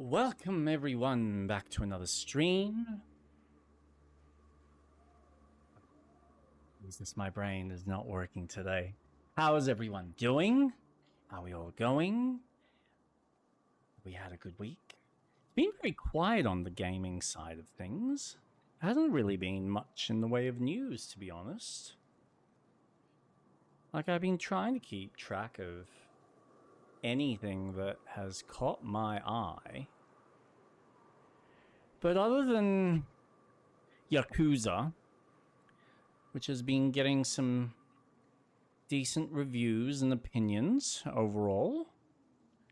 Welcome everyone back to another stream. Jesus, my brain is not working today. How is everyone doing? How are we all going? We had a good week. It's been very quiet on the gaming side of things. There hasn't really been much in the way of news, to be honest. Like, I've been trying to keep track of anything that has caught my eye. But other than Yakuza, which has been getting some decent reviews and opinions overall,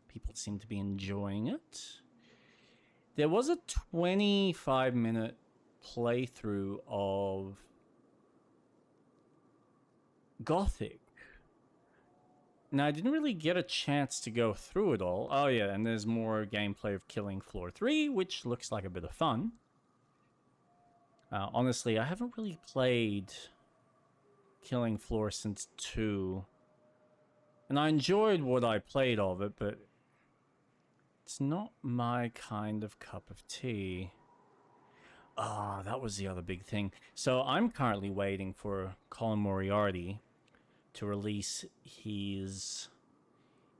people seem to be enjoying it. There was a 25-minute playthrough of Gothic. Now, I didn't really get a chance to go through it all. Oh yeah, and there's more gameplay of Killing Floor 3, which looks like a bit of fun. Honestly, I haven't really played Killing Floor since 2. And I enjoyed what I played of it, but it's not my kind of cup of tea. Ah, that was the other big thing. So I'm currently waiting for Colin Moriarty to release his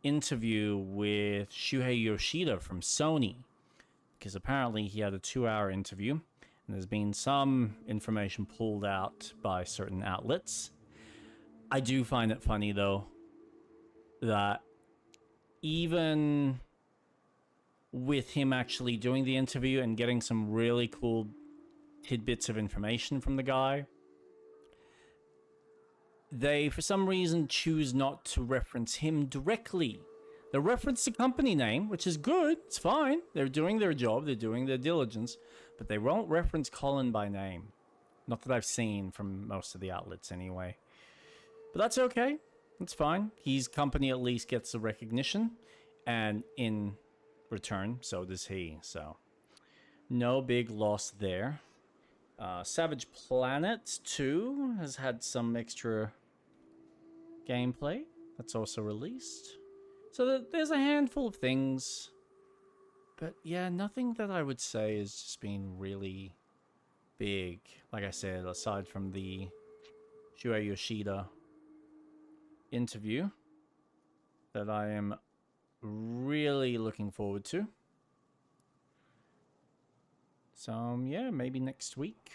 interview with Shuhei Yoshida from Sony, because apparently he had a 2-hour interview, and there's been some information pulled out by certain outlets. I do find it funny, though, that even with him actually doing the interview and getting some really cool tidbits of information from the guy, they, for some reason, choose not to reference him directly. They reference the company name, which is good, it's fine. They're doing their job, they're doing their diligence, but they won't reference Colin by name. Not that I've seen from most of the outlets anyway. But that's okay, it's fine. His company at least gets the recognition, and in return, so does he, so no big loss there. Savage Planet 2 has had some extra gameplay that's also released. So there's a handful of things. But yeah, nothing that I would say has just been really big. Like I said, aside from the Shuhei Yoshida interview that I am really looking forward to. So yeah, maybe next week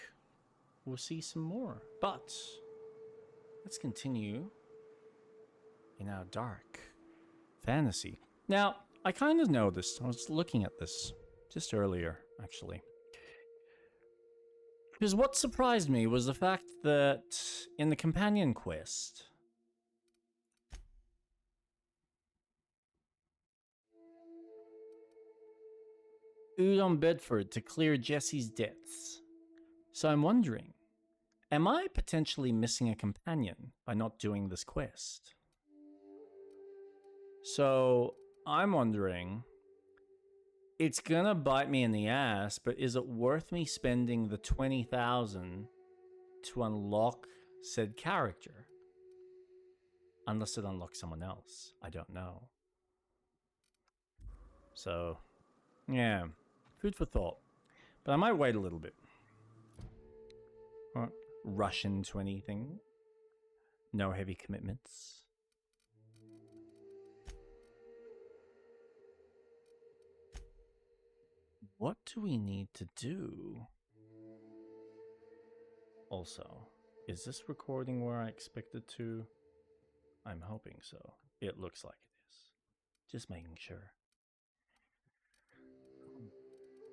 we'll see some more. But let's continue in our dark fantasy. Now, I kind of noticed, I was looking at this just earlier, actually. Because what surprised me was the fact that in the companion quest, Udon Bedford to clear Jesse's debts. So I'm wondering, am I potentially missing a companion by not doing this quest? So I'm wondering, it's gonna bite me in the ass, but is it worth me spending the 20,000 to unlock said character? Unless it unlocks someone else. I don't know. So, yeah, food for thought. But I might wait a little bit. Won't rush into anything. No heavy commitments. What do we need to do? Also, is this recording where I expect it to? I'm hoping so. It looks like it is. Just making sure.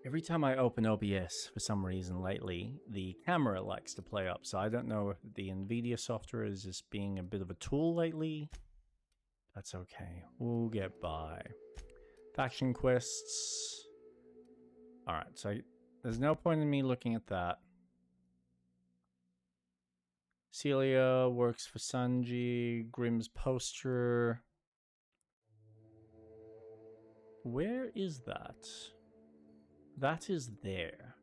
Every time I open OBS, for some reason lately, the camera likes to play up, so I don't know if the NVIDIA software is just being a bit of a tool lately. That's okay. We'll get by. Faction quests. Alright, so there's no point in me looking at that. Celia works for Sanji. Grimm's poster. Where is that? That is there.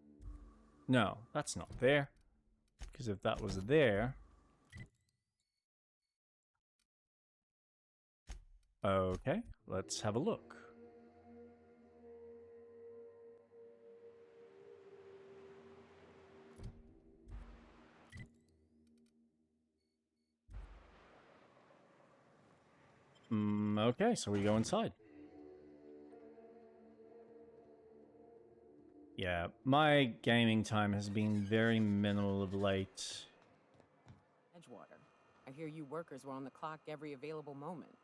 No, that's not there. Because if that was there... Okay, let's have a look. Okay, so we go inside. Yeah, my gaming time has been very minimal of late. Edgewater. I hear you workers were on the clock every available moment.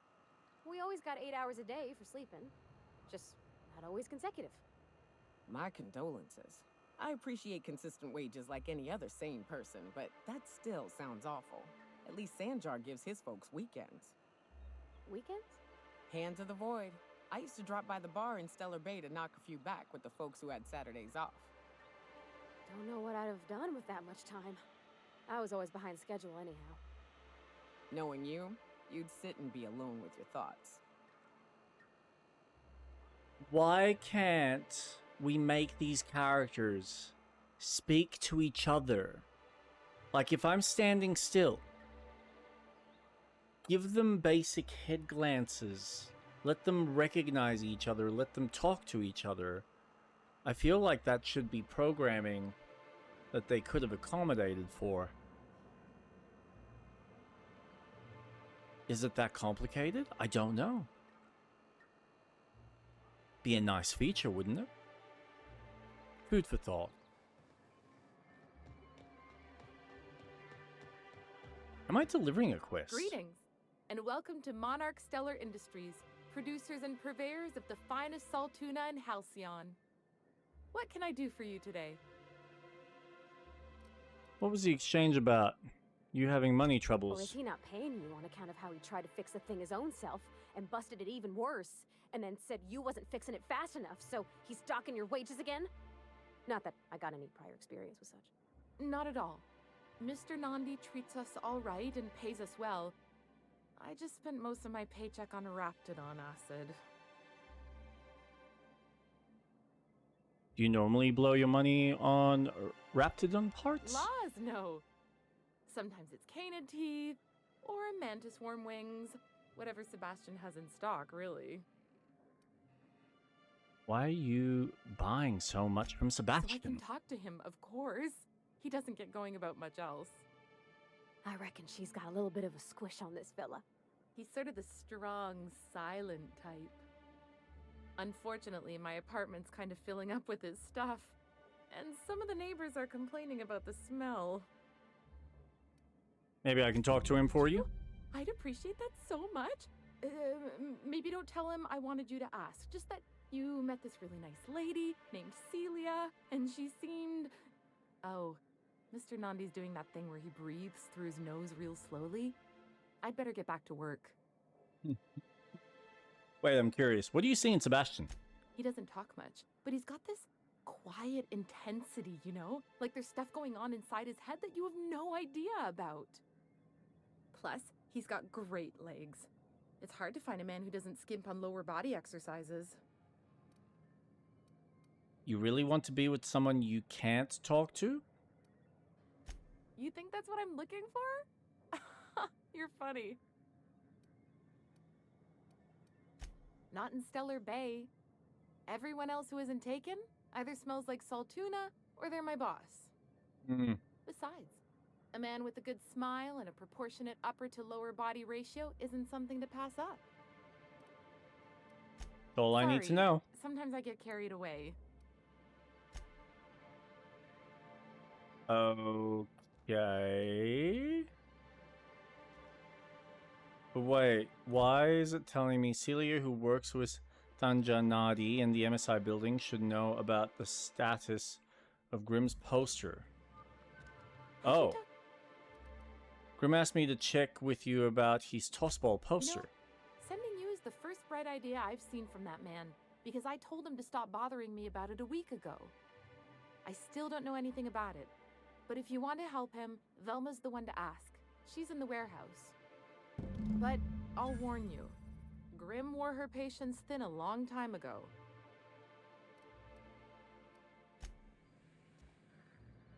We always got 8 hours a day for sleeping. Just not always consecutive. My condolences. I appreciate consistent wages like any other sane person, but that still sounds awful. At least Sanjar gives his folks weekends. Weekends? Hand to the void. I used to drop by the bar in Stellar Bay to knock a few back with the folks who had Saturdays off. Don't know what I'd have done with that much time. I was always behind schedule anyhow. Knowing you, you'd sit and be alone with your thoughts. Why can't we make these characters speak to each other? Like, if I'm standing still, give them basic head glances. Let them recognize each other. Let them talk to each other. I feel like that should be programming that they could have accommodated for. Is it that complicated? I don't know. Be a nice feature, wouldn't it? Food for thought. Am I delivering a quest? Greetings, and welcome to Monarch Stellar Industries, producers and purveyors of the finest salt tuna in Halcyon. What can I do for you today? What was the exchange about? You having money troubles? Or is he not paying you on account of how he tried to fix the thing his own self and busted it even worse, and then said you wasn't fixing it fast enough, so he's docking your wages again? Not that I got any prior experience with such. Not at all. Mr. Nandi treats us all right and pays us well. I just spent most of my paycheck on Raptidon acid. Do you normally blow your money on Raptidon parts? Laws, no. Sometimes it's canid teeth, or mantis worm wings. Whatever Sebastian has in stock, really. Why are you buying so much from So I Sebastian? can talk to him, of course. He doesn't get going about much else. I reckon she's got a little bit of a squish on this fella. He's sort of the strong, silent type. Unfortunately, my apartment's kind of filling up with his stuff, and some of the neighbors are complaining about the smell. Maybe I can talk to him for you? I'd appreciate that so much. Maybe don't tell him I wanted you to ask. Just that you met this really nice lady named Celia, and she seemed... Oh, Mr. Nandi's doing that thing where he breathes through his nose real slowly. I'd better get back to work. Wait, I'm curious. What do you see in Sebastian? He doesn't talk much, but he's got this quiet intensity, you know? Like there's stuff going on inside his head that you have no idea about. Plus, he's got great legs. It's hard to find a man who doesn't skimp on lower body exercises. You really want to be with someone you can't talk to? You think that's what I'm looking for? You're funny. Not in Stellar Bay. Everyone else who isn't taken either smells like Saltuna or they're my boss. Besides, a man with a good smile and a proportionate upper to lower body ratio isn't something to pass up. All I need to Sorry, know. Sometimes I get carried away. Okay. But wait, why is it telling me Celia, who works with Tanjanadi in the MSI building, should know about the status of Grimm's poster? Oh. Grimm asked me to check with you about his tossball poster. Sending you is the first bright idea I've seen from that man, because I told him to stop bothering me about it a week ago. I still don't know anything about it, but if you want to help him, Velma's the one to ask. She's in the warehouse. But I'll warn you, Grimm wore her patience thin a long time ago.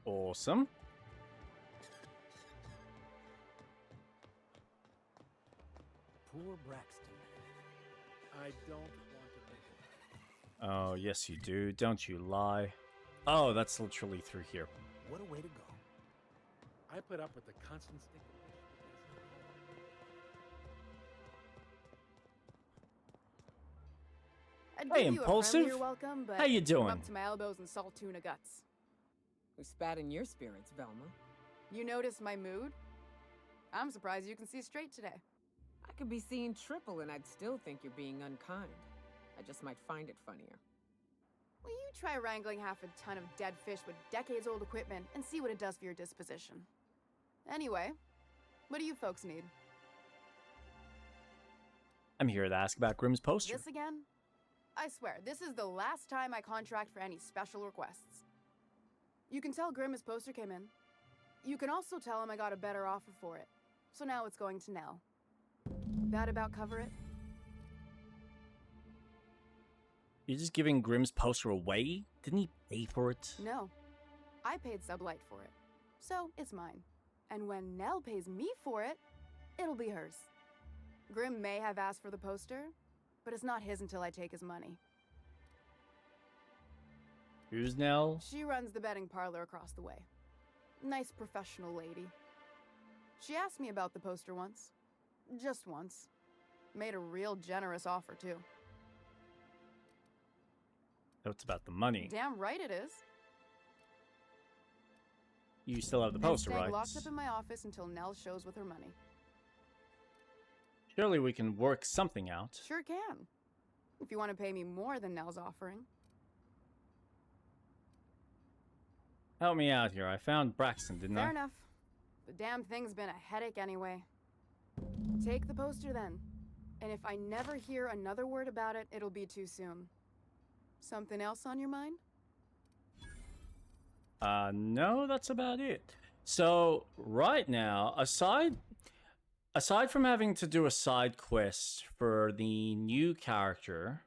Awesome. Poor Braxton. I don't want to think of it. Oh, yes you do. Don't you lie. Oh, that's literally through here. What a way to go. I put up with the constant stick. I'd Hey, give you a Impulsive. friendlier welcome, but How you I'm doing? up to my elbows in salt tuna guts. Who spat in your spirits, Velma? You noticed my mood? I'm surprised you can see straight today. I could be seeing triple and I'd still think you're being unkind. I just might find it funnier. Will you try wrangling half a ton of dead fish with decades-old equipment and see what it does for your disposition? Anyway, what do you folks need? I'm here to ask about Grimm's poster. This again? I swear, this is the last time I contract for any special requests. You can tell Grimm his poster came in. You can also tell him I got a better offer for it. So now it's going to Nell. That about cover it? You're just giving Grimm's poster away? Didn't he pay for it? No. I paid Sublight for it. So it's mine. And when Nell pays me for it, it'll be hers. Grimm may have asked for the poster, but it's not his until I take his money. Who's Nell? She runs the betting parlor across the way. Nice professional lady. She asked me about the poster once. Just once. Made a real generous offer, too. So it's about the money. Damn right it is. You still have the And poster, staying right? locked up in my office until Nell shows with her money. Surely we can work something out. Sure can. If you want to pay me more than Nell's offering. Help me out here. I found Braxton, didn't Fair I? enough. The damn thing's been a headache anyway. Take the poster then. And if I never hear another word about it, it'll be too soon. Something else on your mind? No, that's about it. So, right now, aside from having to do a side quest for the new character,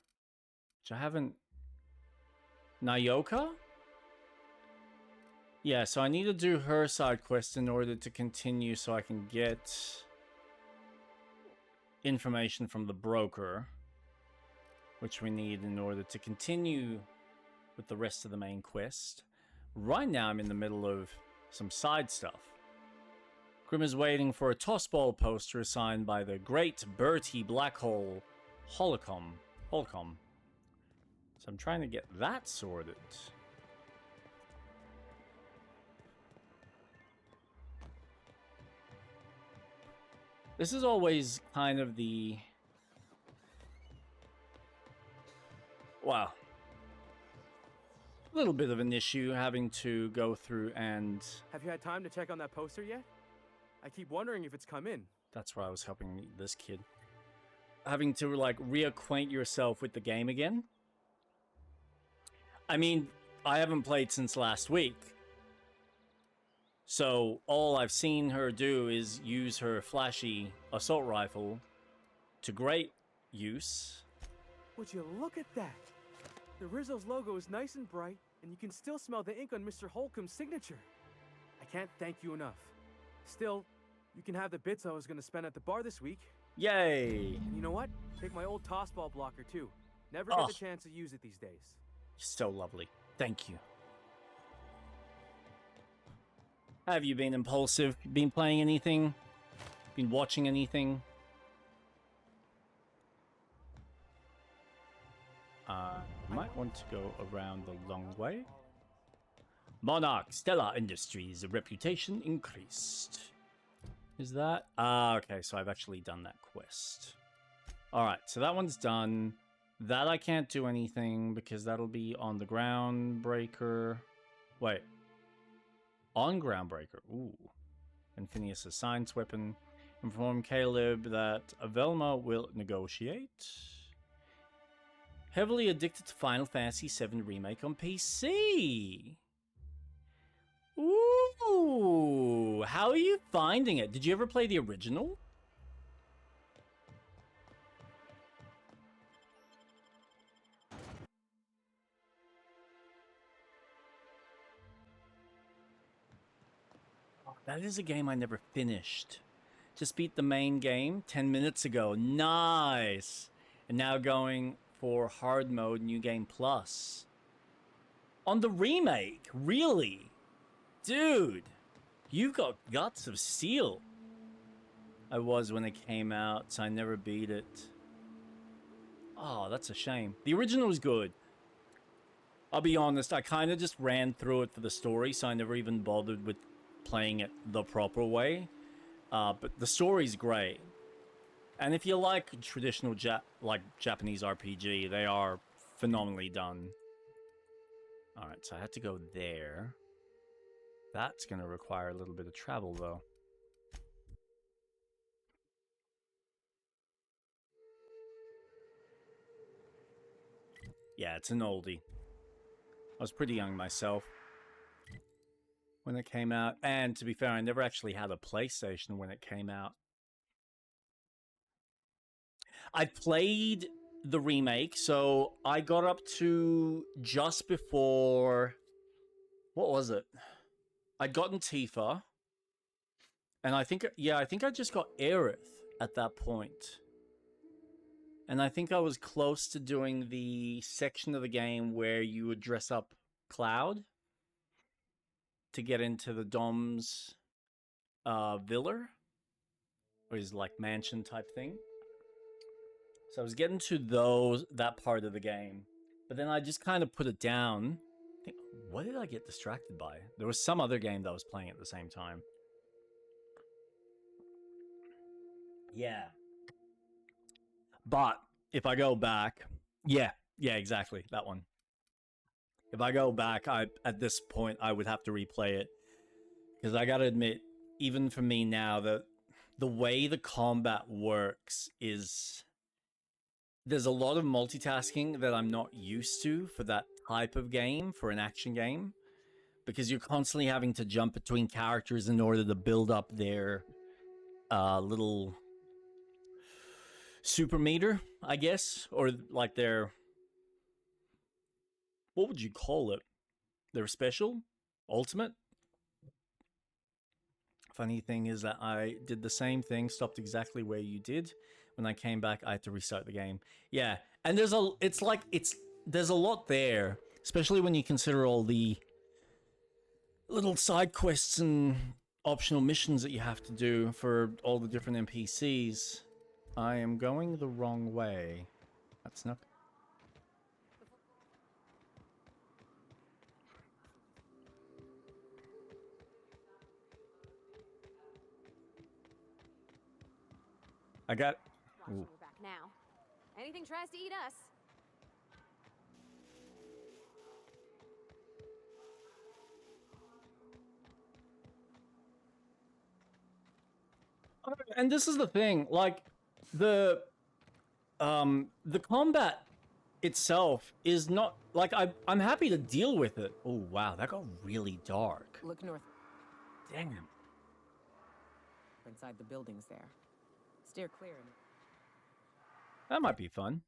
which I haven't... Nayoka? Yeah, so I need to do her side quest in order to continue so I can get information from the broker, which we need in order to continue with the rest of the main quest. Right now I'm in the middle of some side stuff. Grimm is waiting for a tossball poster signed by the great Bertie Blackhole Holcomb. So I'm trying to get that sorted. This is always kind of the... Wow. A little bit of an issue having to go through and... Have you had time to check on that poster yet? I keep wondering if it's come in. That's why I was helping this kid. Having to, like, reacquaint yourself with the game again. I mean, I haven't played since last week. So, all I've seen her do is use her flashy assault rifle to great use. Would you look at that? The Rizzo's logo is nice and bright, and you can still smell the ink on Mr. Holcomb's signature. I can't thank you enough. Still, you can have the bits I was going to spend at the bar this week. Yay! And you know what? Take my old tossball blocker, too. Never get the chance to use it these days. So lovely. Thank you. Have you been impulsive? Been playing anything? Been watching anything? Might want to go around the long way. Monarch Stellar Industries, reputation increased. Is that? Okay, so I've actually done that quest. Alright, so that one's done. That I can't do anything because that'll be on the Groundbreaker. Wait. On Groundbreaker. Ooh. And Phineas's science weapon. Inform Caleb that Velma will negotiate. Heavily addicted to Final Fantasy VII Remake on PC. Ooh. How are you finding it? Did you ever play the original? That is a game I never finished. Just beat the main game 10 minutes ago. Nice! And now going for hard mode, New Game Plus. On the remake? Really? Dude, you've got guts of steel. I was when it came out, so I never beat it. Oh, that's a shame. The original was good. I'll be honest, I kind of just ran through it for the story, so I never even bothered with playing it the proper way. But the story's great. And if you like traditional Japanese RPG, they are phenomenally done. Alright, so I had to go there. That's going to require a little bit of travel, though. Yeah, it's an oldie. I was pretty young myself when it came out. And to be fair, I never actually had a PlayStation when it came out. I played the remake, so I got up to just before... What was it? I'd gotten Tifa. And I think I just got Aerith at that point. And I think I was close to doing the section of the game where you would dress up Cloud to get into the Dom's villa, or his like mansion type thing. So I was getting to that part of the game, but then I just kind of put it down. What did I get distracted by? There was some other game that I was playing at the same time. Yeah. But if I go back, yeah, exactly, that one. If I go back, at this point, I would have to replay it. Because I gotta admit, even for me now, that the way the combat works is... There's a lot of multitasking that I'm not used to for that type of game, for an action game. Because you're constantly having to jump between characters in order to build up their little super meter, I guess. Or like their... What would you call it? Their special? Ultimate? Funny thing is that I did the same thing, stopped exactly where you did. When I came back, I had to restart the game. Yeah, and there's a lot there, especially when you consider all the little side quests and optional missions that you have to do for all the different NPCs. I am going the wrong way. That's not... I got... Watching your back now. Anything tries to eat us. And this is the thing, like, the combat itself is not, like, I'm happy to deal with it. Oh, wow, that got really dark. Look north. Damn. Inside the buildings there. Steer clear. That might be fun.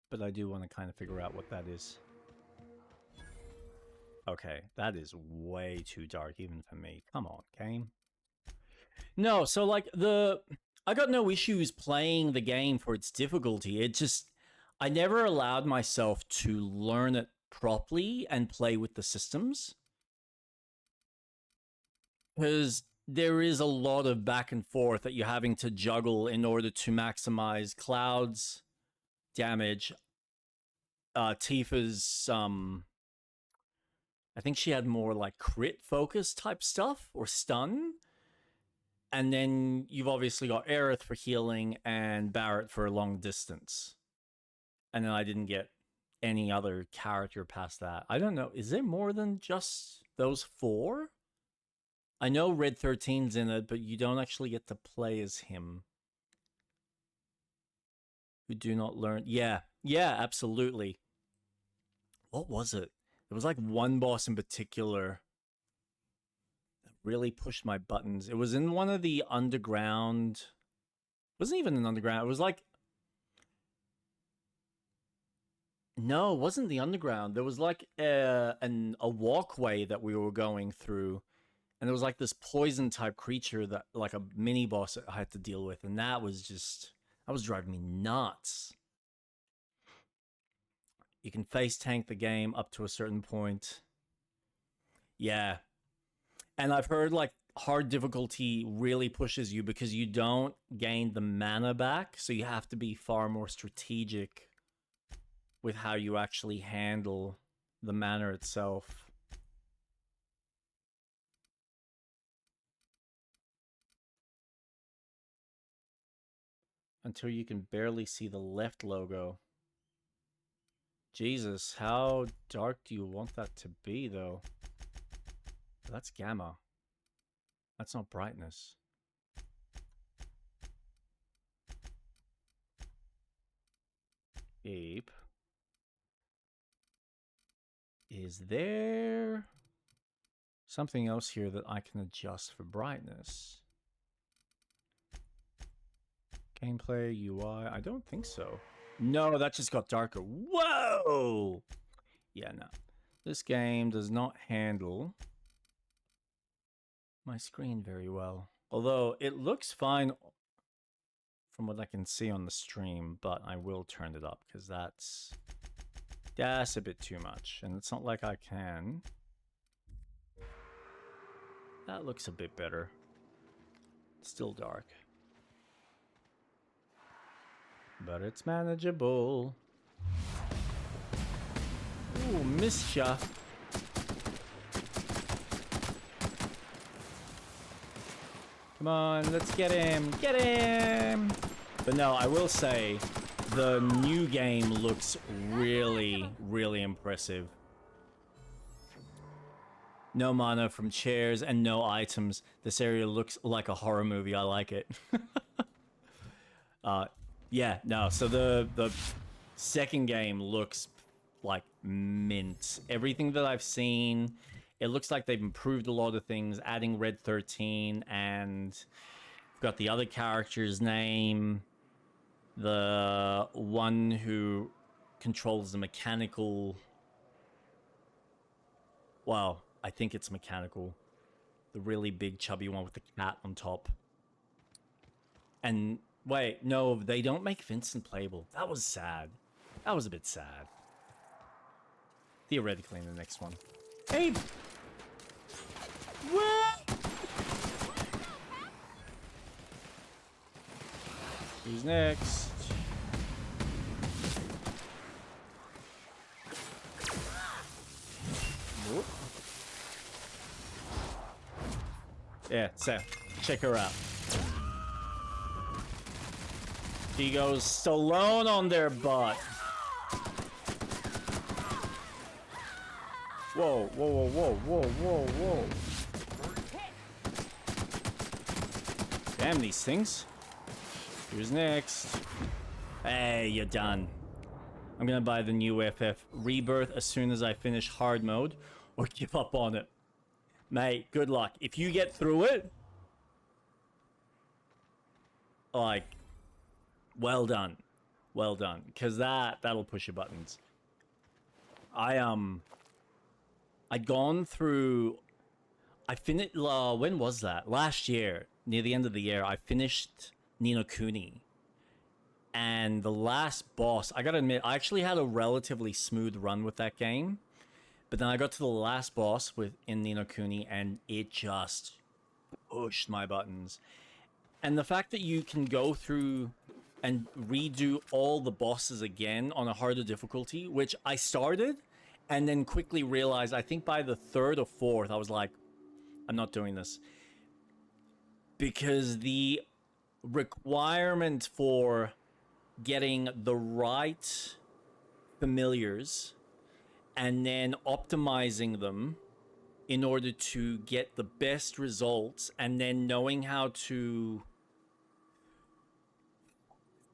But I do want to kind of figure out what that is. Okay, that is way too dark even for me. Come on, game. No, so like I got no issues playing the game for its difficulty. It just, I never allowed myself to learn it properly and play with the systems. Because there is a lot of back and forth that you're having to juggle in order to maximize Cloud's damage. Tifa's, I think she had more like crit focus type stuff, or stun. And then you've obviously got Aerith for healing and Barret for long distance. And then I didn't get any other character past that. I don't know, is there more than just those four? I know Red 13's in it, but you don't actually get to play as him. You do not learn... Yeah, absolutely. What was it? There was like one boss in particular that really pushed my buttons. It was in one of the underground... It wasn't even an underground. It was like... No, it wasn't the underground. There was like a walkway that we were going through. And there was like this poison type creature that, like a mini boss that I had to deal with. And that was driving me nuts. You can face tank the game up to a certain point. Yeah. And I've heard like hard difficulty really pushes you because you don't gain the mana back, so you have to be far more strategic with how you actually handle the mana itself. Until you can barely see the left logo. Jesus, how dark do you want that to be, though? That's gamma. That's not brightness. Ape. Is there something else here that I can adjust for brightness? Gameplay, UI, I don't think so. No, that just got darker. Whoa! Yeah, no. This game does not handle my screen very well. Although it looks fine from what I can see on the stream, but I will turn it up because that's a bit too much. And it's not like I can. That looks a bit better. Still dark. But it's manageable. Ooh, mischief. Come on, let's get him. Get him! But no, I will say, the new game looks really, really impressive. No mana from chairs and no items. This area looks like a horror movie. I like it. Yeah, no, so the second game looks like mint. Everything that I've seen, it looks like they've improved a lot of things, adding Red 13, and I've got the other character's name, the one who controls the mechanical... Well, I think it's mechanical. The really big chubby one with the cat on top. And... Wait, no, they don't make Vincent playable. That was sad. That was a bit sad. Theoretically in the next one. Hey! What? Who's next? Whoop. Yeah, so, check her out. She goes Stallone on their butt. Whoa, whoa, whoa, whoa, whoa, whoa, whoa. Damn these things. Who's next? Hey, you're done. I'm gonna buy the new FF Rebirth as soon as I finish hard mode or give up on it. Mate, good luck. If you get through it, like, well done. Well done. Because that'll push your buttons. I'd gone through... I finished... when was that? Last year. Near the end of the year, I finished Ni no Kuni. And the last boss... I gotta admit, I actually had a relatively smooth run with that game. But then I got to the last boss in Ni no Kuni, and it just pushed my buttons. And the fact that you can go through... and redo all the bosses again on a harder difficulty, which I started and then quickly realized, I think by the third or fourth, I was like, I'm not doing this. Because the requirement for getting the right familiars and then optimizing them in order to get the best results and then knowing how to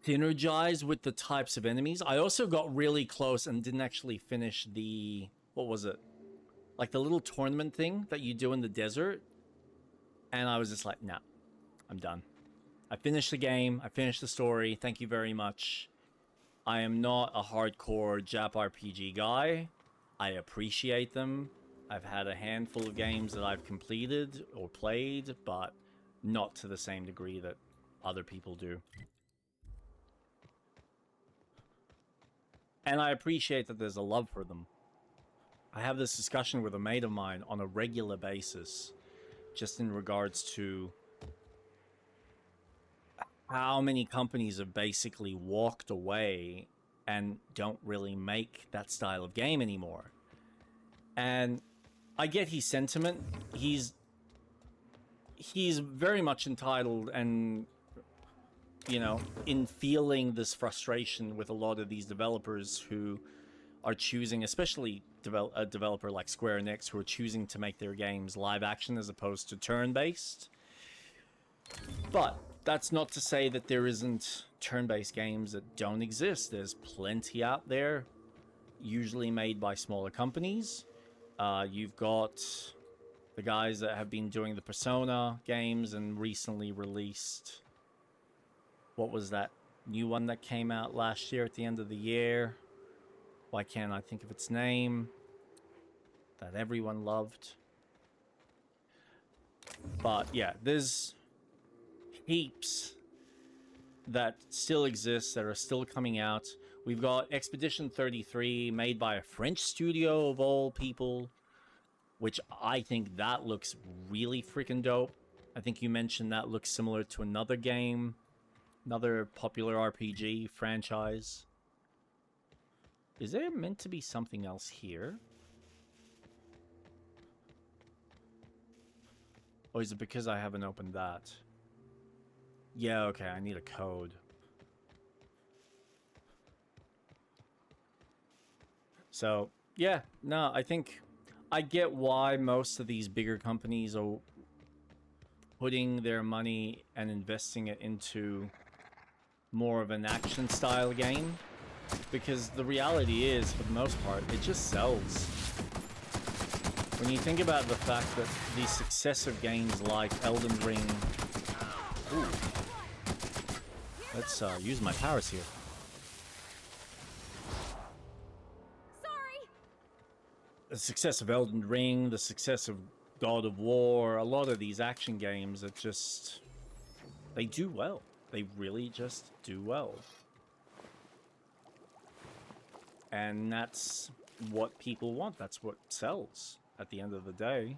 synergize with the types of enemies. I also got really close and didn't actually finish the... What was it? Like the little tournament thing that you do in the desert. And I was just like, nah, I'm done. I finished the game. I finished the story. Thank you very much. I am not a hardcore Jap RPG guy. I appreciate them. I've had a handful of games that I've completed or played, but not to the same degree that other people do. And I appreciate that there's a love for them. I have this discussion with a mate of mine on a regular basis just in regards to how many companies have basically walked away and don't really make that style of game anymore. And I get his sentiment. He's very much entitled and, you know, in feeling this frustration with a lot of these developers who are choosing, especially a developer like Square Enix, who are choosing to make their games live action as opposed to turn-based. But that's not to say that there isn't turn-based games that don't exist. There's plenty out there, usually made by smaller companies. You've got the guys that have been doing the Persona games and recently released... What was that new one that came out last year at the end of the year? Why can't I think of its name? That everyone loved. But yeah, there's heaps that still exist, that are still coming out. We've got Expedition 33, made by a French studio of all people, which I think that looks really freaking dope. I think you mentioned that looks similar to another game, another popular RPG franchise. Is there meant to be something else here? Or is it because I haven't opened that? Yeah, okay, I need a code. So, yeah, no, I think I get why most of these bigger companies are putting their money and investing it into more of an action style game. Because the reality is, for the most part, it just sells. When you think about the fact that the success of games like Elden Ring... Ooh. Let's use my powers here. Sorry. The success of Elden Ring, the success of God of War, a lot of these action games that just... They do well. They really just do well. And that's what people want. That's what sells at the end of the day.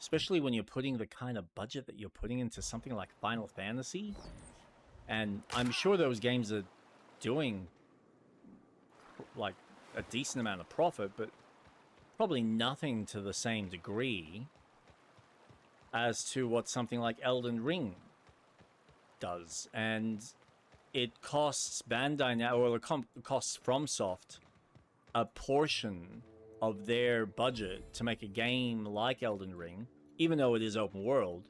Especially when you're putting the kind of budget that you're putting into something like Final Fantasy. And I'm sure those games are doing like a decent amount of profit, but probably nothing to the same degree as to what something like Elden Ring does. And it costs Bandai, or it costs FromSoft a portion of their budget to make a game like Elden Ring, even though it is open world,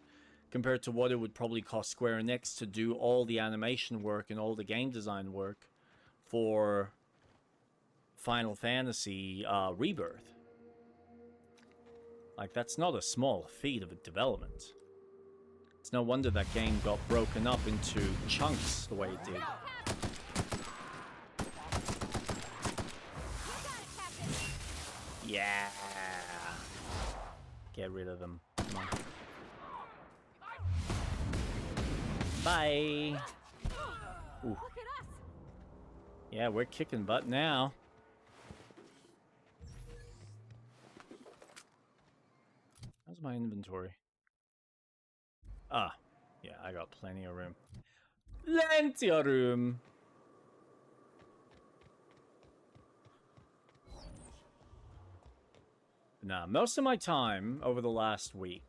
compared to what it would probably cost Square Enix to do all the animation work and all the game design work for Final Fantasy Rebirth. Like, that's not a small feat of a development. It's no wonder that game got broken up into chunks the way it did. Yeah. Get rid of them. Come on. Bye. Ooh. Look at us. Yeah, we're kicking butt now. How's my inventory? Ah, yeah, I got plenty of room. Plenty of room. Now, most of my time over the last week,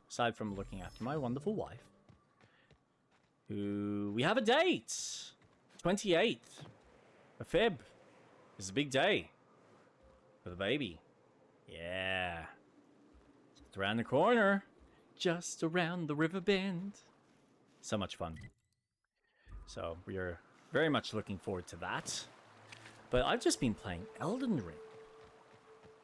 aside from looking after my wonderful wife, who we have a date, 28th of Feb. It's a big day for the baby. Yeah, it's around the corner, just around the river bend. So much fun. So we're very much looking forward to that. But I've just been playing Elden Ring.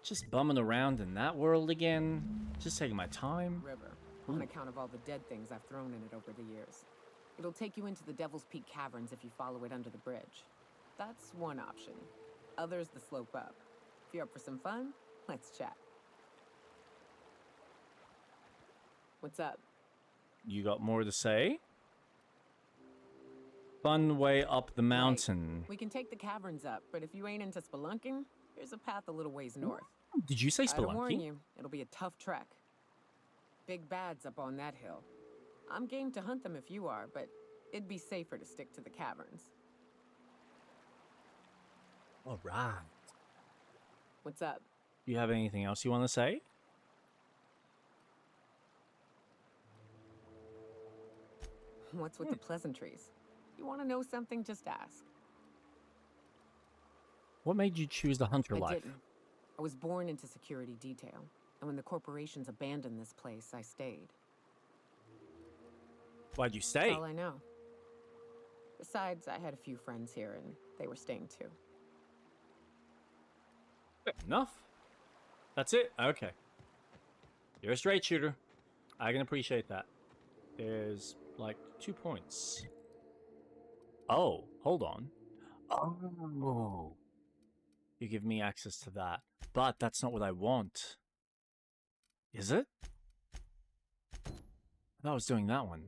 Just bumming around in that world again. Just taking my time. River, on account of all the dead things I've thrown in it over the years. It'll take you into the Devil's Peak Caverns if you follow it under the bridge. That's one option. Others the slope up. If you're up for some fun, let's chat. What's up? You got more to say? Fun way up the mountain. We can take the caverns up, but if you ain't into spelunking, here's a path a little ways north. Did you say I warn spelunking? you, it'll be a tough trek. big bads up on that hill. I'm game to hunt them if you are, but it'd be safer to stick to the caverns. All right. What's up? Do you have anything else you want to say? What's with the pleasantries? You want to know something? Just ask. What made you choose the hunter I life? didn't. I was born into security detail, and when the corporations abandoned this place, I stayed. Why'd you That's stay? all I know. Besides, I had a few friends here, and they were staying too. Fair enough. That's it? Okay. You're a straight shooter. I can appreciate that. There's like 2 points. Oh, hold on. Oh. You give me access to that. But that's not what I want. Is it? I thought I was doing that one.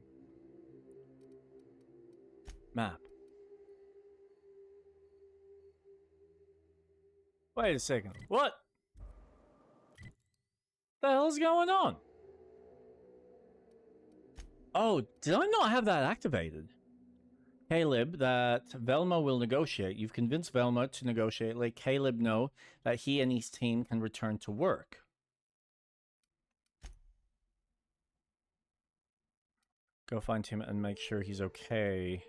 Map. Wait a second. What? The hell's going on? Oh, did I not have that activated? Caleb, that Velma will negotiate. You've convinced Velma to negotiate. Let Caleb know that he and his team can return to work. Go find him and make sure he's okay.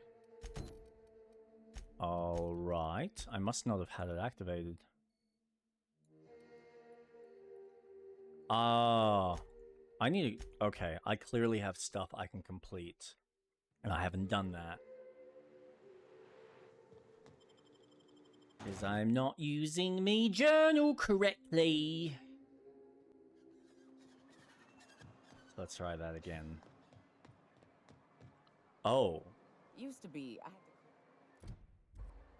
Alright. I must not have had it activated. Ah. I need to... Okay, I clearly have stuff I can complete. And I haven't done that. Because I'm not using me journal correctly. So let's try that again. Oh. Used to be, I had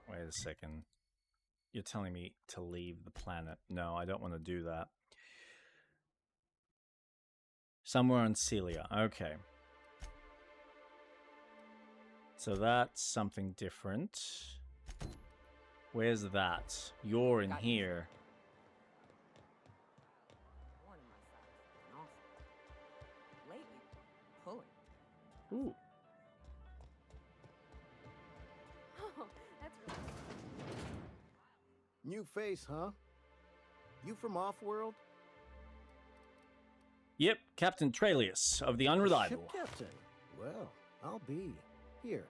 to... Wait a second. You're telling me to leave the planet. No, I don't want to do that. Somewhere on Celia. Okay. So that's something different. Where's that? You're in here. Warning myself. Awesome. Lately, pulling. Ooh. Oh, that's really... New face, huh? You from Offworld? Yep, Captain Trelius of the Unreliable. Ship captain. Well, I'll be. Here,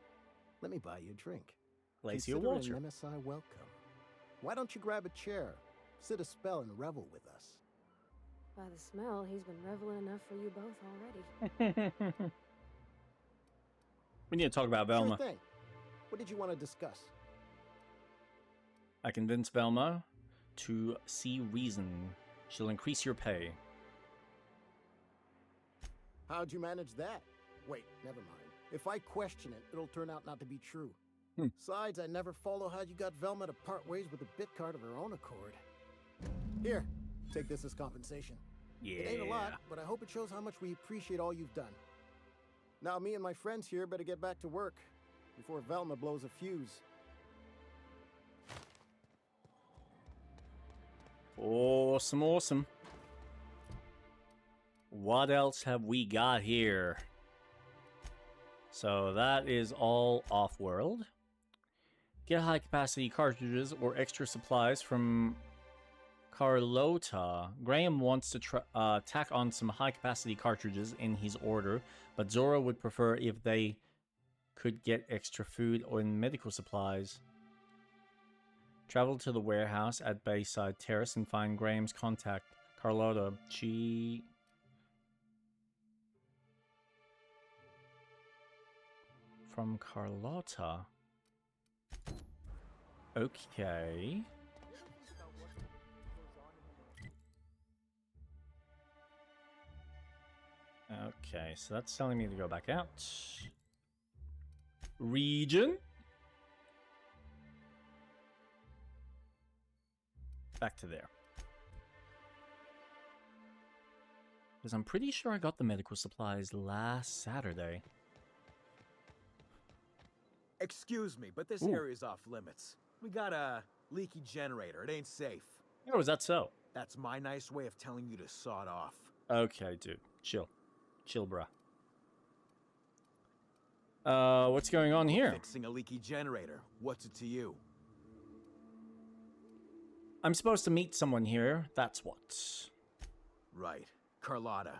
let me buy you a drink. Glacier Consider Walter. an MSI welcome. Why don't you grab a chair, sit a spell, and revel with us? By the smell, he's been reveling enough for you both already. We need to talk about Velma. Sure thing. What did you want to discuss? I convinced Velma to see reason. She'll increase your pay. How'd you manage that? Wait, never mind. If I question it, it'll turn out not to be true. Besides, I never follow how you got Velma to part ways with a bit card of her own accord. Here, take this as compensation. Yeah. It ain't a lot, but I hope it shows how much we appreciate all you've done. Now me and my friends here better get back to work before Velma blows a fuse. Awesome, awesome. What else have we got here? So that is all off-world. Get high-capacity cartridges or extra supplies from Carlota. Graham wants to tack on some high-capacity cartridges in his order, but Zora would prefer if they could get extra food or medical supplies. Travel to the warehouse at Bayside Terrace and find Graham's contact, Carlota. She... From Carlota. Okay. Okay, so that's telling me to go back out. Region. Back to there. Because I'm pretty sure I got the medical supplies last Saturday. Excuse me, but this Ooh. area's off limits. We got a leaky generator. It ain't safe. Oh, is that so? That's my nice way of telling you to sod off. Okay, dude. Chill. Chill, bruh. What's going on here? Fixing a leaky generator. What's it to you? I'm supposed to meet someone here, that's what. Right. Carlotta.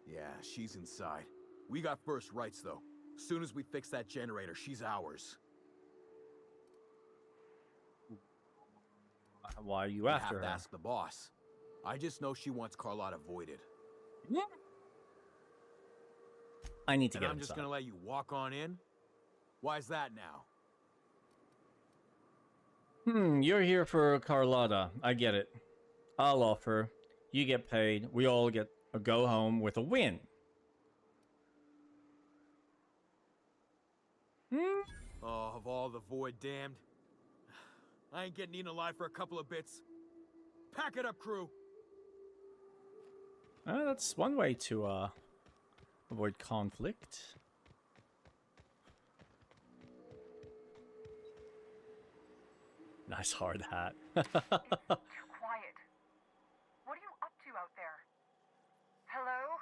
Yeah, she's inside. We got first rights, though. Soon as we fix that generator, she's ours. Why are you You after have to her? ask the boss. I just know she wants Carlotta voided. I need to And get I'm just inside. gonna let you walk on in? Why's that now? You're here for Carlotta. I get it. I'll offer. You get paid. We all get a go home with a win. Oh, of all the void damned. I ain't getting eaten alive for a couple of bits. Pack it up, crew! That's one way to avoid conflict. Nice hard hat. Too quiet. What are you up to out there? Hello?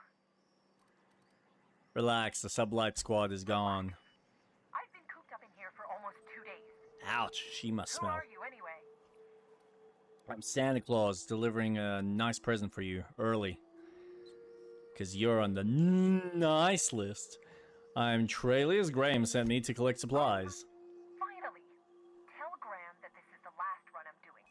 Relax, the sublight squad is gone. I've been cooped up in here for almost 2 days. Ouch, she must Who smell. are you anyway? I'm Santa Claus delivering a nice present for you early. Because you're on the nice list. I'm Trelius. Graham sent me to collect supplies. Finally! Tell Graham that this is the last run I'm doing.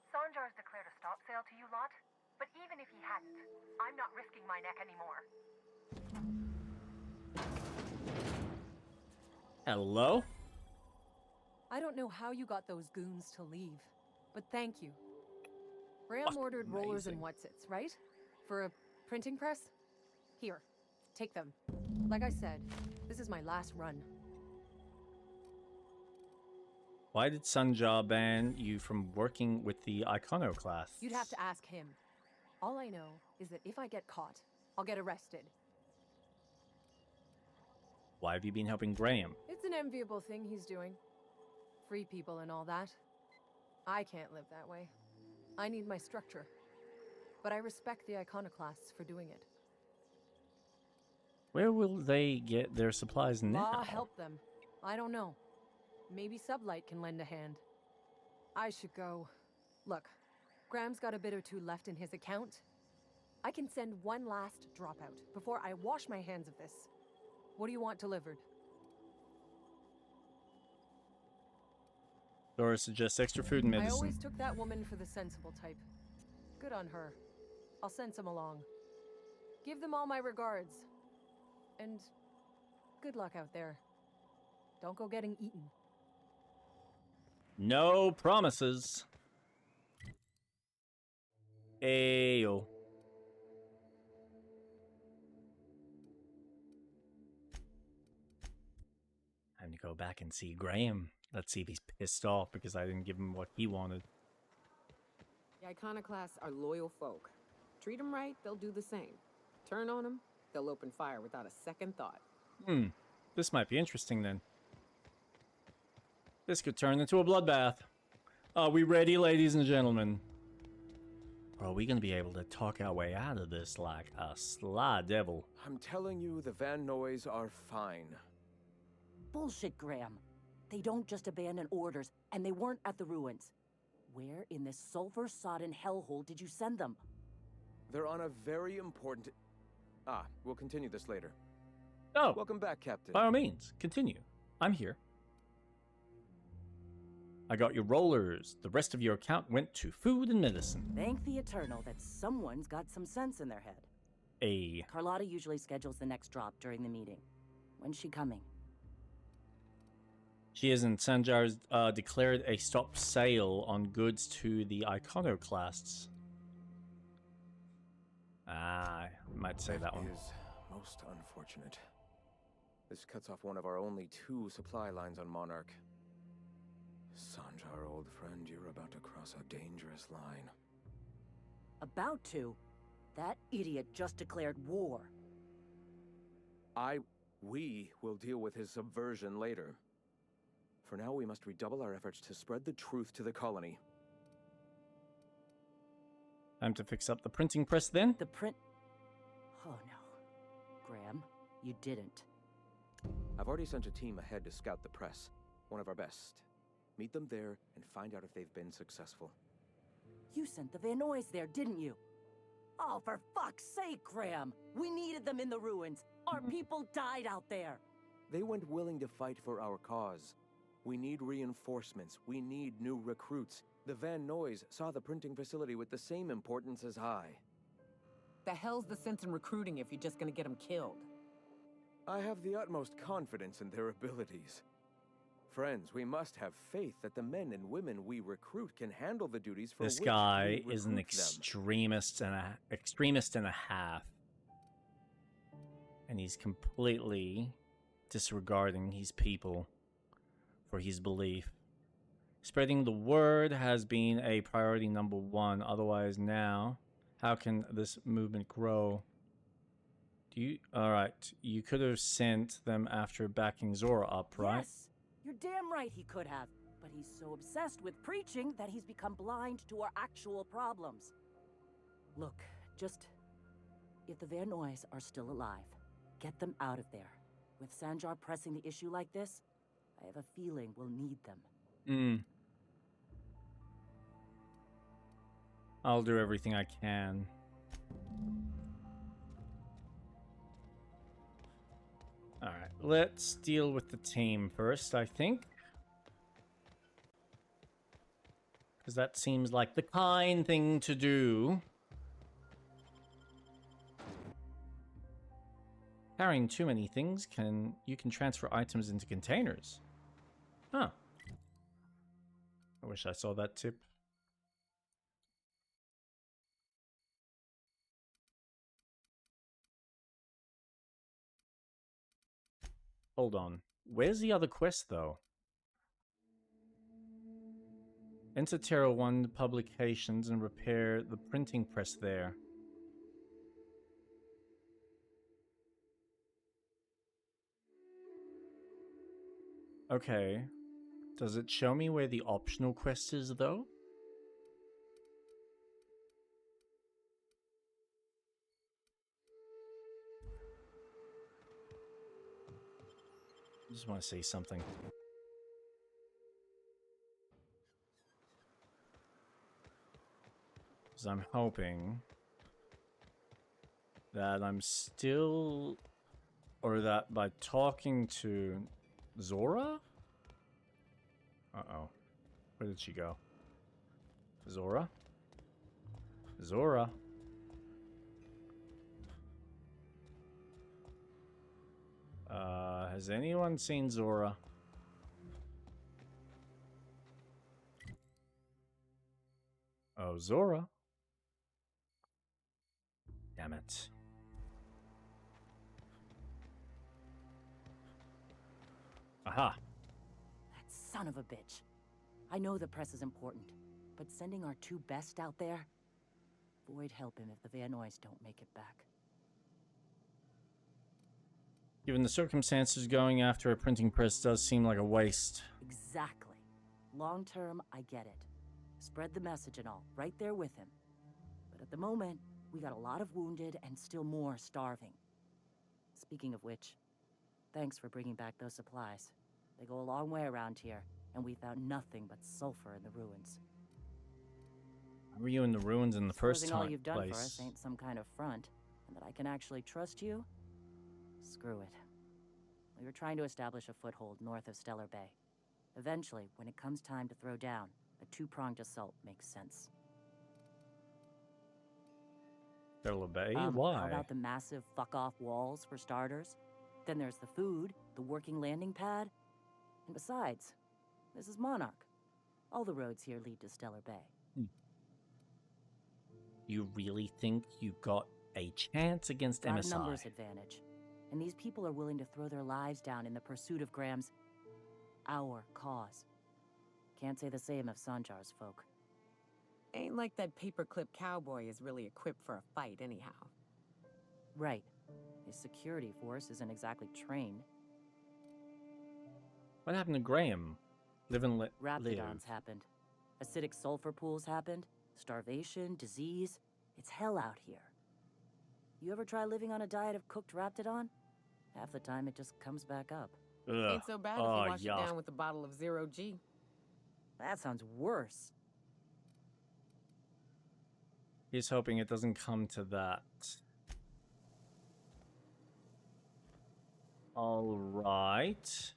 Sanjar's declared a stop sale to you lot, but even if he hadn't, I'm not risking my neck anymore. Hello? I don't know how you got those goons to leave, but thank you. Graham ordered rollers and whatsits, right? For a printing press? Here, take them. Like I said, this is my last run. Why did Sanjar ban you from working with the iconoclasts? You'd have to ask him. All I know is that if I get caught, I'll get arrested. Why have you been helping Graham? It's an enviable thing he's doing. Free people and all that. I can't live that way. I need my structure. But I respect the iconoclasts for doing it. Where will they get their supplies now? Law help them. I don't know. Maybe Sublight can lend a hand. I should go. Look, Graham's got a bit or two left in his account. I can send one last dropout before I wash my hands of this. What do you want delivered? Dora suggests extra food and I medicine. always took that woman for the sensible type. Good on her. I'll send some along. Give them all my regards. And good luck out there. Don't go getting eaten. No promises. Ayo. Time to go back and see Graham. Let's see if he's pissed off because I didn't give him what he wanted. The iconoclasts are loyal folk. Treat them right, they'll do the same. Turn on them, they'll open fire without a second thought. This might be interesting then. This could turn into a bloodbath. Are we ready, ladies and gentlemen? Or are we going to be able to talk our way out of this like a sly devil? I'm telling you, the Van Noys are fine. Bullshit, Graham. They don't just abandon orders, and they weren't at the ruins. Where in this sulfur-sodden hellhole did you send them? They're on a very important... we'll continue this later. Oh, Welcome back, Captain. by all means, continue. I'm here. I got your rollers. The rest of your account went to food and medicine. Thank the Eternal that someone's got some sense in their head. Carlotta usually schedules the next drop during the meeting. When's she coming? She isn't. Sanjar's declared a stop sale on goods to the iconoclasts. I might say that one. Is most unfortunate. This cuts off one of our only 2 supply lines on Monarch. Sanjar, old friend, you're about to cross a dangerous line. About to? That idiot just declared war. We will deal with his subversion later. For now, we must redouble our efforts to spread the truth to the colony. Time to fix up the printing press then? The print... Oh no. Graham. You didn't. I've already sent a team ahead to scout the press. One of our best. Meet them there and find out if they've been successful. You sent the Van Nuys there, didn't you? Oh, for fuck's sake, Graham! We needed them in the ruins. Our people died out there. They went willing to fight for our cause. We need reinforcements. We need new recruits. The Van Nuys saw the printing facility with the same importance as I. The hell's the sense in recruiting if you're just gonna get them killed? I have the utmost confidence in their abilities. Friends, we must have faith that the men and women we recruit can handle the duties for This which guy we is an recruit them. extremist and a half. And he's completely disregarding his people for his belief. Spreading the word has been a priority number one. Otherwise now, how can this movement grow? Alright, you could have sent them after backing Zora up, right? Yes, you're damn right he could have. But he's so obsessed with preaching that he's become blind to our actual problems. Look, if the Van Nuys are still alive, get them out of there. With Sanjar pressing the issue like this, I have a feeling we'll need them. I'll do everything I can. Alright, let's deal with the team first, I think. Because that seems like the kind thing to do. Carrying too many things you can transfer items into containers. Huh. I wish I saw that tip. Hold on. Where's the other quest, though? Enter Terra 1 publications and repair the printing press there. Okay. Does it show me where the optional quest is, though? I just want to say something. Because I'm hoping that I'm still... Or that by talking to Zora? Uh-oh. Where did she go? Zora? Zora? Has anyone seen Zora? Oh, Zora. Damn it. Aha. That son of a bitch. I know the press is important, but sending our two best out there? Void help him if the Van Nuys don't make it back. Given the circumstances, going after a printing press does seem like a waste. Exactly. Long term, I get it. Spread the message and all, right there with him. But at the moment, we got a lot of wounded and still more starving. Speaking of which, thanks for bringing back those supplies. They go a long way around here, and we found nothing but sulfur in the ruins. How were you in the ruins in the first Supposing all time? you've done for us ain't some kind of front, and that I can actually trust you? Screw it. We were trying to establish a foothold north of Stellar Bay. Eventually, when it comes time to throw down, a two-pronged assault makes sense. Stellar Bay? How Why? about the massive fuck-off walls, for starters? Then there's the food, the working landing pad. And besides, this is Monarch. All the roads here lead to Stellar Bay. You really think you got a chance against Got MSI? a numbers advantage. And these people are willing to throw their lives down in the pursuit of Graham's... our cause. Can't say the same of Sanjar's folk. Ain't like that paperclip cowboy is really equipped for a fight anyhow. Right. His security force isn't exactly trained. What happened to Graham? Live and let live. Raptidons happened. Acidic sulfur pools happened. Starvation, disease. It's hell out here. You ever try living on a diet of cooked Raptidon? Half the time it just comes back up. Ugh. Ain't so bad if Oh, you wash yuck. it down with a bottle of Zero G. That sounds worse. He's hoping it doesn't come to that. All right.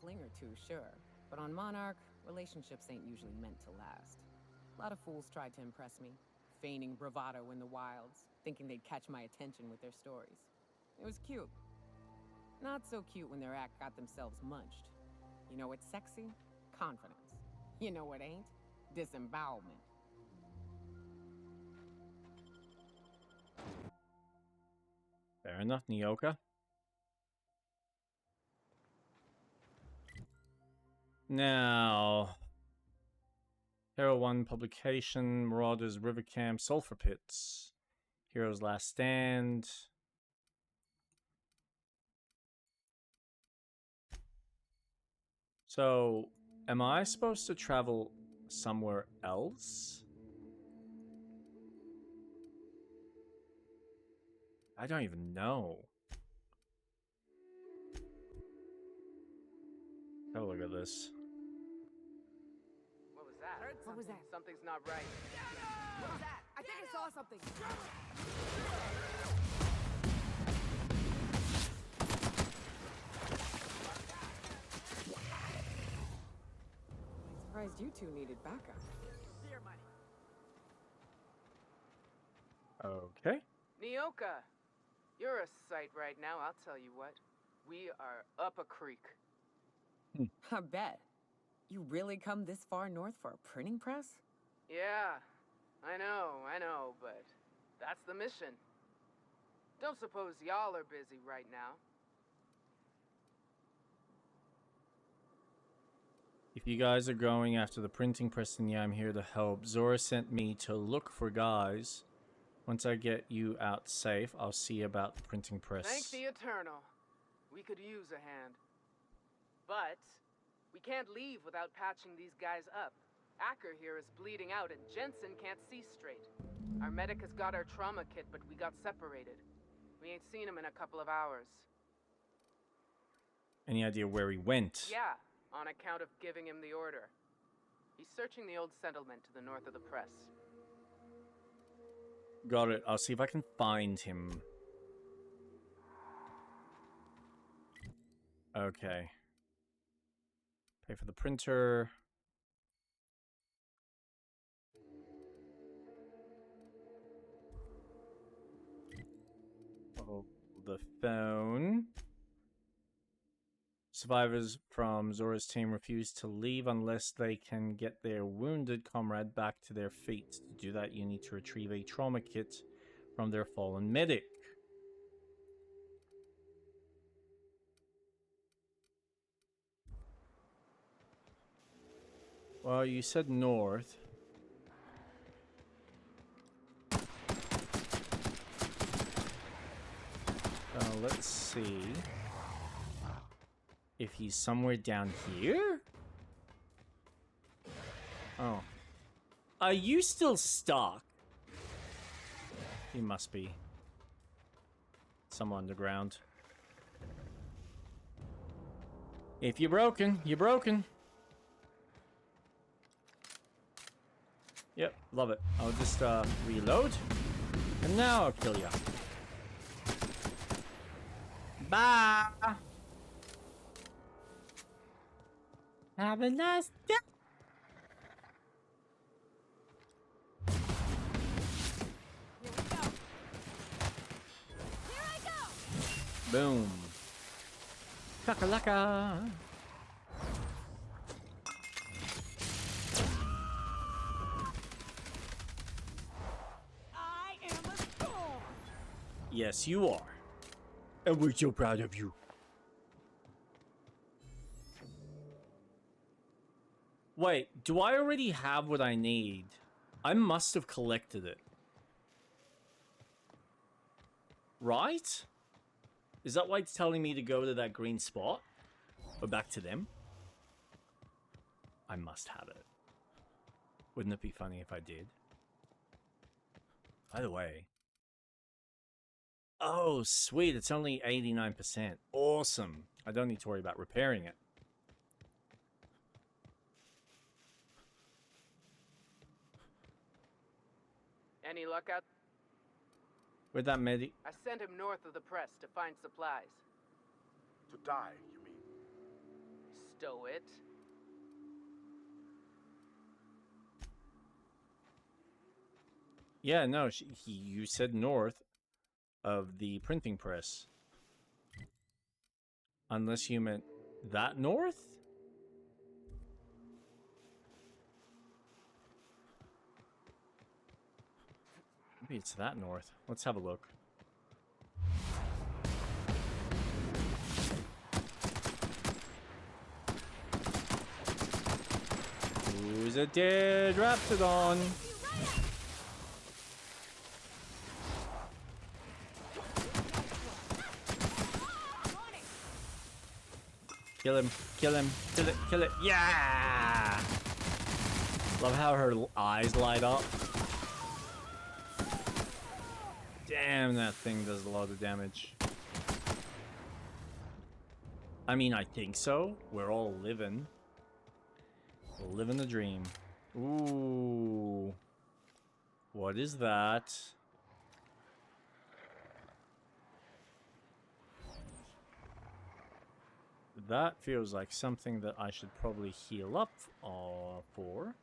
Fling or two, sure. But on Monarch, relationships ain't usually meant to last. A lot of fools tried to impress me, feigning bravado in the wilds, thinking they'd catch my attention with their stories. It was cute. Not so cute when their act got themselves munched. You know what's sexy? Confidence. You know what ain't? Disembowelment. Fair enough, Nyoka. Now, Hero 1 publication, Marauders River Camp, Sulphur Pits, Heroes Last Stand. So, am I supposed to travel somewhere else? I don't even know. Have a look at this. What was that? What was that? Something's not right. What was that? I think I saw something. I'm surprised you two needed backup. Okay. Nyoka, you're a sight right now, I'll tell you what. We are up a creek. I bet. You really come this far north for a printing press? Yeah, I know, but that's the mission. Don't suppose y'all are busy right now. If you guys are going after the printing press, then yeah, I'm here to help. Zora sent me to look for guys. Once I get you out safe, I'll see about the printing press. Thank the Eternal. We could use a hand. But we can't leave without patching these guys up. Acker here is bleeding out and Jensen can't see straight. Our medic has got our trauma kit, but we got separated. We ain't seen him in a couple of hours. Any idea where he went? Yeah, on account of giving him the order. He's searching the old settlement to the north of the press. Got it. I'll see if I can find him. Okay. Pay for the printer. Oh, the phone. Survivors from Zora's team refuse to leave unless they can get their wounded comrade back to their feet. To do that, you need to retrieve a trauma kit from their fallen medic. Well, you said north. Let's see if he's somewhere down here. Oh. Are you still stuck? He must be. Somewhere underground. If you're broken, you're broken. Yep, love it. I'll just reload. And now I'll kill ya. Bye. Have a nice day. Here we go. Here I go. Boom. Kakalaka. I am a storm. Yes, you are. And we're so proud of you. Wait, do I already have what I need? I must have collected it. Right? Is that why it's telling me to go to that green spot? Or back to them? I must have it. Wouldn't it be funny if I did? By the way. Oh, sweet. It's only 89%. Awesome. I don't need to worry about repairing it. Any luck out? Where'd that medi... I sent him north of the press to find supplies. To die, you mean? Stow it. Yeah, no, you said north of the printing press. Unless you meant that north? Maybe it's that north. Let's have a look. Who's a dead Raptidon? Kill him, kill him, kill it, kill it. Yeah! Love how her eyes light up. Damn, that thing does a lot of damage. I mean, I think so. We're all living. We're living the dream. Ooh. What is that? That feels like something that I should probably heal up for.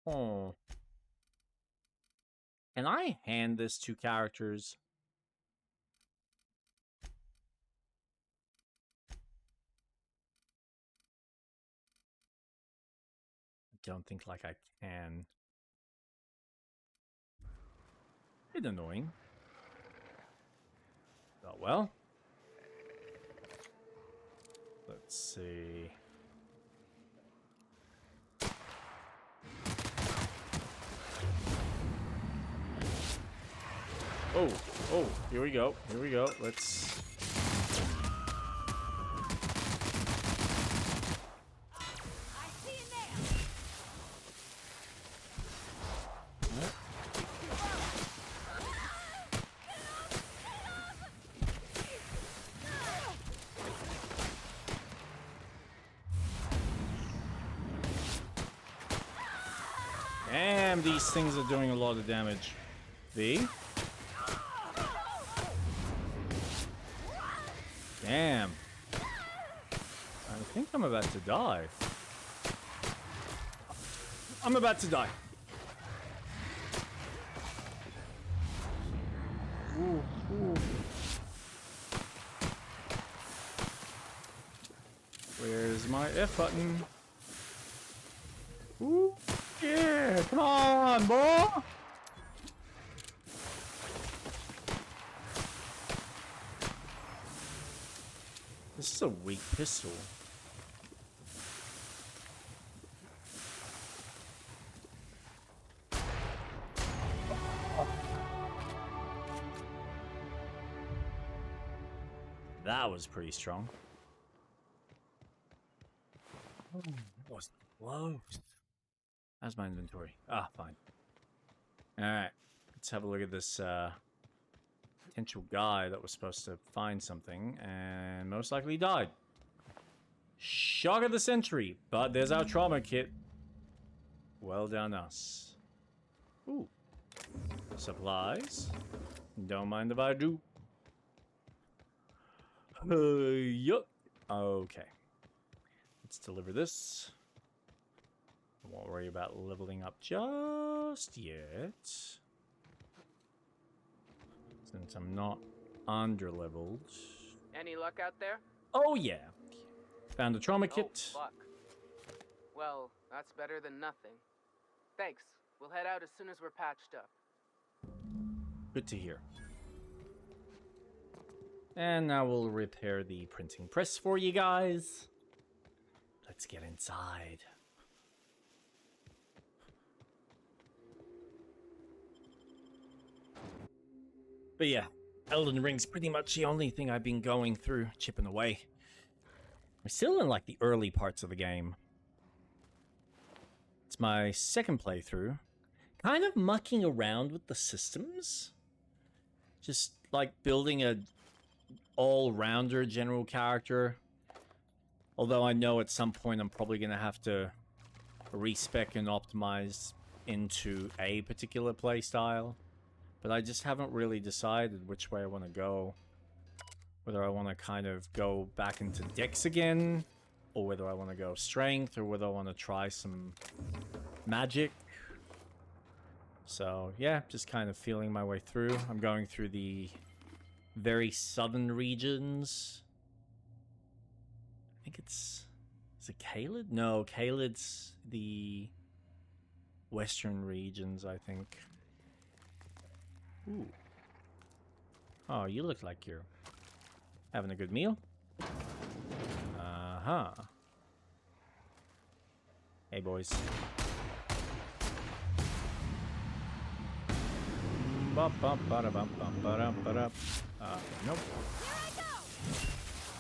Oh. Can I hand this to characters? I don't think like I can. It's annoying. Oh well. Let's see. Oh, here we go. Here we go. Let's... Damn, these things are doing a lot of damage. V? Damn. I think I'm about to die. I'm about to die. Ooh, ooh. Where's my F button? Ooh, yeah, come on, boy! This is a weak pistol. That was pretty strong. Oh, that was close. How's my inventory? Ah, fine. Alright. Let's have a look at this potential guy that was supposed to find something and most likely died. Shock of the century, but there's our trauma kit. Well done us. Ooh. Supplies. Don't mind if I do. Yup. Okay. Let's deliver this. I won't worry about leveling up just yet. Since I'm not under-leveled. Any luck out there? Oh, yeah. Found a trauma kit. Oh, fuck. Well, that's better than nothing. Thanks. We'll head out as soon as we're patched up. Good to hear. And now we'll repair the printing press for you guys. Let's get inside. But yeah, Elden Ring's pretty much the only thing I've been going through, chipping away. We're still in like the early parts of the game. It's my second playthrough. Kind of mucking around with the systems. Just like building a all-rounder general character. Although I know at some point I'm probably going to have to respec and optimize into a particular playstyle. But I just haven't really decided which way I want to go. Whether I want to kind of go back into Dex again, or whether I want to go Strength, or whether I want to try some Magic. So yeah, just kind of feeling my way through. I'm going through the very southern regions. I think it's... Is it Caelid? No, Caelid's the western regions, I think. Ooh. Oh, you look like you're having a good meal. Uh-huh. Hey, boys. Nope.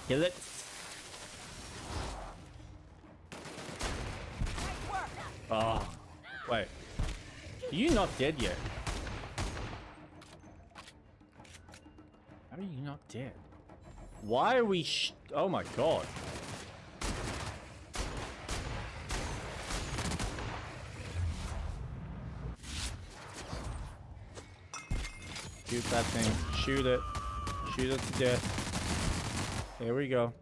Kill it. Oh, wait. Are you not dead yet? How are you not dead? Why are we oh my god. Shoot that thing. Shoot it. Shoot it to death. There we go.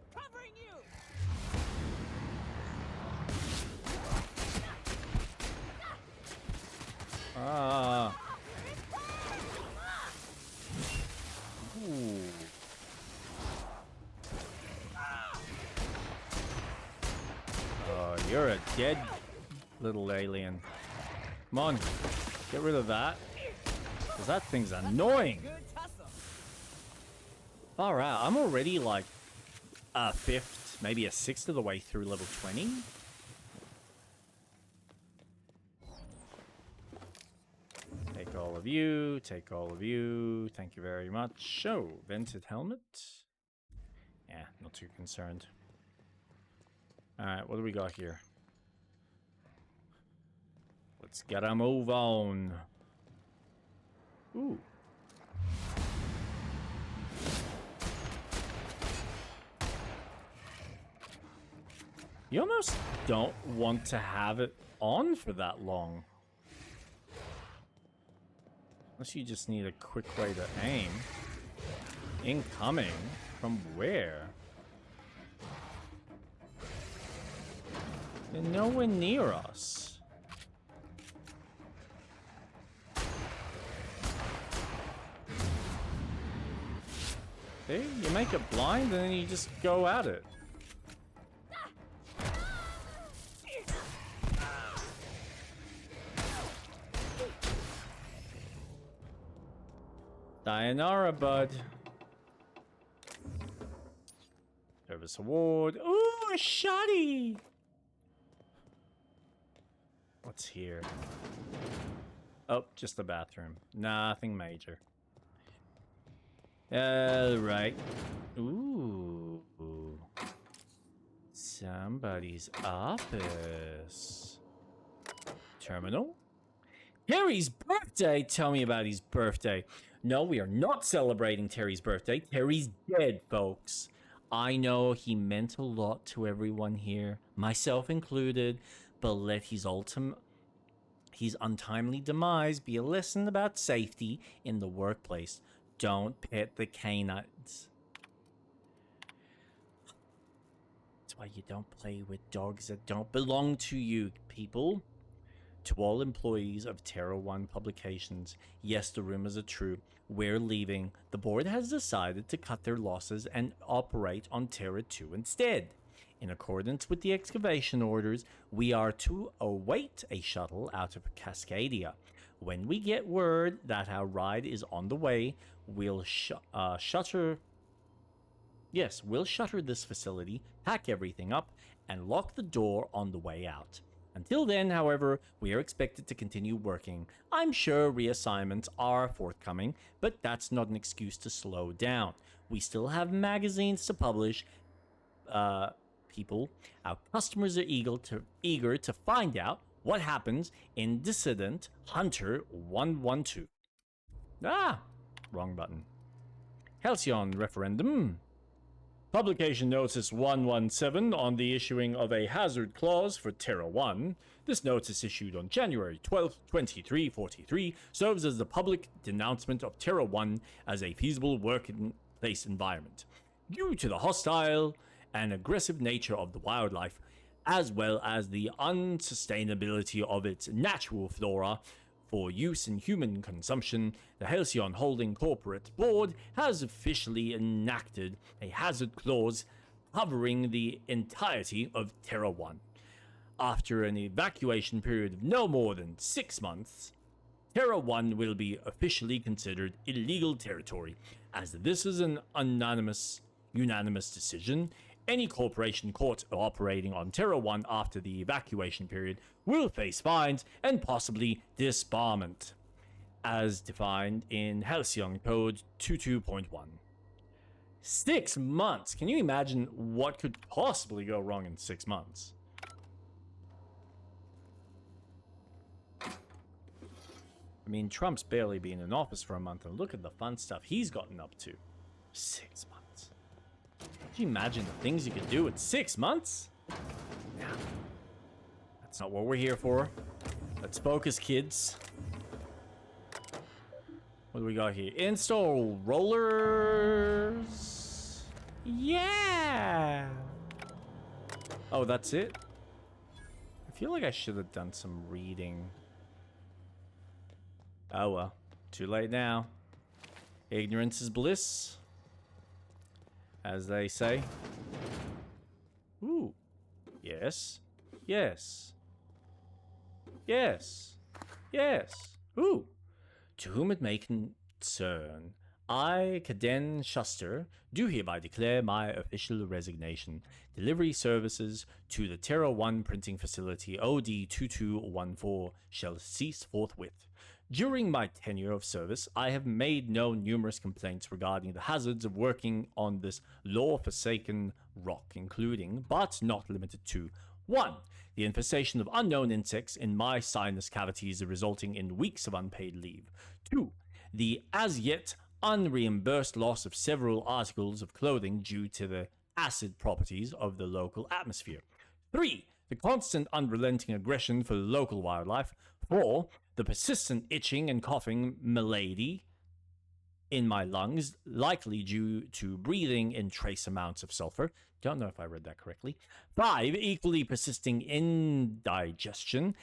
Ah. Ooh. Oh, you're a dead little alien. Come on. Get rid of that. Because that thing's annoying. Alright, I'm already like a fifth, maybe a sixth of the way through level 20. Take all of you, take all of you. Thank you very much. Oh, vented helmet. Yeah, not too concerned. Alright, what do we got here? Let's get a move on. Ooh. You almost don't want to have it on for that long. Unless you just need a quick way to aim. Incoming? From where? They're nowhere near us. See? You make it blind and then you just go at it. Sayonara, bud. Service award. Ooh, a shotty! What's here? Oh, just the bathroom. Nothing major. Right. Ooh. Somebody's office. Terminal? Terry's birthday! Tell me about his birthday. No, we are not celebrating Terry's birthday. Terry's dead, folks. I know he meant a lot to everyone here, myself included, but let his untimely demise be a lesson about safety in the workplace. Don't pet the canines. That's why you don't play with dogs that don't belong to you, people. To all employees of Terra 1 Publications, yes, the rumors are true. We're leaving. The board has decided to cut their losses and operate on Terra 2 instead. In accordance with the excavation orders, we are to await a shuttle out of Cascadia. When we get word that our ride is on the way, we'll shutter this facility, pack everything up, and lock the door on the way out. Until then, however, we are expected to continue working. I'm sure reassignments are forthcoming, but that's not an excuse to slow down. We still have magazines to publish, people, our customers are eager to find out what happens in Dissident Hunter 112. Ah, wrong button. Halcyon Referendum. Publication Notice 117 on the issuing of a hazard clause for Terra 1. This notice issued on January 12, 2343 serves as the public denouncement of Terra 1 as a feasible working place environment. Due to the hostile and aggressive nature of the wildlife, as well as the unsustainability of its natural flora for use in human consumption, the Halcyon Holding Corporate Board has officially enacted a hazard clause covering the entirety of Terra 1. After an evacuation period of no more than 6 months, Terra 1 will be officially considered illegal territory. As this is an unanimous decision, any corporation caught operating on Terra 1 after the evacuation period will face fines and possibly disbarment, as defined in Halcyon Code 22.1. 6 months! Can you imagine what could possibly go wrong in 6 months? I mean, Trump's barely been in office for a month, and look at the fun stuff he's gotten up to. 6 months. Can you imagine the things you could do in 6 months? Yeah. That's not what we're here for. Let's focus, kids. What do we got here? Install rollers. Yeah. Oh, that's it? I feel like I should have done some reading. Oh well, too late now. Ignorance is bliss, as they say. Ooh. Yes. Yes. Yes. Yes. Ooh. To whom it may concern, I, Caden Shuster, do hereby declare my official resignation. Delivery services to the Terra 1 printing facility OD2214 shall cease forthwith. During my tenure of service, I have made known numerous complaints regarding the hazards of working on this law-forsaken rock, including, but not limited to, 1. The infestation of unknown insects in my sinus cavities resulting in weeks of unpaid leave. 2. The as-yet unreimbursed loss of several articles of clothing due to the acid properties of the local atmosphere. 3. The constant unrelenting aggression for the local wildlife. 4. The persistent itching and coughing malady in my lungs, likely due to breathing in trace amounts of sulfur. Don't know if I read that correctly. 5. Equally persisting indigestion,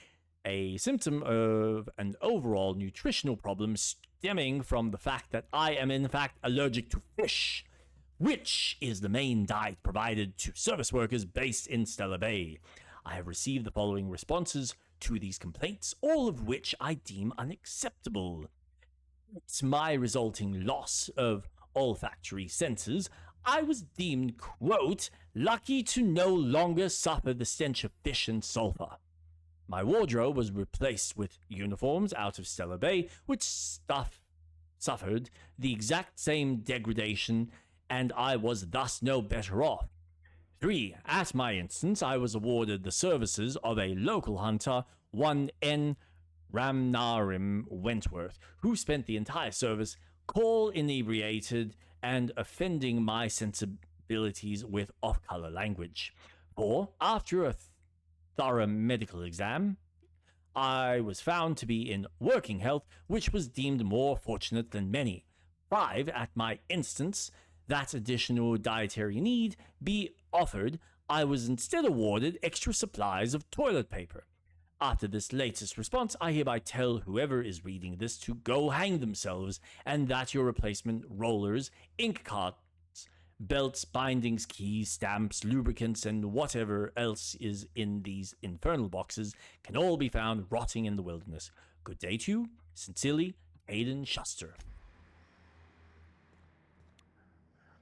a symptom of an overall nutritional problem stemming from the fact that I am in fact allergic to fish, which is the main diet provided to service workers based in Stella Bay. I have received the following responses to these complaints, all of which I deem unacceptable. It's my resulting loss of olfactory senses. I was deemed, quote, lucky to no longer suffer the stench of fish and sulfur. My wardrobe was replaced with uniforms out of Stella Bay, which suffered the exact same degradation, and I was thus no better off. 3. At my instance, I was awarded the services of a local hunter, one N. Ramnarim Wentworth, who spent the entire service coal inebriated and offending my sensibilities with off-color language. 4. After a thorough medical exam, I was found to be in working health, which was deemed more fortunate than many. 5. At my instance, that additional dietary need be offered, I was instead awarded extra supplies of toilet paper. After this latest response, I hereby tell whoever is reading this to go hang themselves, and that your replacement rollers, ink carts, belts, bindings, keys, stamps, lubricants, and whatever else is in these infernal boxes can all be found rotting in the wilderness. Good day to you. Sincerely, Caden Shuster.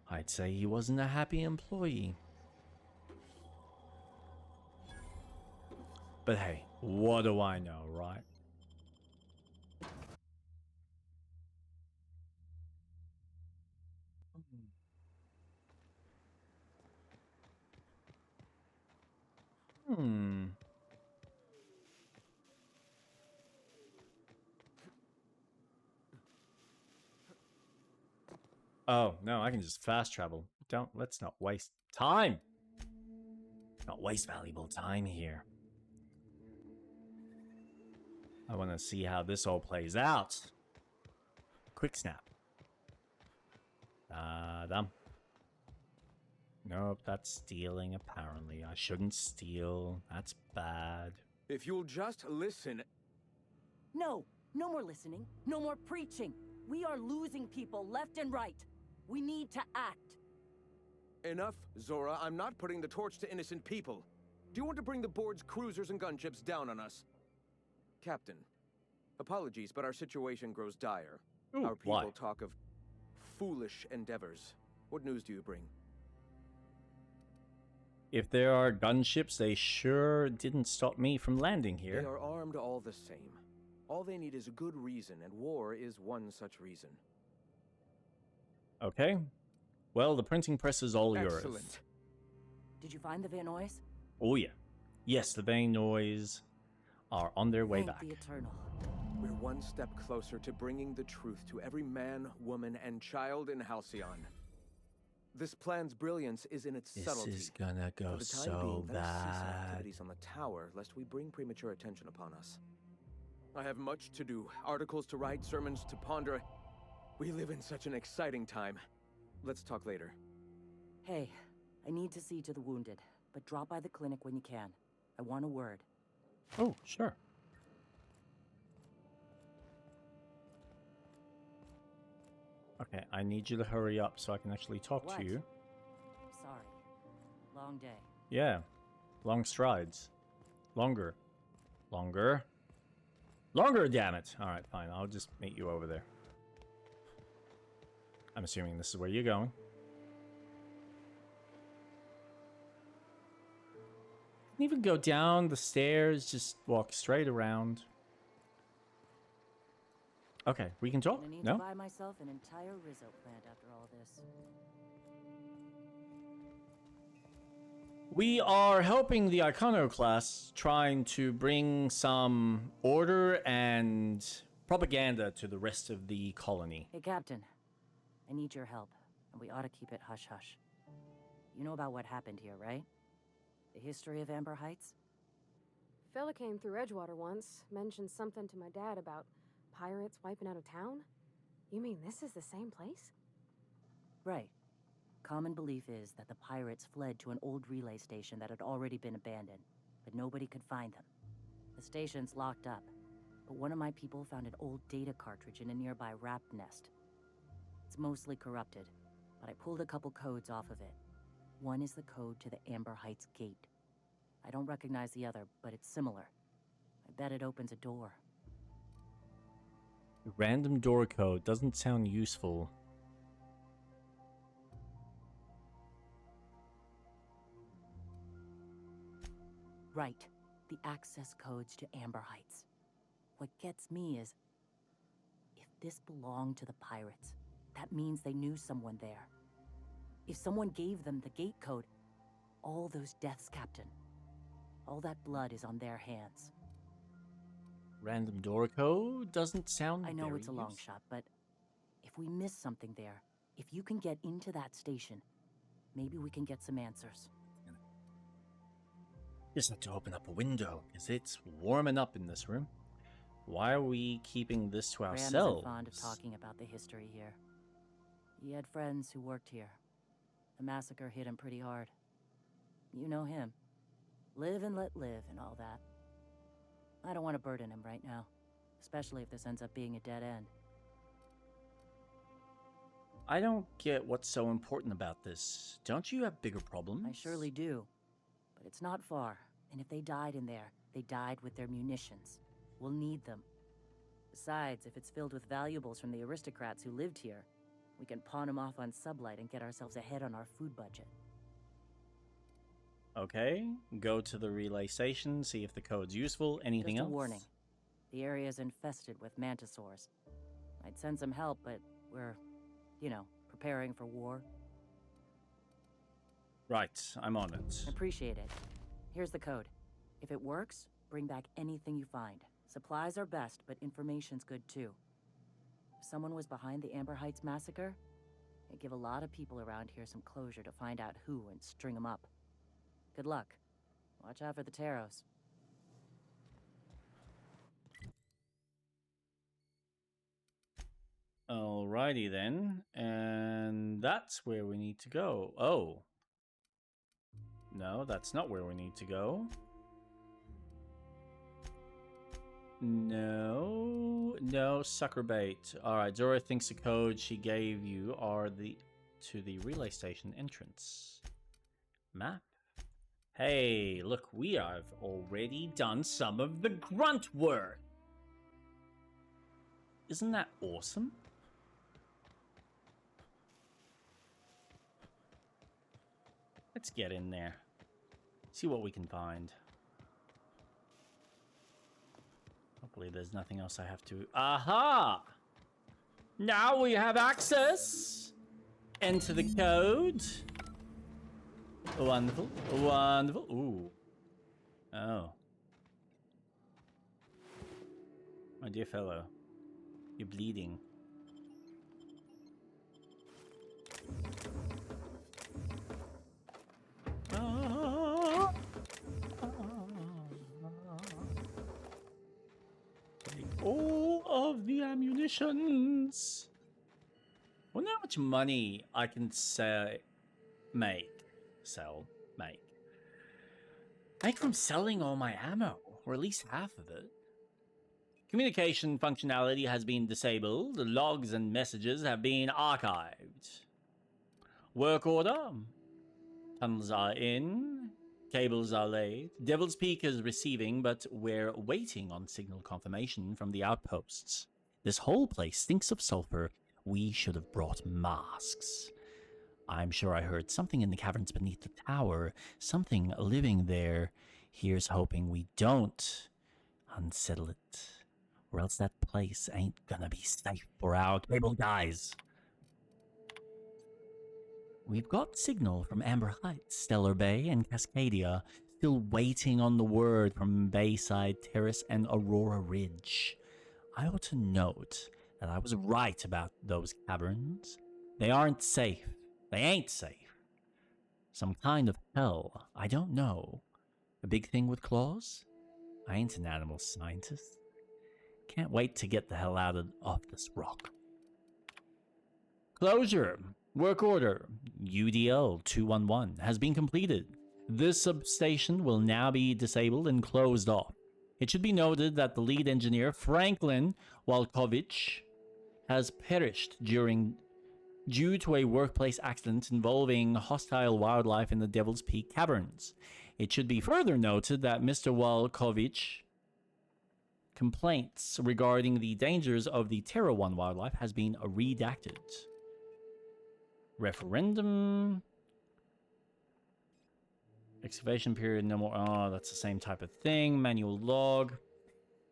I'd say he wasn't a happy employee. But hey, what do I know, right? Hmm. Oh, no, I can just fast travel. Let's not waste time. Not waste valuable time here. I want to see how this all plays out. Quick snap. Dum. Nope, that's stealing apparently. I shouldn't steal. That's bad. If you'll just listen. No, no more listening. No more preaching. We are losing people left and right. We need to act. Enough, Zora. I'm not putting the torch to innocent people. Do you want to bring the board's cruisers and gunships down on us? Captain, apologies, but our situation grows dire. Ooh, our people why? talk of foolish endeavors. What news do you bring? If there are gunships, they sure didn't stop me from landing here. They are armed all the same. All they need is a good reason, and war is one such reason. Okay. Well, the printing press is all yours. Excellent. Did you find the Van Nuys? Oh, yeah. Yes, the Van Nuys are on their way Thank back. the Eternal. We're one step closer to bringing the truth to every man, woman, and child in Halcyon. This plan's brilliance is in its subtlety. This is gonna go For the time so being, let us cease our bad. activities on the tower, lest we bring premature attention upon us. I have much to do, articles to write, sermons to ponder. We live in such an exciting time. Let's talk later. Hey, I need to see to the wounded, but drop by the clinic when you can. I want a word. Oh, sure. Okay, I need you to hurry up so I can actually talk What? to you. Sorry. Long day. Yeah. Long strides. Longer. Longer. Longer, damn it. Alright, fine. I'll just meet you over there. I'm assuming this is where you're going. You can even go down the stairs, just walk straight around. Okay, we can talk? I need No? to buy myself an entire Rizzo plant after all this. We are helping the Iconoclasts trying to bring some order and propaganda to the rest of the colony. Hey, Captain. I need your help, and we ought to keep it hush-hush. You know about what happened here, right? The history of Amber Heights? Fella came through Edgewater once, mentioned something to my dad about pirates wiping out a town. You mean this is the same place? Right. Common belief is that the pirates fled to an old relay station that had already been abandoned, but nobody could find them. The station's locked up, but one of my people found an old data cartridge in a nearby rat nest. It's mostly corrupted, but I pulled a couple codes off of it. One is the code to the Amber Heights gate. I don't recognize the other, but it's similar. I bet it opens a door. Random door code doesn't sound useful. Right. The access codes to Amber Heights. What gets me is, if this belonged to the pirates, that means they knew someone there. If someone gave them the gate code, all those deaths, Captain, all that blood is on their hands. Random door code doesn't sound I know very it's a long useful. shot, but if we miss something there, if you can get into that station, maybe we can get some answers. Just have to open up a window, because it's warming up in this room. Why are we keeping this to Graham ourselves? isn't fond of talking about the history here. He had friends who worked here. The massacre hit him pretty hard. You know him. Live and let live and all that. I don't want to burden him right now, especially if this ends up being a dead end. I don't get what's so important about this. Don't you have bigger problems? I surely do. But it's not far, and if they died in there, they died with their munitions. We'll need them. Besides, if it's filled with valuables from the aristocrats who lived here, we can pawn them off on Sublight and get ourselves ahead on our food budget. Okay, go to the relay station, see if the code's useful. Anything Just else? a warning. The area's infested with mantisaurs. I'd send some help, but we're, preparing for war. Right, I'm on it. Appreciate it. Here's the code. If it works, bring back anything you find. Supplies are best, but information's good too. If someone was behind the Amber Heights massacre, it'd give a lot of people around here some closure to find out who and string them up. Good luck. Watch out for the Taros. Alrighty then, and that's where we need to go. Oh. No, that's not where we need to go. No, sucker bait. Alright, Zora thinks the code she gave you are to the relay station entrance. Map. Hey, look, we have already done some of the grunt work. Isn't that awesome? Let's get in there. See what we can find. Hopefully there's nothing else I have to... Aha! Now we have access! Enter the code. Wonderful. Wonderful. Ooh. Oh. My dear fellow. You're bleeding. All of the ammunitions. Wonder how much money I can make from selling all my ammo, or at least half of it. Communication functionality has been disabled. Logs and messages have been archived. Work order. Tunnels are in. Cables are laid. Devil's Peak is receiving, but we're waiting on signal confirmation from the outposts. This whole place stinks of sulfur. We should have brought masks. I'm sure I heard something in the caverns beneath the tower. Something living there. Here's hoping we don't unsettle it. Or else that place ain't gonna be safe for our cable guys. We've got signal from Amber Heights, Stellar Bay, and Cascadia. Still waiting on the word from Bayside Terrace and Aurora Ridge. I ought to note that I was right about those caverns. They aren't safe. They ain't safe. Some kind of hell. I don't know. A big thing with claws? I ain't an animal scientist. Can't wait to get the hell off this rock. Closure. Work order UDL 211 has been completed. This substation will now be disabled and closed off. It should be noted that the lead engineer, Franklin Walkovich, has perished due to a workplace accident involving hostile wildlife in the Devil's Peak Caverns. It should be further noted that Mr. Walkovich complaints regarding the dangers of the Terra 1 wildlife has been redacted. Referendum. Excavation period, no more. Oh, that's the same type of thing. Manual log.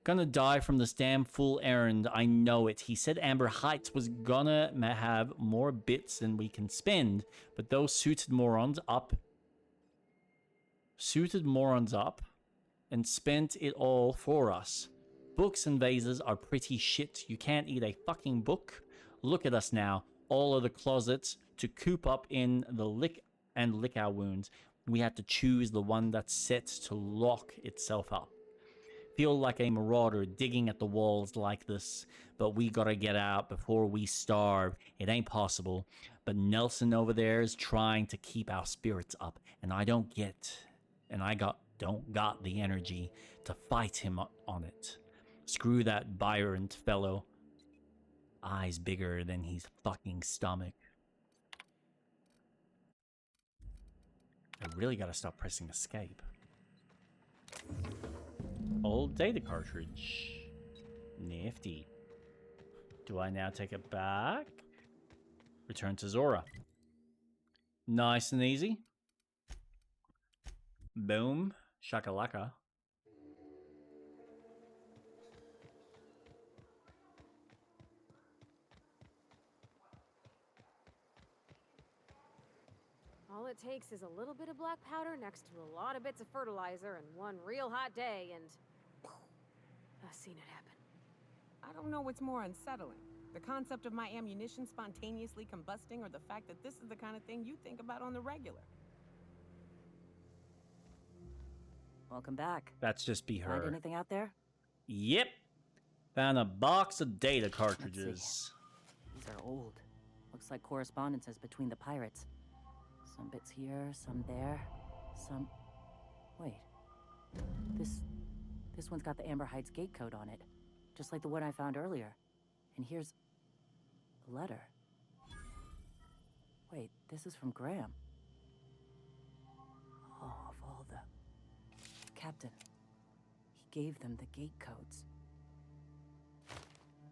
Gonna die from this damn fool errand. I know it. He said Amber Heights was gonna have more bits than we can spend, but those suited morons up and spent it all for us. Books and vases are pretty shit. You can't eat a fucking book. Look at us now. All of the closets to coop up in the lick our wounds. We had to choose the one that's set to lock itself up. Feel like a marauder digging at the walls like this, but we gotta get out before we starve. It ain't possible. But Nelson over there is trying to keep our spirits up, and I don't got the energy to fight him on it. Screw that Byron fellow. Eyes bigger than his fucking stomach. I really gotta stop pressing escape. Old data cartridge. Nifty. Do I now take it back? Return to Zora. Nice and easy. Boom. Shakalaka. All it takes is a little bit of black powder next to a lot of bits of fertilizer and one real hot day, and I've seen it happen. I don't know what's more unsettling. The concept of my ammunition spontaneously combusting, or the fact that this is the kind of thing you think about on the regular. Welcome back. That's just be Find her. anything out there? Yep. Found a box of data cartridges. These are old. Looks like correspondences between the pirates. Some bits here, some there, some... Wait. This one's got the Amber Heights gate code on it. Just like the one I found earlier. And here's... a letter. Wait, this is from Graham. Oh, of all the... Captain. He gave them the gate codes.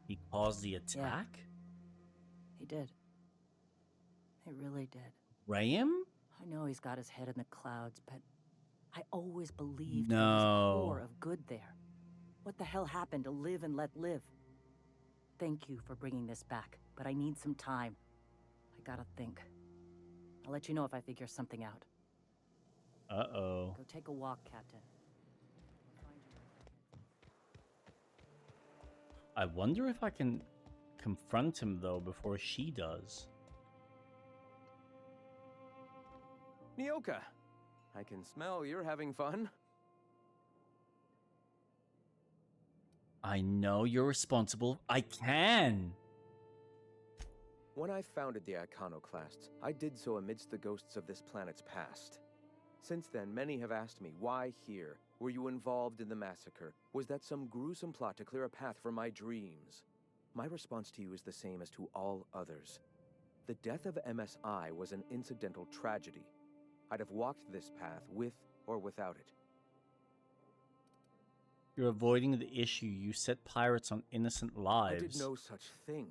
He caused the attack? He did. He really did. Graham? I know he's got his head in the clouds, but I always believed No. there was a core of good there. What the hell happened to live and let live? Thank you for bringing this back, but I need some time. I gotta think. I'll let you know if I figure something out. Uh-oh. Go take a walk, Captain. I wonder if I can confront him, though, before she does. Nyoka, I can smell you're having fun. I know you're responsible. I can! When I founded the Iconoclasts, I did so amidst the ghosts of this planet's past. Since then, many have asked me, why here? Were you involved in the massacre? Was that some gruesome plot to clear a path for my dreams? My response to you is the same as to all others. The death of MSI was an incidental tragedy. I'd have walked this path with or without it. You're avoiding the issue. You set pirates on innocent lives. I did no such thing.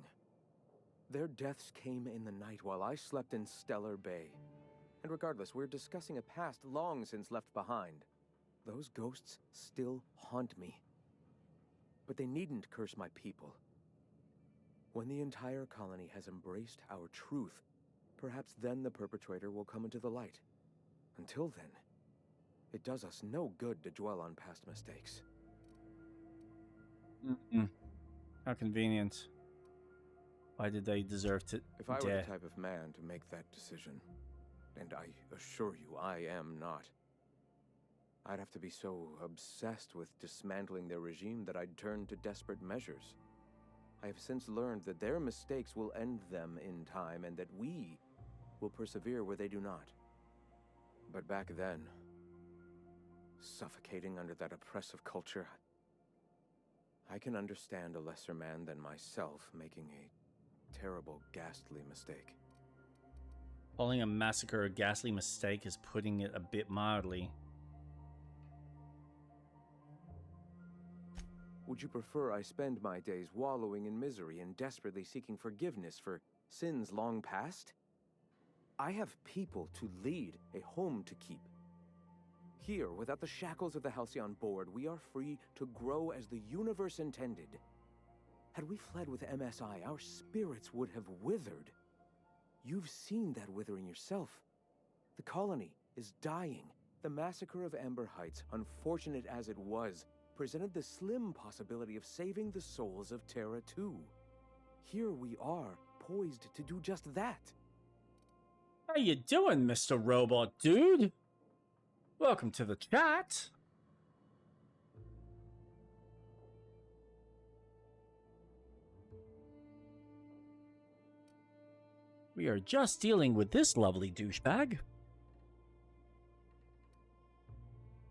Their deaths came in the night while I slept in Stellar Bay. And regardless, we're discussing a past long since left behind. Those ghosts still haunt me. But they needn't curse my people. When the entire colony has embraced our truth, perhaps then the perpetrator will come into the light. Until then, it does us no good to dwell on past mistakes. How convenient. Why did they deserve to If I were die? the type of man to make that decision, and I assure you I am not, I'd have to be so obsessed with dismantling their regime that I'd turn to desperate measures. I have since learned that their mistakes will end them in time, and that we will persevere where they do not. But back then, suffocating under that oppressive culture, I can understand a lesser man than myself making a terrible, ghastly mistake. Calling a massacre a ghastly mistake is putting it a bit mildly. Would you prefer I spend my days wallowing in misery and desperately seeking forgiveness for sins long past? I have people to lead, a home to keep. Here, without the shackles of the Halcyon Board, we are free to grow as the universe intended. Had we fled with MSI, our spirits would have withered. You've seen that withering yourself. The colony is dying. The massacre of Amber Heights, unfortunate as it was, presented the slim possibility of saving the souls of Terra 2. Here we are, poised to do just that. How you doing, Mr. Robot Dude? Welcome to the chat. We are just dealing with this lovely douchebag.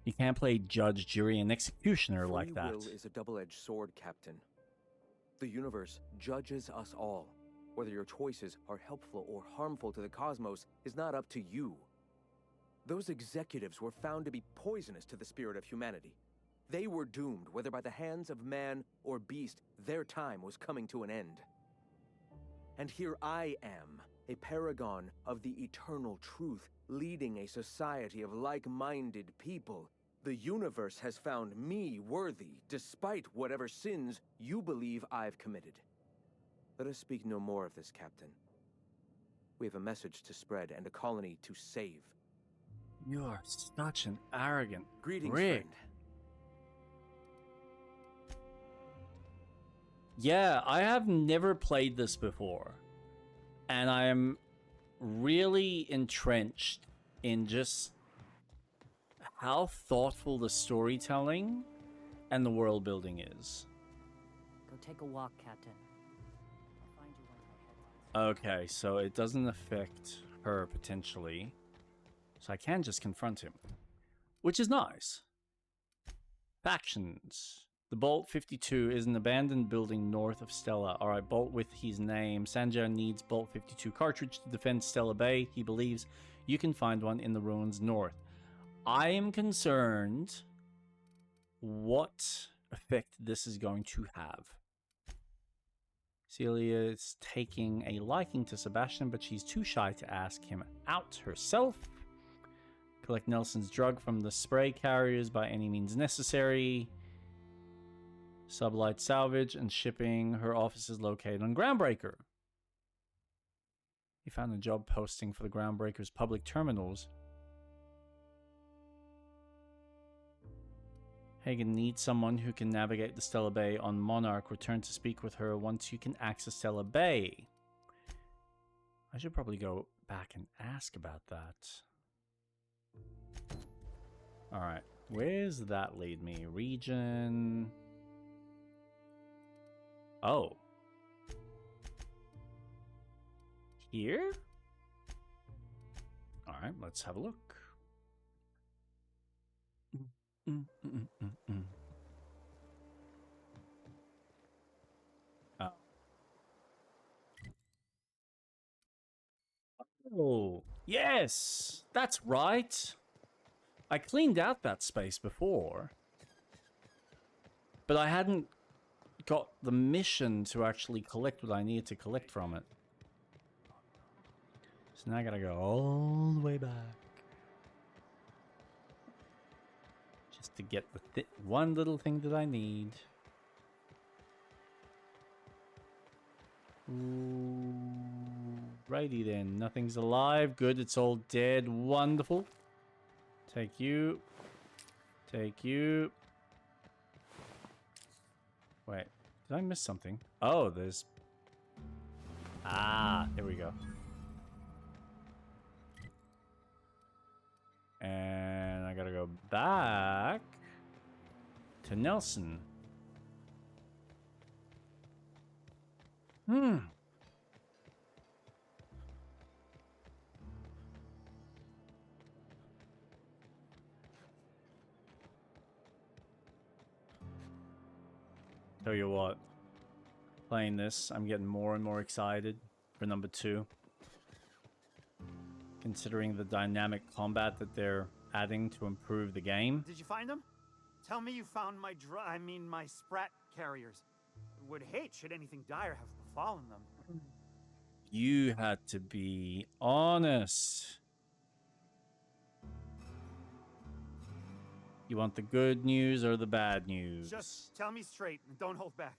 You can't play judge, jury, and executioner like that. Free will is a double-edged sword, Captain. The universe judges us all. Whether your choices are helpful or harmful to the cosmos is not up to you. Those executives were found to be poisonous to the spirit of humanity. They were doomed, whether by the hands of man or beast, their time was coming to an end. And here I am, a paragon of the eternal truth, leading a society of like-minded people. The universe has found me worthy, despite whatever sins you believe I've committed. Let us speak no more of this, Captain. We have a message to spread and a colony to save. You are such an arrogant Greetings, prick. friend. Yeah, I have never played this before. And I am really entrenched in just how thoughtful the storytelling and the world building is. Go take a walk, Captain. I'll find you one of my headlines. Okay, so it doesn't affect her potentially. So I can just confront him, which is nice. Factions. The Bolt 52 is an abandoned building north of Stella. Alright, Bolt with his name. Sanjar needs Bolt 52 cartridge to defend Stella Bay. He believes you can find one in the ruins north. I am concerned what effect this is going to have. Celia is taking a liking to Sebastian, but she's too shy to ask him out herself. Collect Nelson's drug from the spray carriers by any means necessary. Sublight salvage and shipping. Her office is located on Groundbreaker. He found a job posting for the Groundbreaker's public terminals. Hagen needs someone who can navigate the Stella Bay on Monarch. Return to speak with her once you can access Stella Bay. I should probably go back and ask about that. Alright, where's that lead me? Region... Oh. Here? Alright, let's have a look. Oh. Oh, yes! That's right! I cleaned out that space before. But I hadn't got the mission to actually collect what I needed to collect from it. So now I gotta go all the way back. Just to get the one little thing that I need. Ooh, righty then. Nothing's alive. Good, it's all dead. Wonderful. Take you. Take you. Wait, did I miss something? Oh, there's... Ah, there we go. And I gotta go back to Nelson. Tell you what, playing this, I'm getting more and more excited for number 2. Considering the dynamic combat that they're adding to improve the game. Did you find them? Tell me you found my my Sprat carriers. Would hate should anything dire have befallen them. You had to be honest. You want the good news or the bad news? Just tell me straight and don't hold back.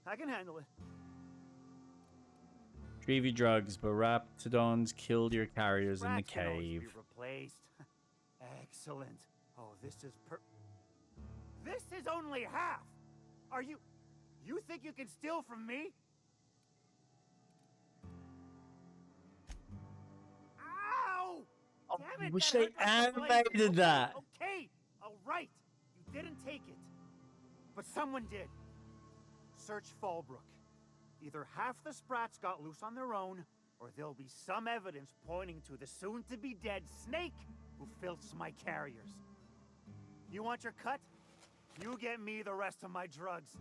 I can handle it. Trevi drugs, but Raptidons killed your carriers in the Rats can always cave. be replaced. Excellent. Oh, this is This is only half. Are you think you can steal from me? Ow! Oh, Damn it, wish that they hurt my blade. animated that. Okay, all right. You didn't take it, but someone did. Search Fallbrook. Either half the Sprats got loose on their own, or there'll be some evidence pointing to the soon-to-be-dead Snake who filched my carriers. You want your cut? You get me the rest of my drugs,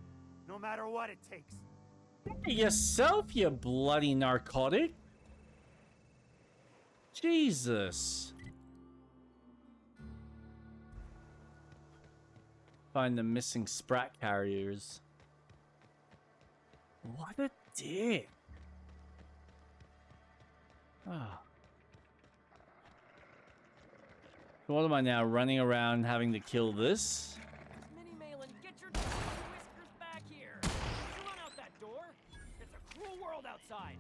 no matter what it takes. Yourself, you bloody narcotic. Jesus. Find the missing Sprat carriers. What a dick. Ah. So what am I now, running around having to kill this? Minnie Malin, get your whiskers back here. You run out that door. It's a cruel world outside.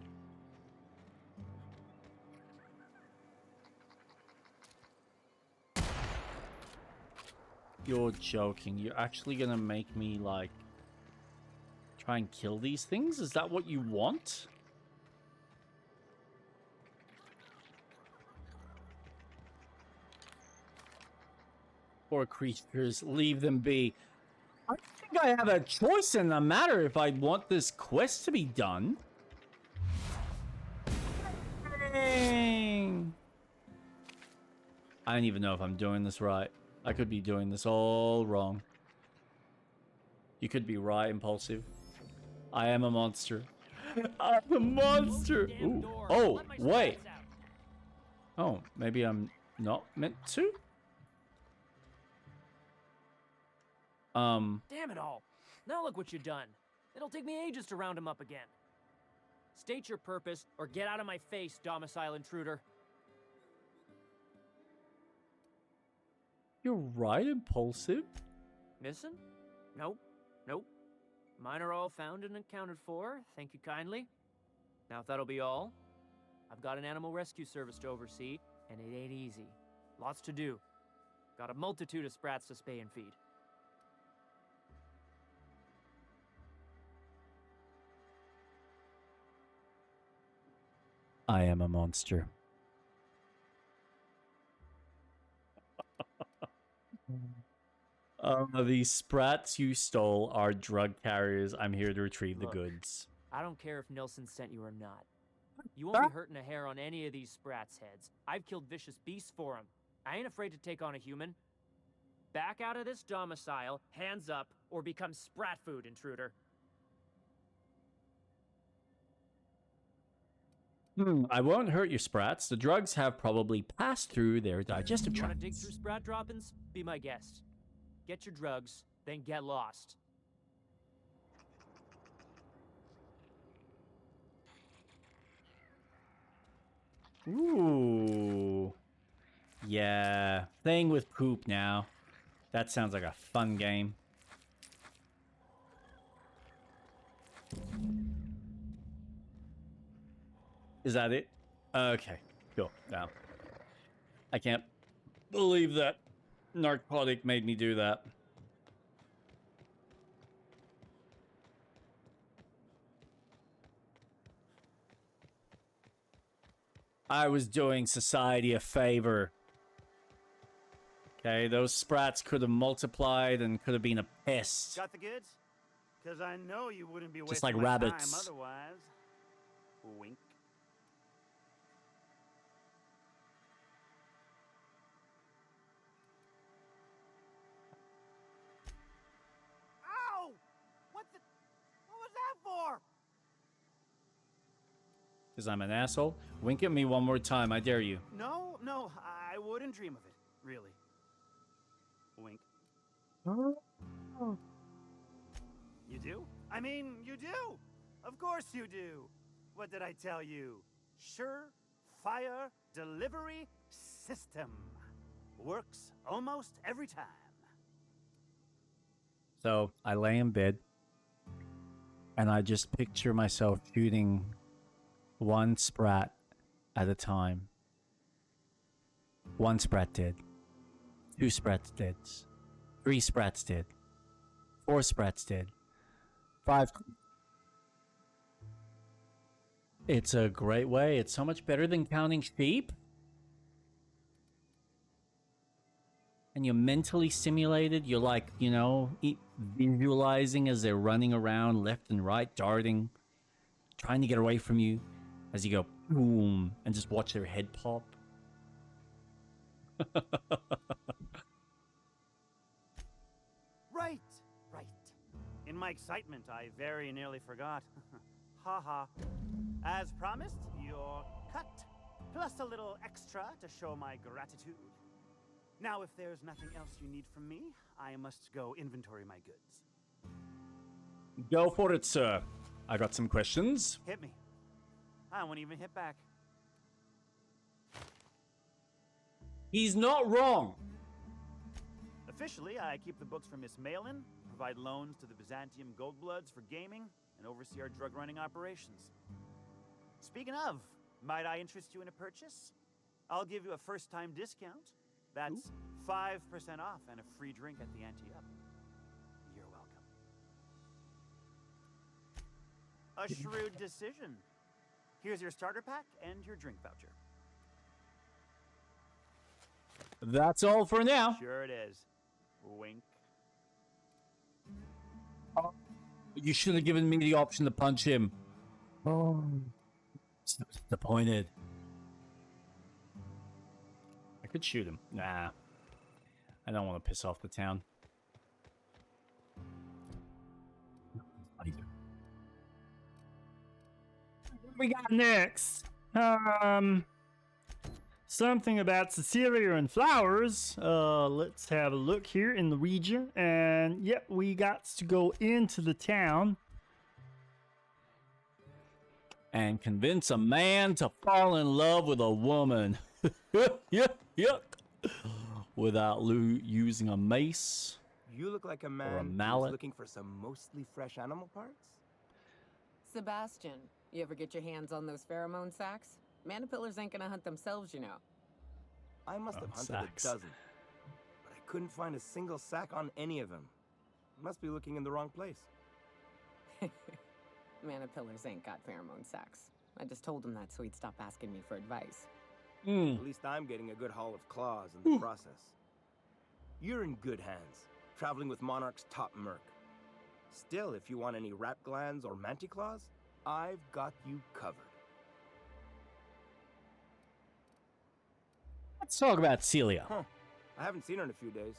You're joking. You're actually gonna make me, like, try and kill these things? Is that what you want? Poor creatures, leave them be. I think I have a choice in the matter if I want this quest to be done. Dang. I don't even know if I'm doing this right. I could be doing this all wrong. You could be right, Impulsive. I am a monster. I'm a monster! Ooh. Oh, wait. Oh, maybe I'm not meant to? Damn it all. Now look what you've done. It'll take me ages to round him up again. State your purpose, or get out of my face, domicile intruder. You're right, Impulsive. Missing? Nope. Nope. Mine are all found and accounted for, thank you kindly. Now if that'll be all, I've got an animal rescue service to oversee, and it ain't easy. Lots to do. Got a multitude of sprats to spay and feed. I am a monster. These sprats you stole are drug carriers. I'm here to retrieve the goods. I don't care if Nilsson sent you or not. You won't be hurting a hair on any of these sprats' heads. I've killed vicious beasts for them. I ain't afraid to take on a human. Back out of this domicile, hands up, or become sprat food, intruder. I won't hurt your sprats. The drugs have probably passed through their digestive You wanna tract. dig through sprat droppings? Be my guest. Get your drugs, then get lost. Ooh. Yeah. Playing with poop now. That sounds like a fun game. Is that it? Okay. Cool. Now. I can't believe that narcotic made me do that. I was doing society a favor. Okay, those sprats could have multiplied and could have been a pest. Got the goods? Because I know you wouldn't be Just wasting like my rabbits. time otherwise. Wink. Ow! What was that for? Because I'm an asshole. Wink at me one more time, I dare you. No, I wouldn't dream of it, really. Wink. You do? I mean, you do! Of course you do! What did I tell you? Sure-fire delivery system. Works almost every time. So I lay in bed and I just picture myself shooting one sprat at a time. One sprat dead. 2 sprats dead. 3 sprats dead. 4 sprats dead. 5. It's a great way. It's so much better than counting sheep. And you're mentally stimulated. You're like, you know, visualizing as they're running around left and right, darting, trying to get away from you as you go boom and just watch their head pop. Right. In my excitement, I very nearly forgot. Haha. As promised, your cut, plus a little extra to show my gratitude. Now, if there's nothing else you need from me, I must go inventory my goods. Go for it, sir. I got some questions. Hit me. I won't even hit back. He's not wrong. Officially, I keep the books for Miss Malin, provide loans to the Byzantium Goldbloods for gaming, and oversee our drug running operations. Speaking of, might I interest you in a purchase? I'll give you a first-time discount. That's 5% off and a free drink at the ante up. You're welcome. A shrewd decision. Here's your starter pack and your drink voucher. That's all for now. Sure it is. Wink. You should have given me the option to punch him. Oh, so disappointed. I could shoot him. Nah. I don't want to piss off the town. What we got next? Something about Cecilia and flowers. Let's have a look here in the region. And yep, we got to go into the town and convince a man to fall in love with a woman. Yuck. Without using a mace. You look like a Or a man mallet. who's looking for some mostly fresh animal parts? Sebastian, you ever get your hands on those pheromone sacs? Manipillars ain't gonna hunt themselves, you know. I must have hunted sacks. a dozen, but I couldn't find a single sack on any of them. Must be looking in the wrong place. Manipillars ain't got pheromone sacs. I just told him that so he'd stop asking me for advice. At least I'm getting a good haul of claws in the process. You're in good hands, traveling with Monarch's top merc. Still, if you want any rat glands or manticlaws, I've got you covered. Let's talk about Celia. Huh. I haven't seen her in a few days,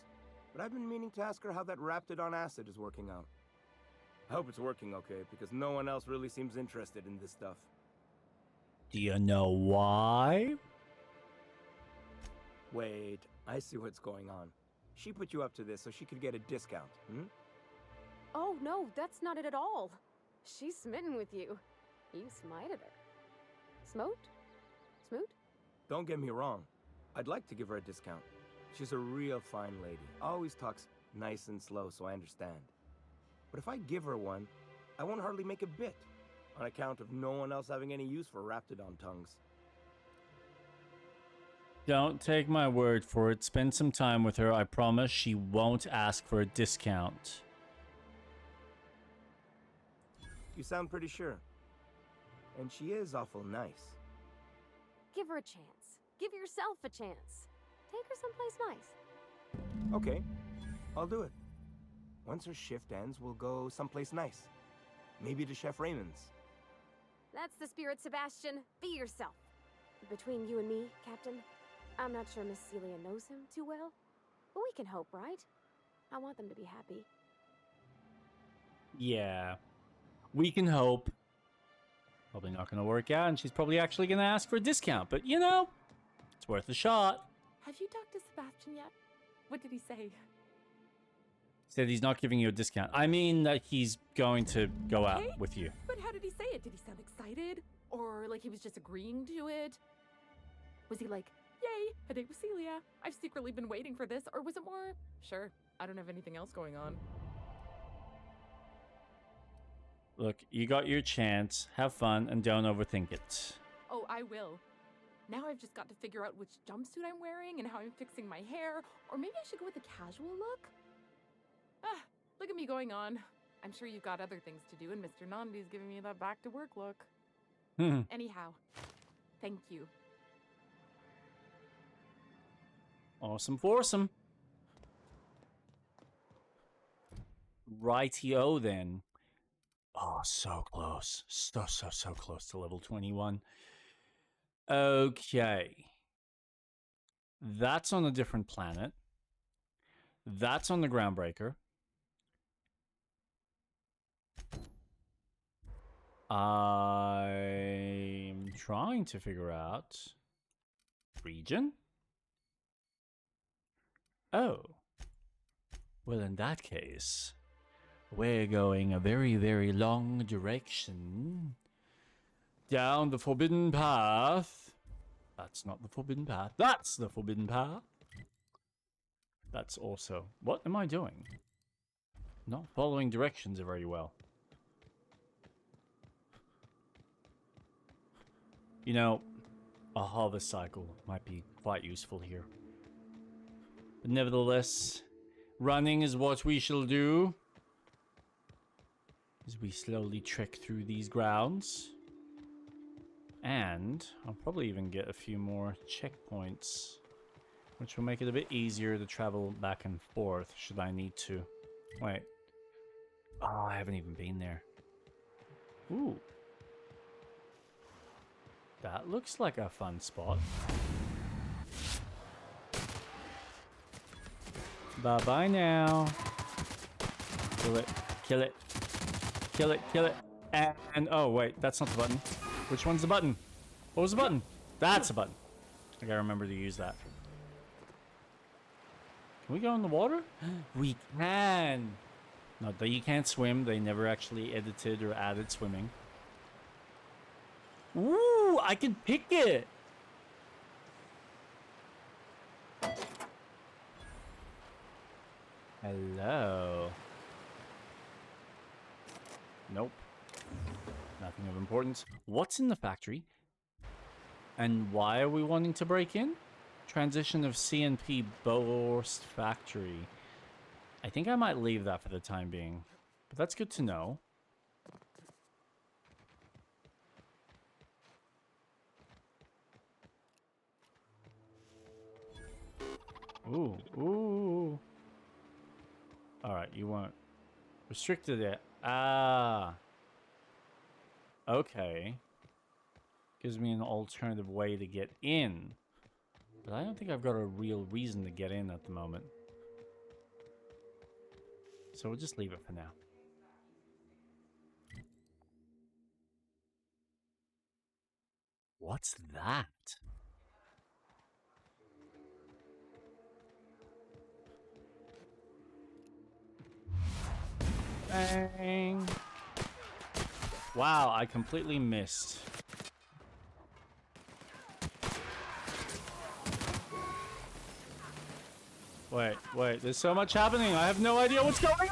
but I've been meaning to ask her how that Raptidon acid is working out. I hope it's working okay, because no one else really seems interested in this stuff. Do you know why? Wait, I see what's going on. She put you up to this so she could get a discount, hmm? Oh, no, that's not it at all. She's smitten with you. You smited her. Smote? Smoot? Don't get me wrong. I'd like to give her a discount. She's a real fine lady. Always talks nice and slow, so I understand. But if I give her one, I won't hardly make a bit, on account of no one else having any use for Raptidon tongues. Don't take my word for it. Spend some time with her. I promise she won't ask for a discount. You sound pretty sure. And she is awful nice. Give her a chance. Give yourself a chance. Take her someplace nice. Okay, I'll do it. Once her shift ends, we'll go someplace nice. Maybe to Chef Raymond's. That's the spirit, Sebastian. Be yourself. Between you and me, Captain, I'm not sure Miss Celia knows him too well, but we can hope, right? I want them to be happy. Yeah. We can hope. Probably not going to work out, and she's probably actually going to ask for a discount. But, you know, it's worth a shot. Have you talked to Sebastian yet? What did he say? Said he's not giving you a discount. I mean that he's going to go out with you. But how did he say it? Did he sound excited? Or like he was just agreeing to it? Was he like, yay, a date with Celia. I've secretly been waiting for this. Or was it more, sure, I don't have anything else going on. Look, you got your chance. Have fun and don't overthink it. Oh, I will. Now I've just got to figure out which jumpsuit I'm wearing and how I'm fixing my hair. Or maybe I should go with a casual look? Ah, look at me going on. I'm sure you've got other things to do, and Mr. Nandi's giving me that back-to-work look. Anyhow, thank you. Awesome foursome. Rightio then. Oh, so close. So close to level 21. Okay. That's on a different planet. That's on the Groundbreaker. I'm trying to figure out region. Oh. Well, in that case, we're going a very, very long direction down the forbidden path. That's not the forbidden path. That's the forbidden path. That's also... What am I doing? Not following directions very well. You know, a harvest cycle might be quite useful here. But nevertheless, running is what we shall do as we slowly trek through these grounds. And I'll probably even get a few more checkpoints, which will make it a bit easier to travel back and forth should I need to. Wait. Oh, I haven't even been there. Ooh. That looks like a fun spot. Bye-bye now. Kill it. Kill it. Kill it. Kill it. And oh, wait. That's not the button. Which one's the button? What was the button? That's a button. I gotta remember to use that. Can we go in the water? We can. Not that you can't swim. They never actually edited or added swimming. Ooh, I can pick it. Hello. Nope. Nothing of importance. What's in the factory? And why are we wanting to break in? Transition of CNP Borst Factory. I think I might leave that for the time being. But that's good to know. Ooh, ooh. Alright, you weren't restricted it. Ah. Okay. Gives me an alternative way to get in. But I don't think I've got a real reason to get in at the moment. So we'll just leave it for now. What's that? Bang. Wow, I completely missed. Wait, there's so much happening. I have no idea what's going on.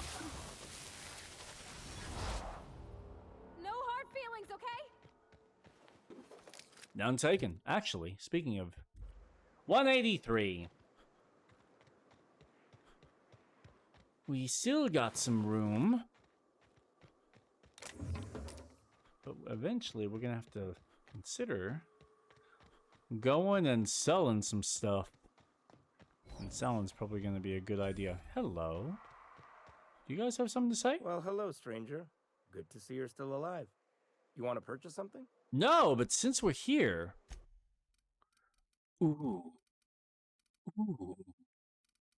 No hard feelings, okay? None taken. Actually, speaking of 183. We still got some room. But eventually we're gonna have to consider going and selling some stuff. And selling's probably gonna be a good idea. Hello. Do you guys have something to say? Well, hello, stranger. Good to see you're still alive. You want to purchase something? No, but since we're here. Ooh. Ooh.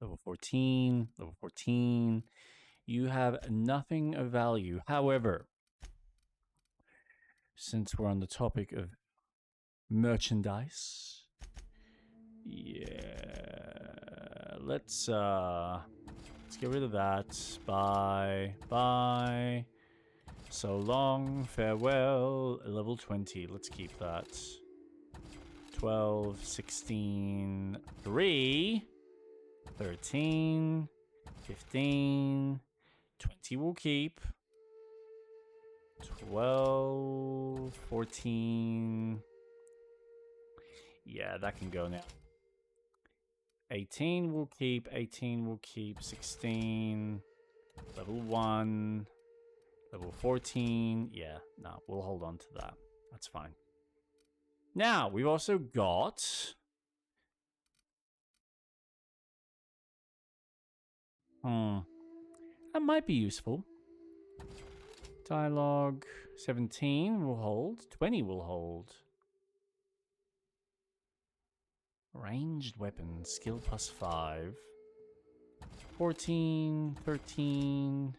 Level 14, level 14. You have nothing of value. However, since we're on the topic of merchandise, yeah, let's get rid of that. Bye. So long, farewell. Level 20. Let's keep that. 12, 16, 3. 13, 15, 20 will keep. 12, 14. Yeah, that can go now. 18 will keep. 18 will keep. 16. Level 1. Level 14. Yeah, no, we'll hold on to that. That's fine. Now, we've also got... that might be useful. Dialogue 17 will hold. 20 will hold. Ranged weapons, skill +5. 14, 13,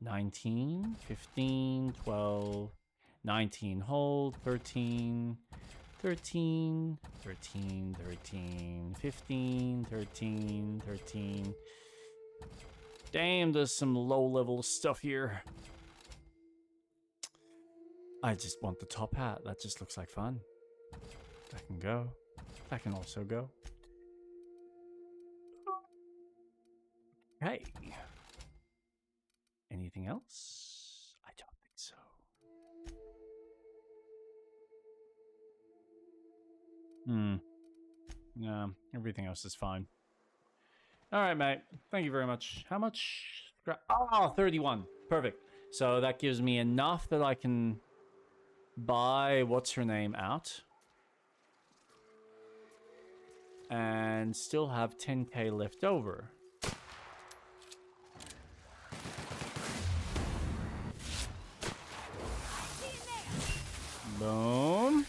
19, 15, 12, 19 hold, 13, 13, 13, 13, 15, 13, 13. Damn, there's some low-level stuff here. I just want the top hat. That just looks like fun. That can go. That can also go. Okay. Anything else? I don't think so. No, everything else is fine. All right, mate. Thank you very much. How much? Oh, 31. Perfect. So that gives me enough that I can buy what's her name out. And still have 10k left over. Boom.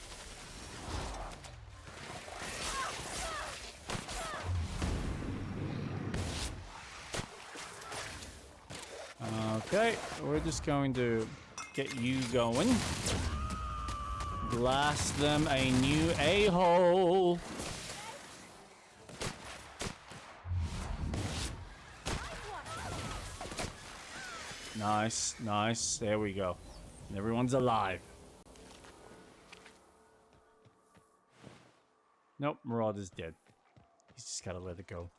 Okay, we're just going to get you going. Blast them a new a-hole. Nice, nice. There we go. And everyone's alive. Nope, Marauder's dead. He's just gotta let it go.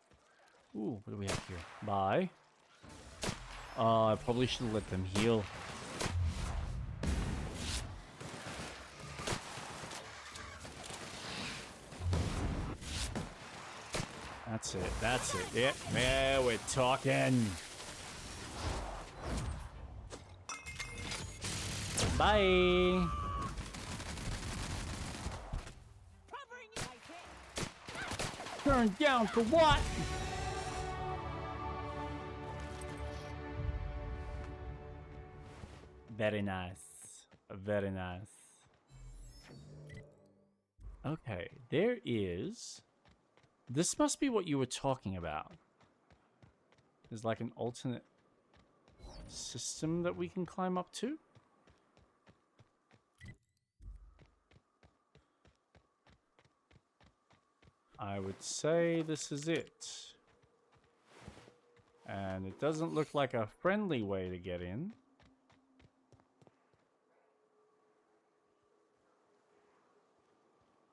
Ooh, what do we have here? Bye. I probably should have let them heal. That's it, that's it. Yeah, yeah, we're talking. Bye. Turn down for what? Very nice. Very nice. Okay, there is... This must be what you were talking about. There's like an alternate system that we can climb up to. I would say this is it. And it doesn't look like a friendly way to get in.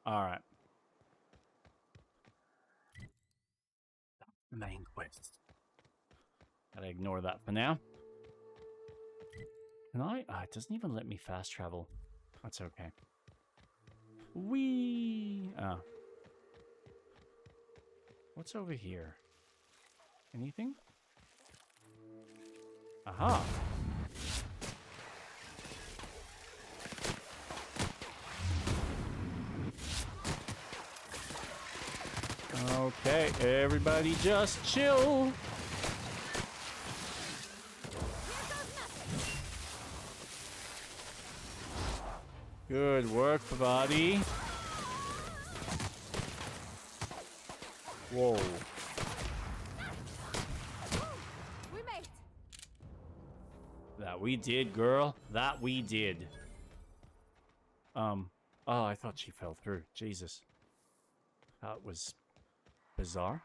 Alright. Main quest. Gotta ignore that for now. Can I? It doesn't even let me fast travel. That's okay. Whee! Oh. What's over here? Anything? Aha! Okay, everybody just chill. Good work, buddy. Whoa. We made it. That we did, girl. That we did. Oh, I thought she fell through. Jesus. That was bizarre.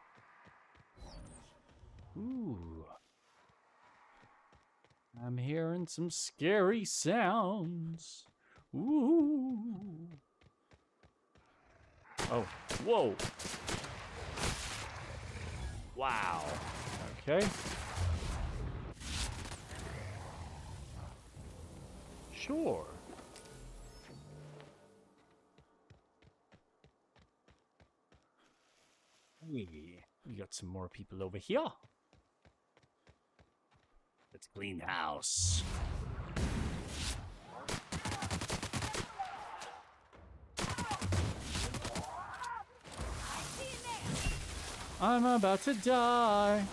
Ooh. I'm hearing some scary sounds. Ooh. Oh, whoa. Wow. Okay. Sure. Hey, we got some more people over here. Let's clean the house. I'm about to die.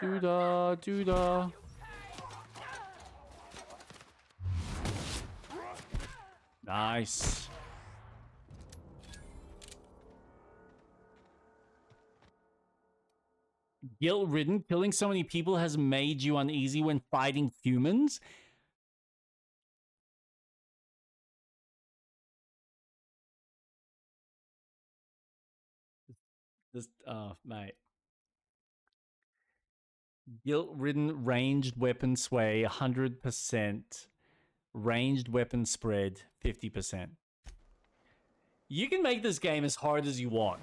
Doo-da, doo-da. Nice. Guilt-ridden, killing so many people has made you uneasy when fighting humans? This, mate. Guilt-ridden, ranged weapon sway, 100%. Ranged weapon spread, 50%. You can make this game as hard as you want.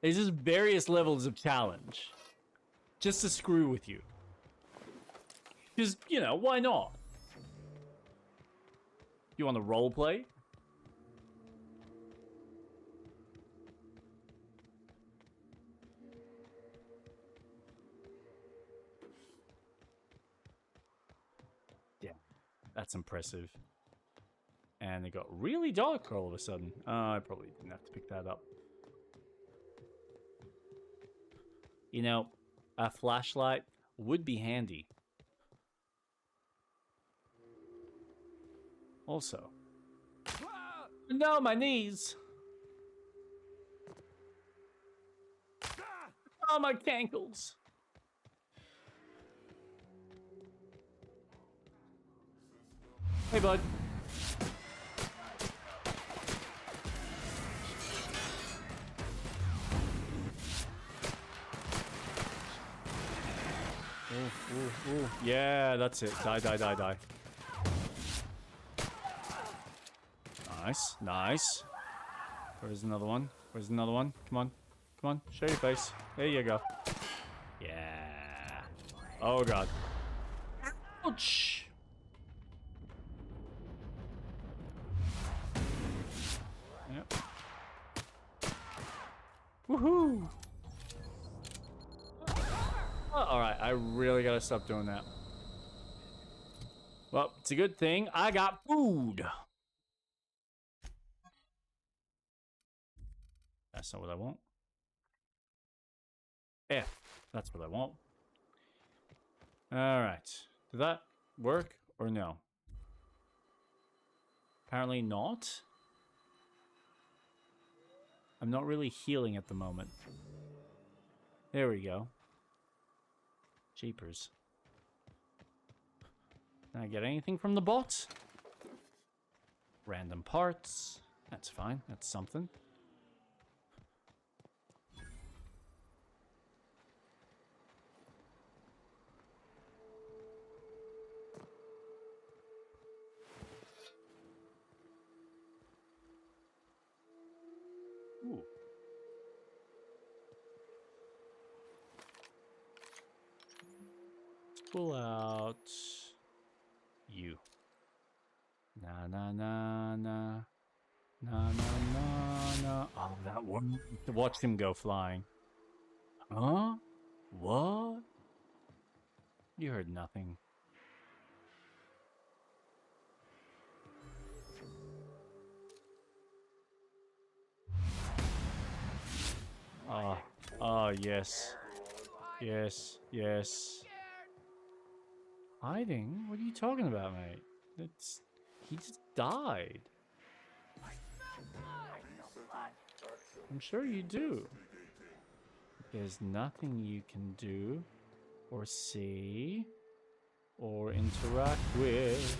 There's just various levels of challenge. Just to screw with you. Just, you know, why not? You want to roleplay? That's impressive. And it got really dark all of a sudden. I probably didn't have to pick that up. You know, a flashlight would be handy. Also. No, my knees! Oh, my cankles! Hey, bud. Ooh. Yeah, that's it. Die. Nice. Where's another one? Come on. Show your face. There you go. Yeah. Oh, God. Ouch. Yep. Woohoo. Alright, I really gotta stop doing that. Well, it's a good thing I got food. That's not what I want. F. That's what I want. Alright. Did that work or no? Apparently not. I'm not really healing at the moment. There we go. Jeepers. Can I get anything from the bot? Random parts. That's fine. That's something. Ooh. Pull out you. Na. Oh, that one. Watch him go flying. Huh? What? You heard nothing. Yes. Hiding? What are you talking about, mate? He just died. I'm sure you do. There's nothing you can do, or see, or interact with.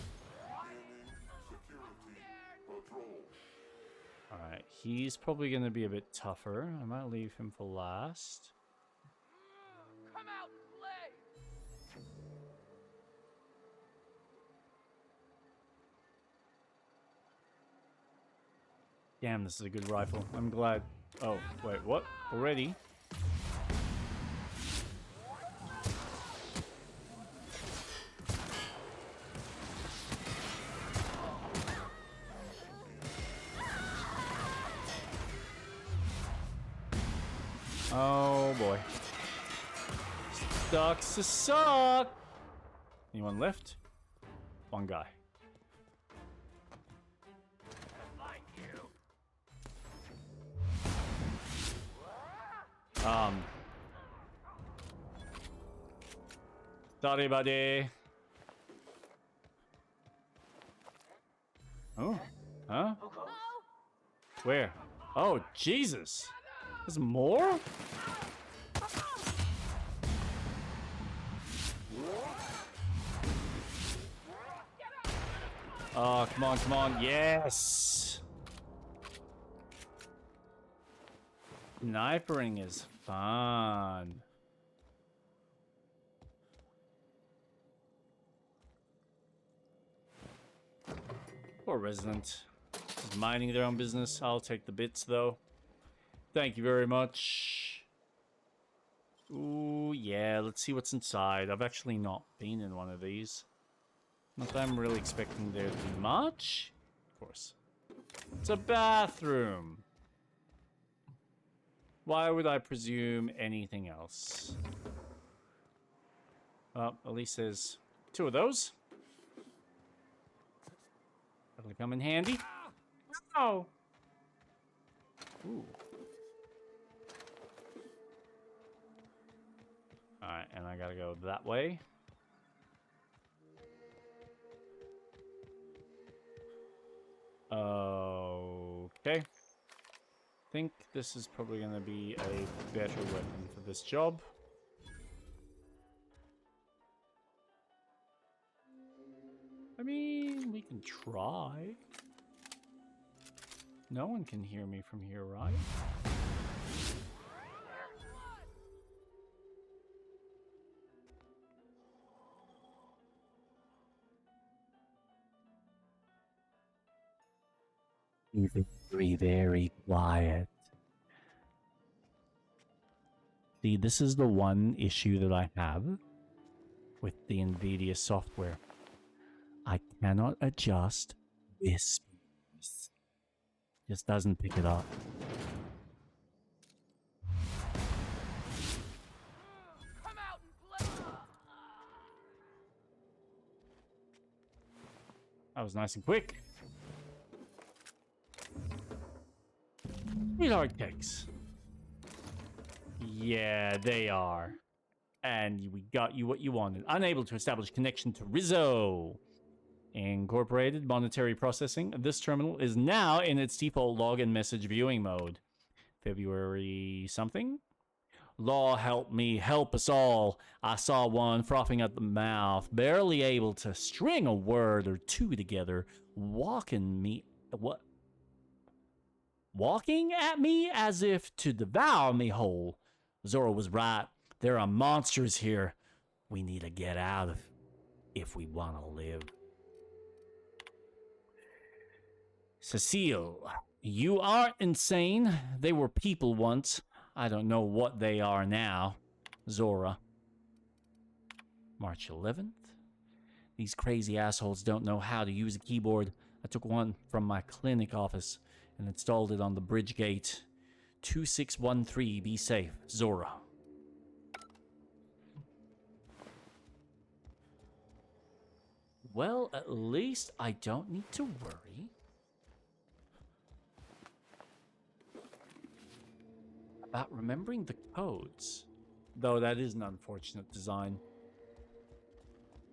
Alright, he's probably going to be a bit tougher. I might leave him for last. Come out and play! Damn, this is a good rifle. I'm glad. Oh, wait, what? Already? Oh boy. Sucks to suck. Anyone left? One guy. Sorry, buddy. Oh, huh? Where? Oh, Jesus. There's more? Oh, come on. Yes. Snipering is fun. Poor resident. Just minding their own business. I'll take the bits, though. Thank you very much. Ooh, yeah, let's see what's inside. I've actually not been in one of these. Not that I'm really expecting there to be much. Of course. It's a bathroom. Why would I presume anything else? Well, at least there's two of those. Likely come in handy. Oh. Ooh. Alright, and I gotta go that way. Okay. Think this is probably gonna be a better weapon for this job. I mean, we can try. No one can hear me from here, right? Be very, very quiet. See, this is the one issue that I have with the NVIDIA software. I cannot adjust whispers. Just doesn't pick it up. That was nice and quick. Sweetheart cakes. Yeah, they are. And we got you what you wanted. Unable to establish connection to Rizzo. Incorporated monetary processing. This terminal is now in its default log and message viewing mode. February something? Law help me, help us all. I saw one frothing at the mouth, barely able to string a word or two together, walking at me as if to devour me whole. Zora was right. There are monsters here. We need to get out of if we want to live. Cecile, you aren't insane. They were people once. I don't know what they are now. Zora. March 11th. These crazy assholes don't know how to use a keyboard. I took one from my clinic office and installed it on the bridge gate. 2613, be safe. Zora. Well, at least I don't need to worry about remembering the codes. Though that is an unfortunate design.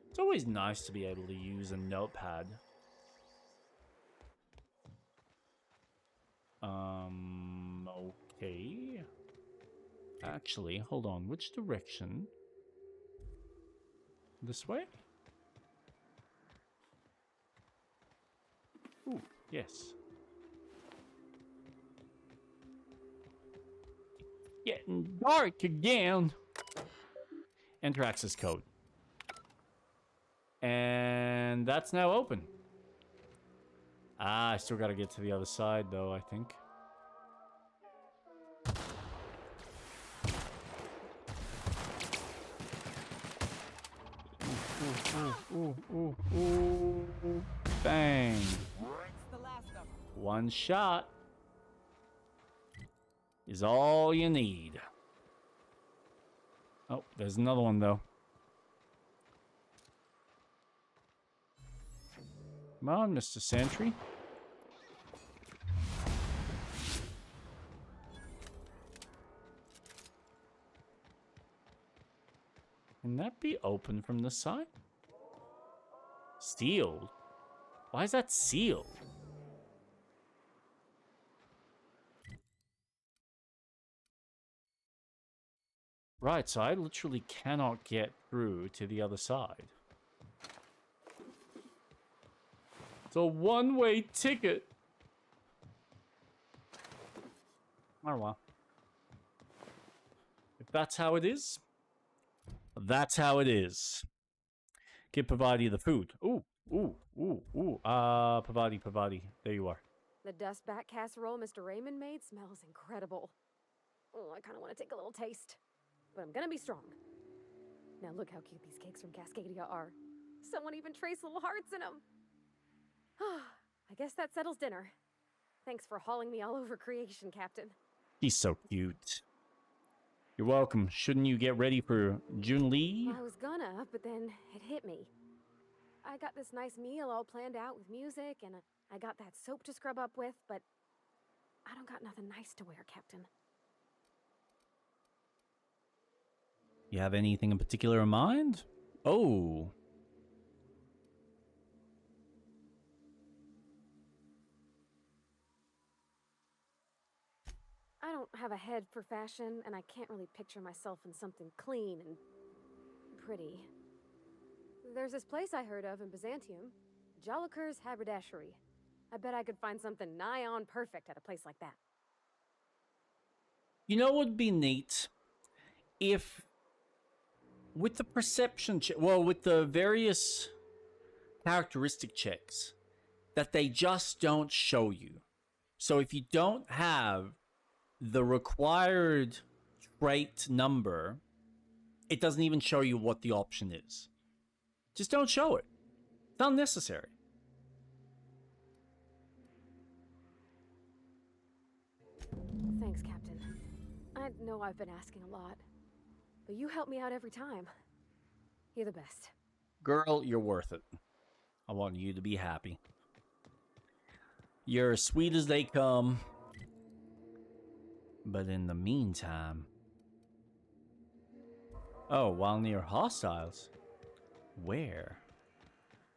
It's always nice to be able to use a notepad. Okay. Actually, hold on. Which direction? This way? Ooh, yes. Getting dark again. Enter access code. And that's now open. Ah, I still gotta get to the other side though, I think. Ooh. Bang. One shot is all you need. Oh, there's another one though. Come on, Mr. Sentry. Can that be open from the side? Sealed? Why is that sealed? Right, so I literally cannot get through to the other side. It's a one-way ticket. Oh well. If that's how it is, that's how it is. Give Pavadi the food. Ooh. Pavadi. There you are. The dust bat casserole Mr. Raymond made smells incredible. Oh, I kind of want to take a little taste. But I'm gonna be strong. Now look how cute these cakes from Cascadia are. Someone even traced little hearts in them. I guess that settles dinner. Thanks for hauling me all over creation, Captain. He's so cute. You're welcome. Shouldn't you get ready for Jun Lee? I was gonna, but then it hit me. I got this nice meal all planned out with music, and I got that soap to scrub up with, but I don't got nothing nice to wear, Captain. You have anything in particular in mind? Oh. I don't have a head for fashion, and I can't really picture myself in something clean and pretty. There's this place I heard of in Byzantium, Jolicoeur's Haberdashery. I bet I could find something nigh on perfect at a place like that. You know what would be neat? If, with the perception check, well, with the various characteristic checks, that they just don't show you. So if you don't have the required trait number, it doesn't even show you what the option is. Just don't show it. It's unnecessary. Thanks, Captain. I know I've been asking a lot, but you help me out every time. You're the best. Girl, you're worth it. I want you to be happy. You're as sweet as they come. But in the meantime... Oh, while near hostiles? Where?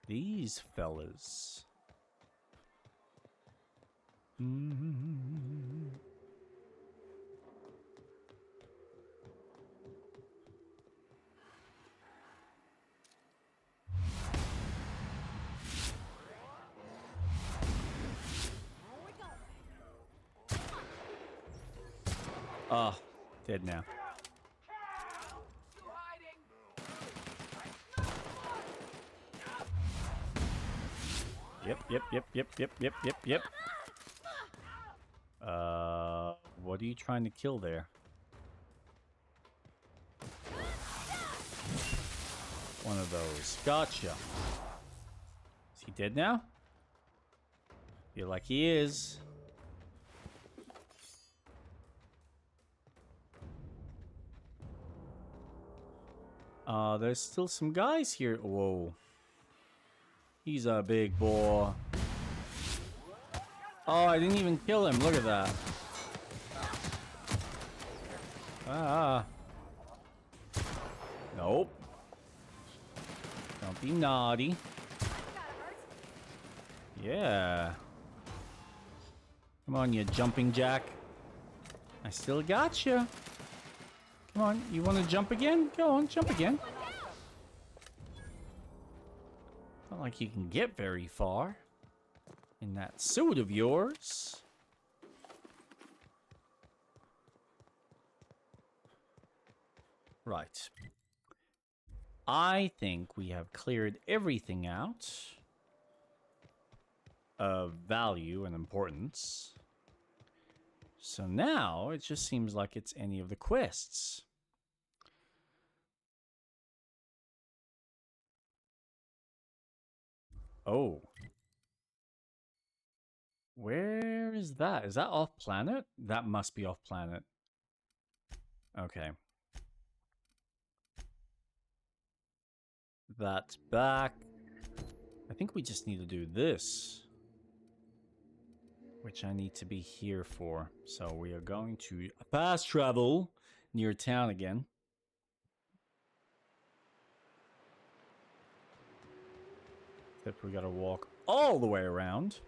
These fellas. Oh, dead now. Yep. What are you trying to kill there? One of those. Gotcha. Is he dead now? Feel like he is. There's still some guys here. Whoa. He's a big boy. Oh, I didn't even kill him. Look at that. Ah. Nope. Don't be naughty. Yeah. Come on, you jumping jack. I still got you. Come on, you want to jump again? Go on, jump again. Not like you can get very far in that suit of yours. Right. I think we have cleared everything out of value and importance. So now it just seems like it's any of the quests. Oh. Where is that? Is that off planet? That must be off planet. Okay. That's back. I think we just need to do this, which I need to be here for. So we are going to fast travel near town again. Except we gotta walk all the way around.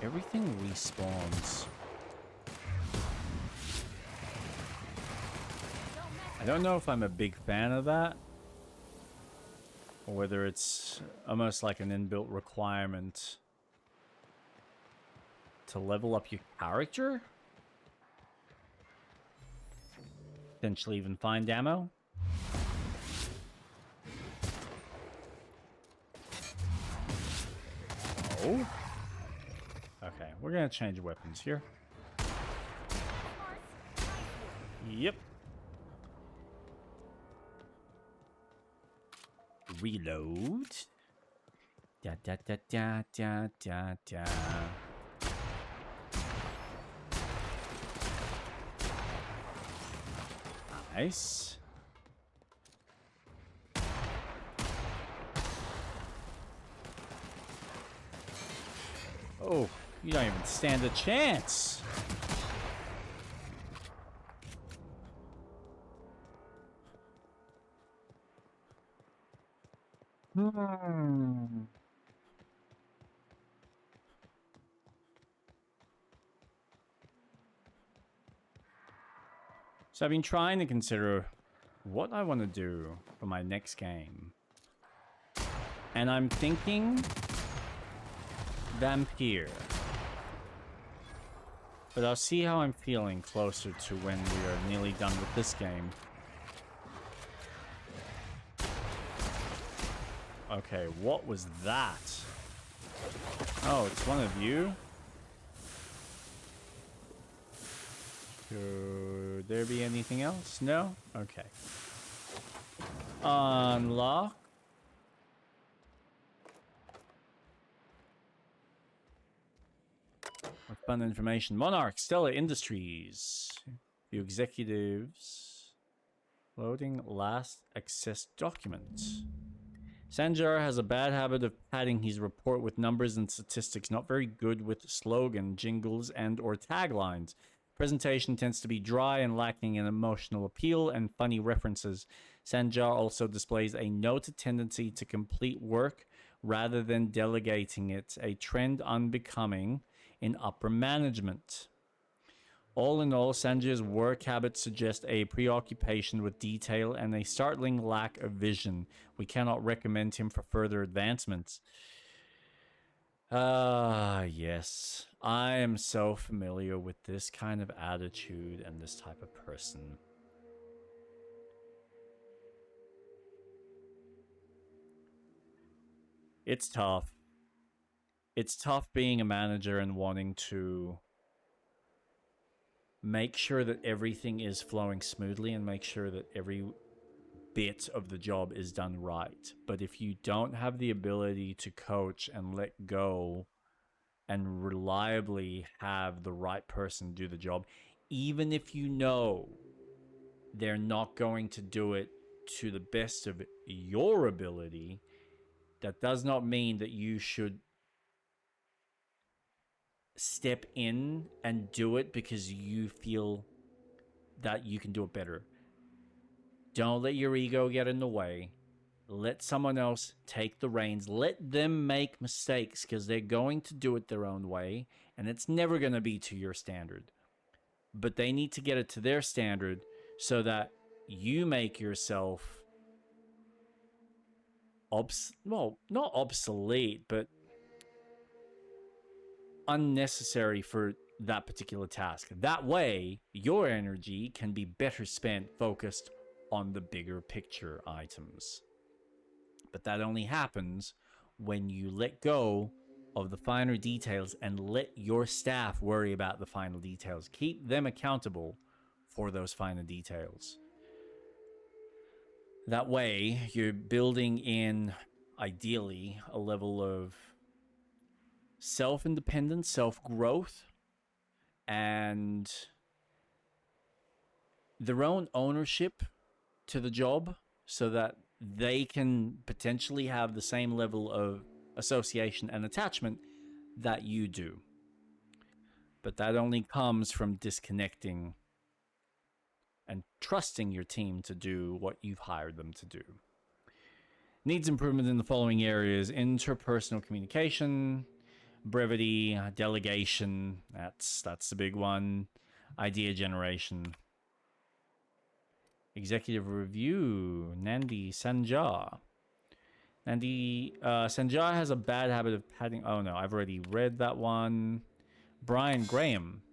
Everything respawns. I don't know if I'm a big fan of that, or whether it's almost like an inbuilt requirement to level up your character. Potentially even find ammo. Oh. Okay, we're gonna change weapons here. Yep. Reload. Da da da da da da da. Nice. Oh, you don't even stand a chance. So I've been trying to consider what I want to do for my next game. And I'm thinking Vampire. But I'll see how I'm feeling closer to when we are nearly done with this game. Okay, what was that? Oh, it's one of you? Could there be anything else? No? Okay. Unlock. With fun information. Monarch, Stellar Industries. View executives. Loading last access document. Sanjar has a bad habit of padding his report with numbers and statistics, not very good with slogan, jingles, and or taglines. Presentation tends to be dry and lacking in emotional appeal and funny references. Sanjar also displays a noted tendency to complete work rather than delegating it, a trend unbecoming in upper management. All in all, Sanjar's work habits suggest a preoccupation with detail and a startling lack of vision. We cannot recommend him for further advancements. Yes. I am so familiar with this kind of attitude and this type of person. It's tough. It's tough being a manager and wanting to make sure that everything is flowing smoothly and make sure that every bit of the job is done right. But if you don't have the ability to coach and let go and reliably have the right person do the job, even if you know they're not going to do it to the best of your ability, that does not mean that you should step in and do it because you feel that you can do it better. Don't let your ego get in the way. Let someone else take the reins. Let them make mistakes because they're going to do it their own way and it's never going to be to your standard. But they need to get it to their standard so that you make yourself not obsolete, but unnecessary for that particular task. That way, your energy can be better spent focused on the bigger picture items. But that only happens when you let go of the finer details and let your staff worry about the final details. Keep them accountable for those finer details. That way, you're building in, ideally, a level of self-independence, self-growth, and their own ownership to the job so that they can potentially have the same level of association and attachment that you do. But that only comes from disconnecting and trusting your team to do what you've hired them to do. Needs improvement in the following areas: interpersonal communication, brevity, delegation, that's the big one, idea generation. Executive review, Nandi Sanjar. Sanjar has a bad habit of padding. Oh no, I've already read that one. Brian Graham.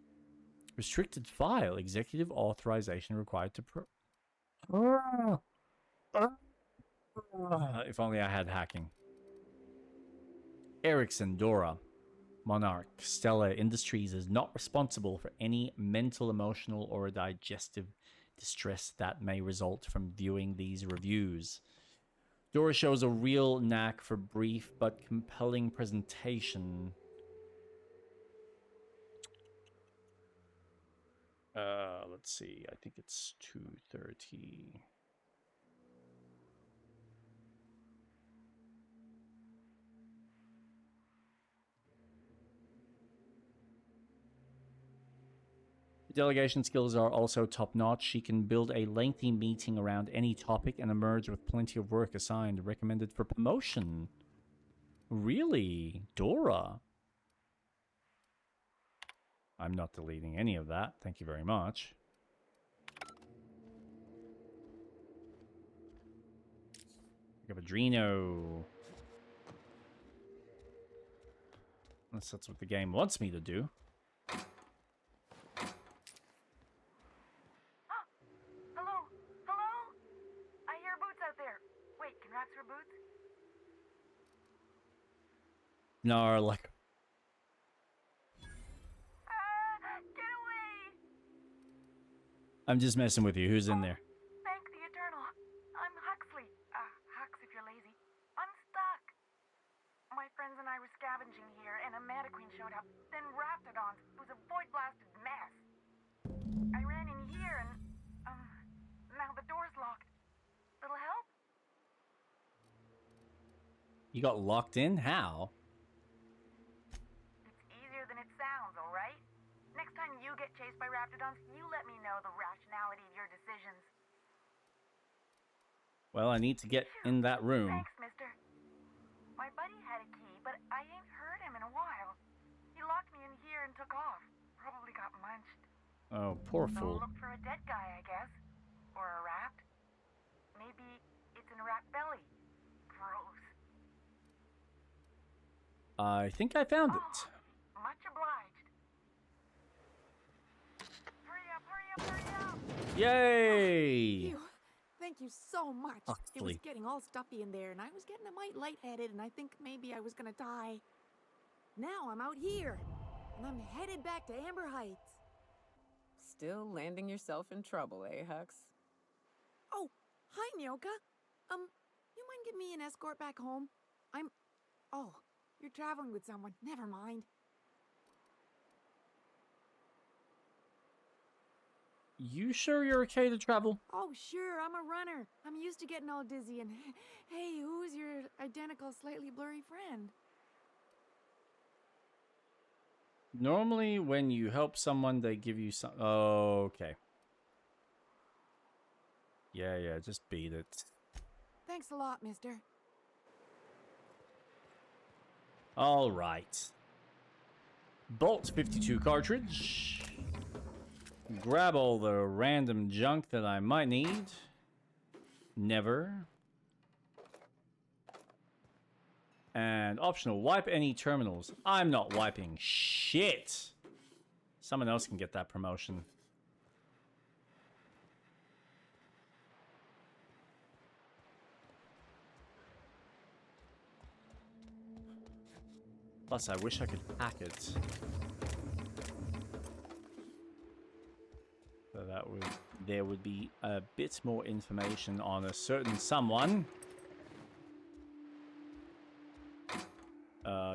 Restricted file, executive authorization required to if only I had hacking. Erickson Dora. Monarch, Stellar Industries is not responsible for any mental, emotional, or digestive distress that may result from viewing these reviews. Dora shows a real knack for brief but compelling presentation. Let's see. I think it's 2:30. Delegation skills are also top-notch. She can build a lengthy meeting around any topic and emerge with plenty of work assigned. Recommended for promotion. Really? Dora? I'm not deleting any of that. Thank you very much. Gavadrino. Unless that's what the game wants me to do. Hello? Hello? I hear boots out there. Wait, can rats hear boots? No, like... Get away! I'm just messing with you. Who's in there? Thank the Eternal. I'm Huxley. Hux if you're lazy. I'm stuck. My friends and I were scavenging here, and a Mana Queen showed up. Then Raptidons. It was a void-blasted mess. I ran in here, and, now the door's locked. Little help? You got locked in? How? It's easier than it sounds, alright? Next time you get chased by Raptidons, you let me know the rationality of your decisions. Well, I need to get in that room. Thanks, mister. My buddy had a key, but I ain't heard him in a while. He locked me in here and took off. Probably got munched. Oh, poor So fool. look for a dead guy, I guess. Or a rat. Maybe it's in a rat belly. Gross. I think I found it. Much obliged. Hurry up, hurry up, hurry up! Yay! Phew. Thank you so much. It was Huxley. getting all stuffy in there, and I was getting a mite lightheaded, and I think maybe I was gonna die. Now I'm out here, and I'm headed back to Amber Heights. Still landing yourself in trouble, eh, Hux? Oh, hi, Nyoka. You mind giving me an escort back home? Oh, you're traveling with someone. Never mind. You sure you're okay to travel? Oh, sure, I'm a runner. I'm used to getting all dizzy, and hey, who's your identical, slightly blurry friend? Normally, when you help someone, they give you some... Oh, okay. Yeah, just beat it. Thanks a lot, mister. All right. Bolt 52 cartridge. Grab all the random junk that I might need. Never. And optional, wipe any terminals. I'm not wiping shit. Someone else can get that promotion. Plus, I wish I could hack it. So that would, there would be a bit more information on a certain someone.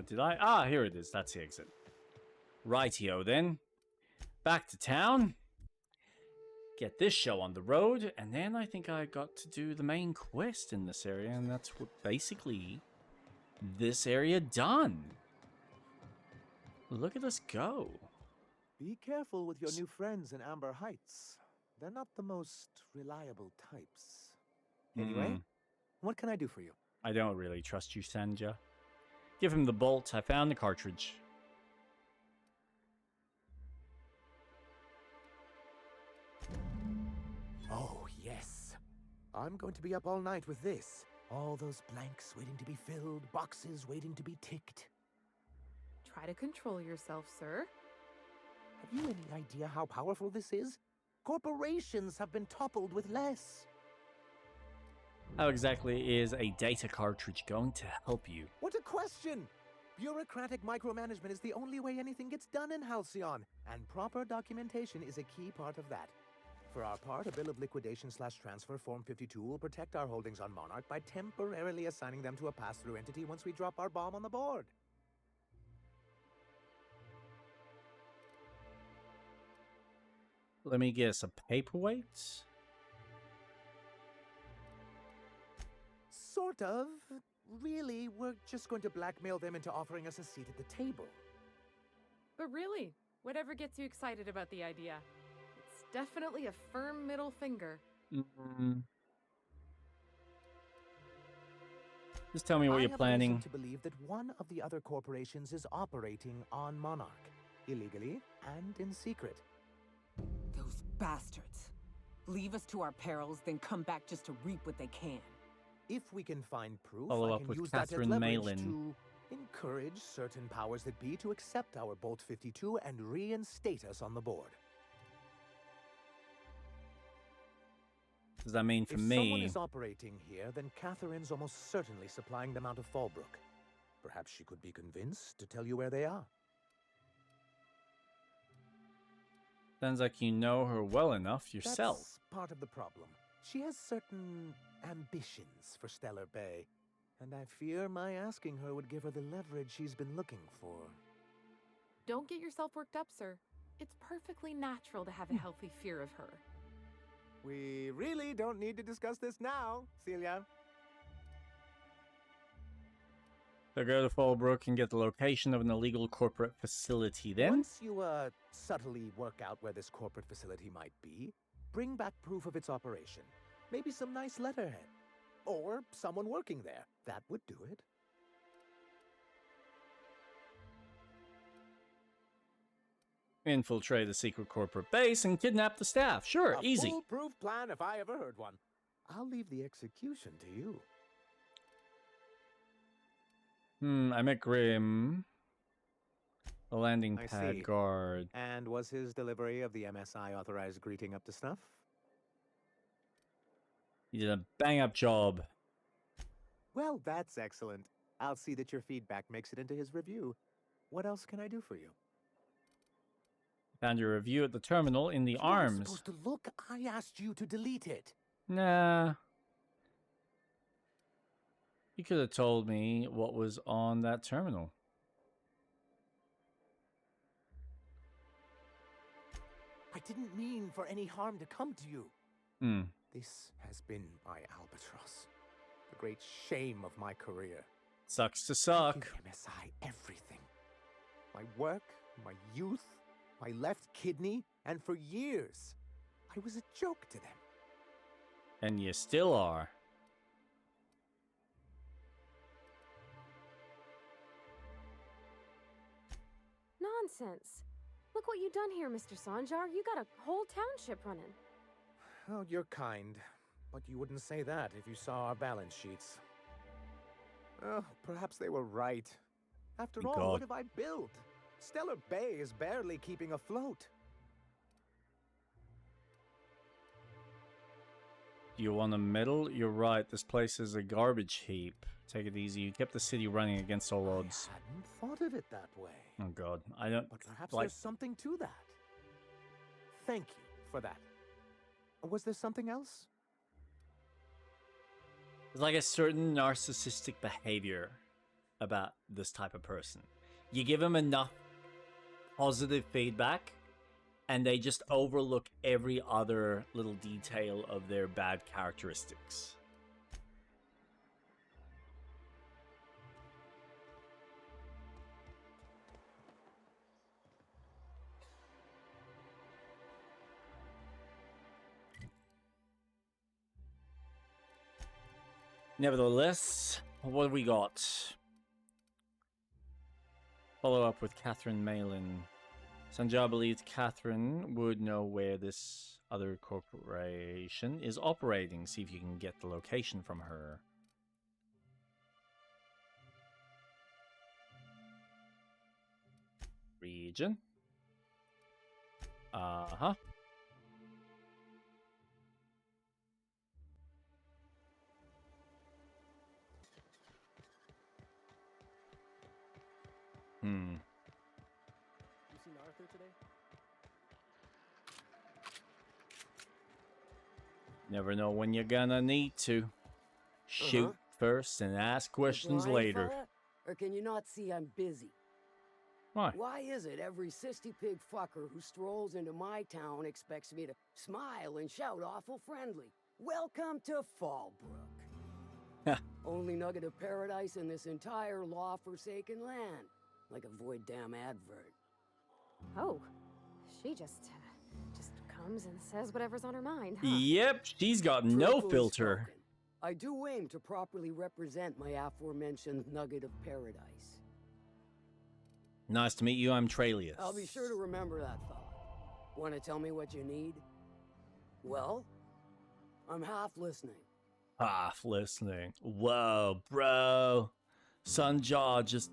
Did I? Ah, here it is. That's the exit. Rightio then. Back to town. Get this show on the road. And then I think I got to do the main quest in this area. And that's what basically this area done. Look at us go. Be careful with your new friends in Amber Heights. They're not the most reliable types. Anyway, what can I do for you? I don't really trust you, Sanja. Give him the bolt. I found the cartridge. Oh, yes. I'm going to be up all night with this. All those blanks waiting to be filled, boxes waiting to be ticked. Try to control yourself, sir. Have you any idea how powerful this is? Corporations have been toppled with less. How exactly is a data cartridge going to help you? What a question! Bureaucratic micromanagement is the only way anything gets done in Halcyon, and proper documentation is a key part of that. For our part, a bill of liquidation/transfer Form 52 will protect our holdings on Monarch by temporarily assigning them to a pass-through entity once we drop our bomb on the board. Let me guess, a paperweight? Sort of. Really, we're just going to blackmail them into offering us a seat at the table. But really, whatever gets you excited about the idea. It's definitely a firm middle finger. Just tell me what you're planning. I have reason to believe that one of the other corporations is operating on Monarch, illegally and in secret. Those bastards. Leave us to our perils, then come back just to reap what they can. If we can find proof, Follow I up can with use Catherine that as leverage Malin. to encourage certain powers that be to accept our Bolt 52 and reinstate us on the board. Does that mean for If me? someone is operating here, then Catherine's almost certainly supplying them out of Fallbrook. Perhaps she could be convinced to tell you where they are. Sounds like you know her well enough yourself. That's part of the problem. She has certain ambitions for Stellar Bay, and I fear my asking her would give her the leverage she's been looking for. Don't get yourself worked up, sir. It's perfectly natural to have a healthy fear of her. We really don't need to discuss this now, Celia. So go to Fallbrook and get the location of an illegal corporate facility then. Once you subtly work out where this corporate facility might be, bring back proof of its operation. Maybe some nice letterhead. Or someone working there. That would do it. Infiltrate the secret corporate base and kidnap the staff. Sure, easy. A foolproof plan if I ever heard one. I'll leave the execution to you. I met Grim. The landing I pad see. guard. And was his delivery of the MSI authorized greeting up to snuff? You did a bang-up job. Well, that's excellent. I'll see that your feedback makes it into his review. What else can I do for you? Found your review at the terminal in the You're arms. supposed to look. I asked you to delete it. Nah. You could have told me what was on that terminal. I didn't mean for any harm to come to you. Hmm. This has been my albatross. The great shame of my career. Sucks to suck. Give MSI everything. My work, my youth, my left kidney, and for years, I was a joke to them. And you still are. Nonsense. Look what you've done here, Mr. Sanjar. You got a whole township running. Oh, you're kind. But you wouldn't say that if you saw our balance sheets. Oh, perhaps they were right. After all, God. what have I built? Stellar Bay is barely keeping afloat. Do you want a medal? You're right. This place is a garbage heap. Take it easy. You kept the city running against all odds. I hadn't thought of it that way. Oh God, I don't. But perhaps like. there's something to that. Thank you for that. Was there something else? There's like a certain narcissistic behavior about this type of person. You give them enough positive feedback, and they just overlook every other little detail of their bad characteristics. Nevertheless, what do we got? Follow up with Catherine Malin. Sanjar believed Catherine would know where this other corporation is operating. See if you can get the location from her. Region. Uh-huh. Hmm. You seen Arthur today? Never know when you're gonna need to. Shoot first and ask questions Blind later. fella? Or can you not see I'm busy? Why? Why is it every sissy pig fucker who strolls into my town expects me to smile and shout awful friendly? Welcome to Fallbrook. Only nugget of paradise in this entire law-forsaken land. Like a void damn advert. Oh, she just comes and says whatever's on her mind, huh? Yep, she's got no Truthfully filter. spoken, I do aim to properly represent my aforementioned nugget of paradise. Nice to meet you, I'm Tralius. I'll be sure to remember that thought. Want to tell me what you need? Well, I'm half listening. Half listening. Whoa, bro. Sunjaw just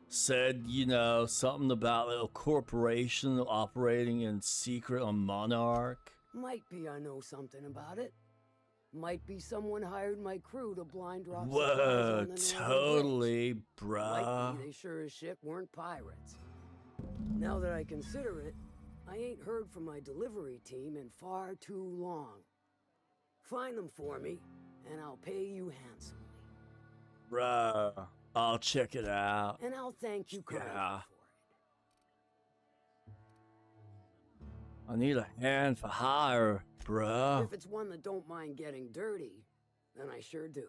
said, you know, something about a little corporation operating in secret on Monarch. Might be I know something about it. Might be someone hired my crew to blind drop supplies Whoa, on the totally, Might bro. be they sure as shit weren't pirates. Now that I consider it, I ain't heard from my delivery team in far too long. Find them for me, and I'll pay you handsomely. Bro, I'll check it out. And I'll thank you kindly Yeah. I need a hand for hire, bro. If it's one that don't mind getting dirty, then I sure do.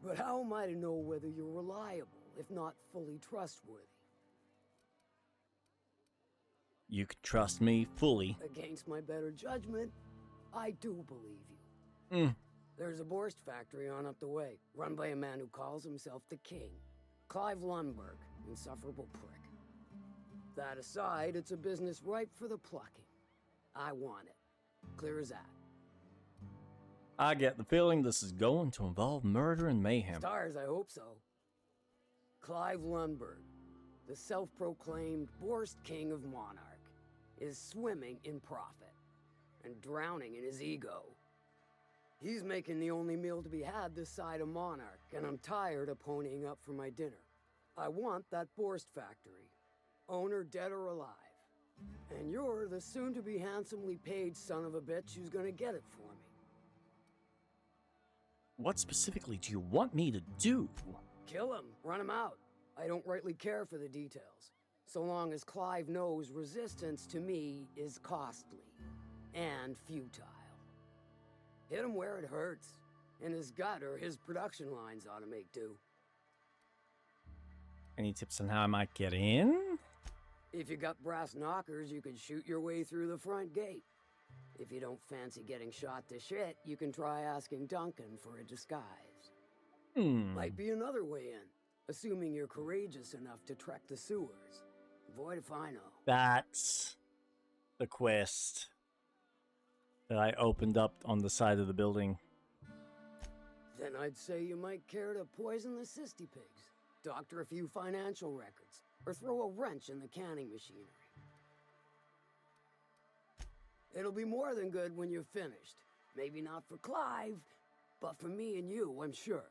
But how am I to know whether you're reliable, if not fully trustworthy? You can trust me fully. Against my better judgment, I do believe you. There's a Borst factory on up the way, run by a man who calls himself the King. Clive Lundberg, insufferable prick. That aside, it's a business ripe for the plucking. I want it. Clear as that. I get the feeling this is going to involve murder and mayhem. Stars, I hope so. Clive Lundberg, the self-proclaimed Borst King of Monarch, is swimming in profit and drowning in his ego. He's making the only meal to be had this side of Monarch, and I'm tired of ponying up for my dinner. I want that Borst factory, owner dead or alive. And you're the soon-to-be handsomely paid son of a bitch who's gonna get it for me. What specifically do you want me to do? Kill him, run him out. I don't rightly care for the details, so long as Clive knows resistance to me is costly and futile. Hit him where it hurts, in his gut or his production lines ought to make do. Any tips on how I might get in? If you got brass knockers, you can shoot your way through the front gate. If you don't fancy getting shot to shit, you can try asking Duncan for a disguise. Might be another way in, assuming you're courageous enough to trek the sewers. Void if I know. That's the quest that I opened up on the side of the building. Then I'd say you might care to poison the cysty pigs, doctor a few financial records, or throw a wrench in the canning machinery. It'll be more than good when you're finished. Maybe not for Clive, but for me and you, I'm sure.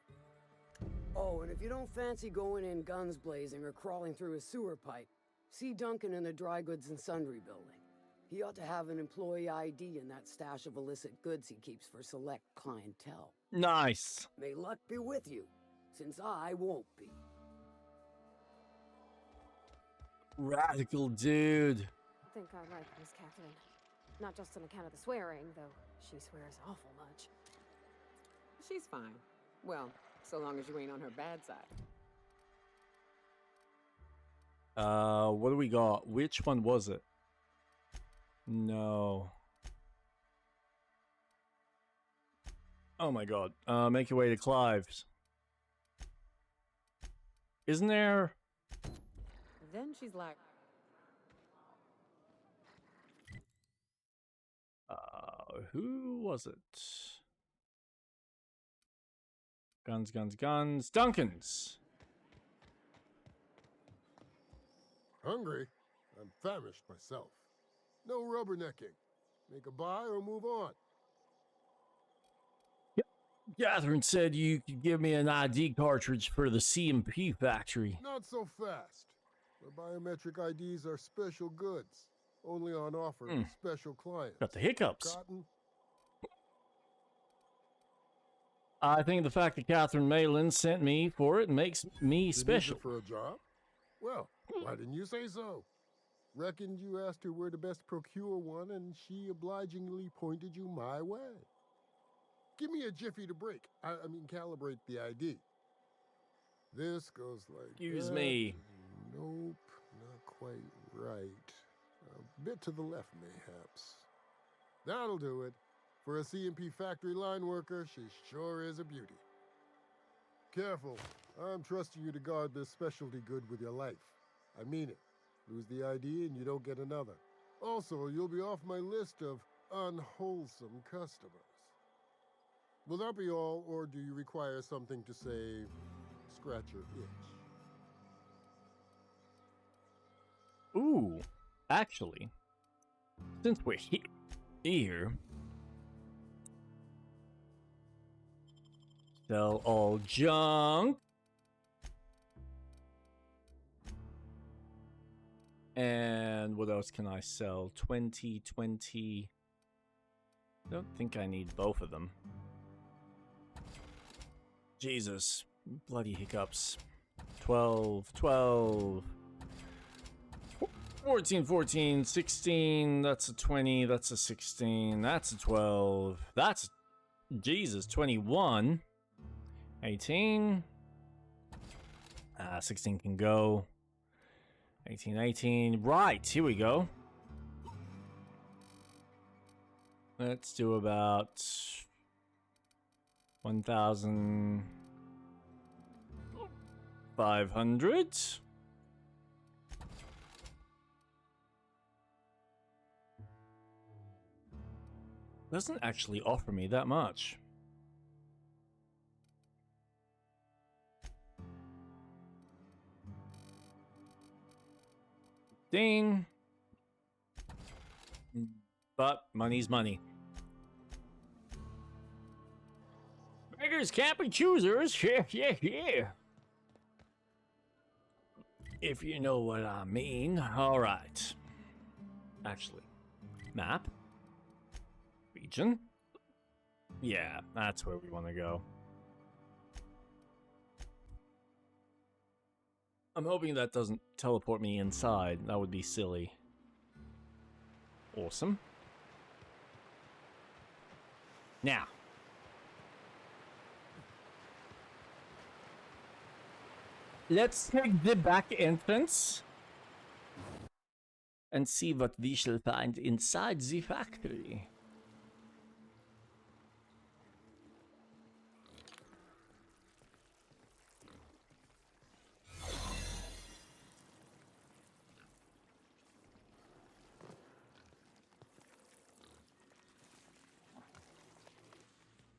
Oh, and if you don't fancy going in guns blazing or crawling through a sewer pipe, see Duncan in the dry goods and sundry building. He ought to have an employee ID in that stash of illicit goods he keeps for select clientele. Nice. May luck be with you, since I won't be. Radical dude. I think I like Miss Catherine. Not just on account of the swearing, though she swears awful much. She's fine. Well, so long as you ain't on her bad side. What do we got? Which one was it? No. Oh my god. Make your way to Clive's. Isn't there... Then she's like... who was it? Guns, guns, guns. Duncan's! Hungry? I'm famished myself. No rubbernecking. Make a buy or move on. Catherine said you could give me an ID cartridge for the CMP factory. Not so fast. The biometric IDs are special goods. Only on offer to special clients. Got the hiccups. Cotton? I think the fact that Catherine Malin sent me for it makes me special. For a job? Well, Why didn't you say so? Reckoned you asked her where to best procure one, and she obligingly pointed you my way. Give me a jiffy to break. I mean, calibrate the ID. This goes like Excuse that. me. Nope, not quite right. A bit to the left, mayhaps. That'll do it. For a CMP factory line worker, she sure is a beauty. Careful. I'm trusting you to guard this specialty good with your life. I mean it. Lose the ID and you don't get another. Also, you'll be off my list of unwholesome customers. Will that be all, or do you require something to say, scratch your itch? Ooh, actually, since we're here, sell all junk. And what else can I sell? 20. I don't think I need both of them. Jesus, bloody hiccups. 12, 14, 16, that's a 20, that's a 16, that's a 12, that's, Jesus, 21, 18, 16 can go, 18, right, here we go. Let's do about 1,500. Doesn't actually offer me that much. Ding. But money's money. Beggars can't be choosers. Yeah. If you know what I mean. All right. Actually, map. Region. Yeah, that's where we want to go. I'm hoping that doesn't teleport me inside. That would be silly. Awesome. Now. Let's take the back entrance and see what we shall find inside the factory.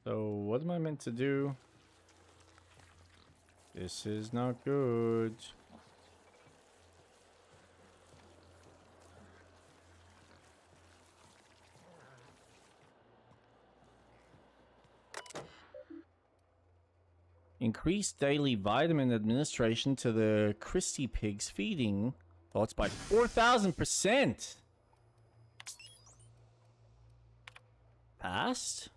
So, what am I meant to do? This is not good. Increase daily vitamin administration to the Christie pigs feeding plots by 4,000%. Passed.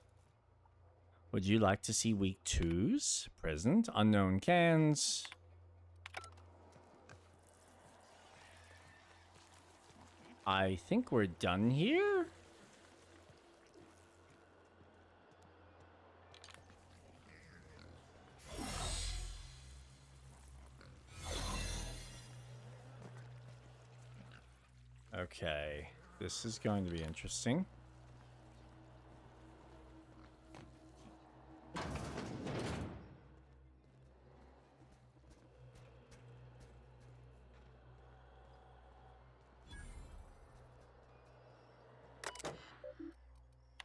Would you like to see week 2's? Present. Unknown cans. I think we're done here. Okay. This is going to be interesting.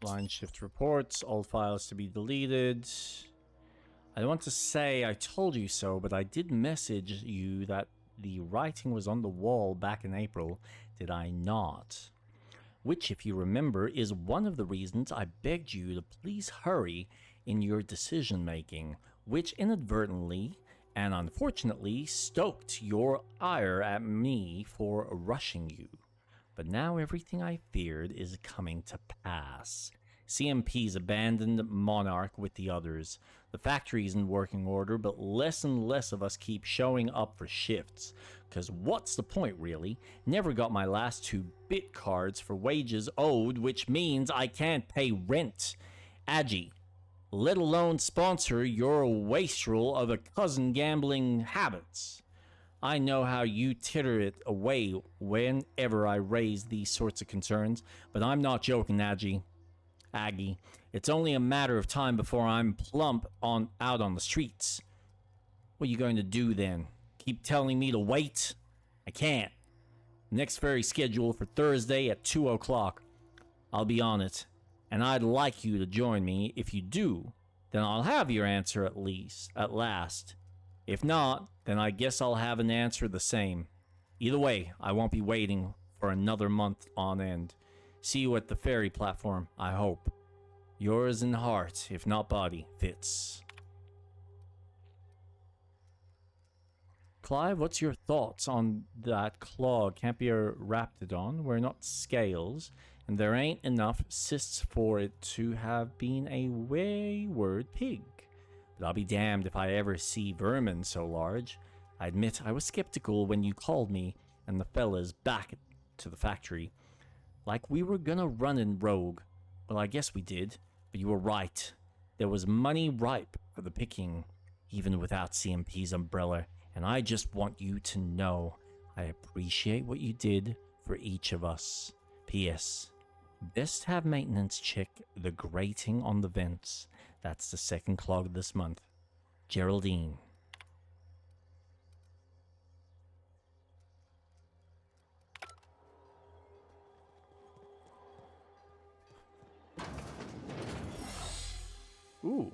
Line shift reports, all files to be deleted. I want to say I told you so, but I did message you that the writing was on the wall back in April, did I not? Which, if you remember, is one of the reasons I begged you to please hurry in your decision making, which inadvertently and unfortunately stoked your ire at me for rushing you. But now everything I feared is coming to pass. CMP's abandoned Monarch with the others. The factory is in working order, but less and less of us keep showing up for shifts. Cause what's the point, really? Never got my last 2 bit cards for wages owed, which means I can't pay rent. Agi, let alone sponsor your wastrel of a cousin gambling habits. I know how you titter it away whenever I raise these sorts of concerns, but I'm not joking, Aggie. It's only a matter of time before I'm plump out on the streets. What are you going to do then? Keep telling me to wait? I can't. Next ferry scheduled for Thursday at 2 o'clock. I'll be on it, and I'd like you to join me. If you do, then I'll have your answer at last. If not, then I guess I'll have an answer the same. Either way, I won't be waiting for another month on end. See you at the ferry platform, I hope. Yours in heart, if not body, Fitz. Clive, what's your thoughts on that claw can't be a raptidon? We're not scales, and there ain't enough cysts for it to have been a wayward pig. But I'll be damned if I ever see vermin so large. I admit I was skeptical when you called me and the fellas back to the factory. Like we were gonna run in rogue. Well, I guess we did, but you were right. There was money ripe for the picking, even without CMP's umbrella, and I just want you to know I appreciate what you did for each of us. P.S. Best have maintenance check the grating on the vents. That's the second clog this month. Geraldine. Ooh.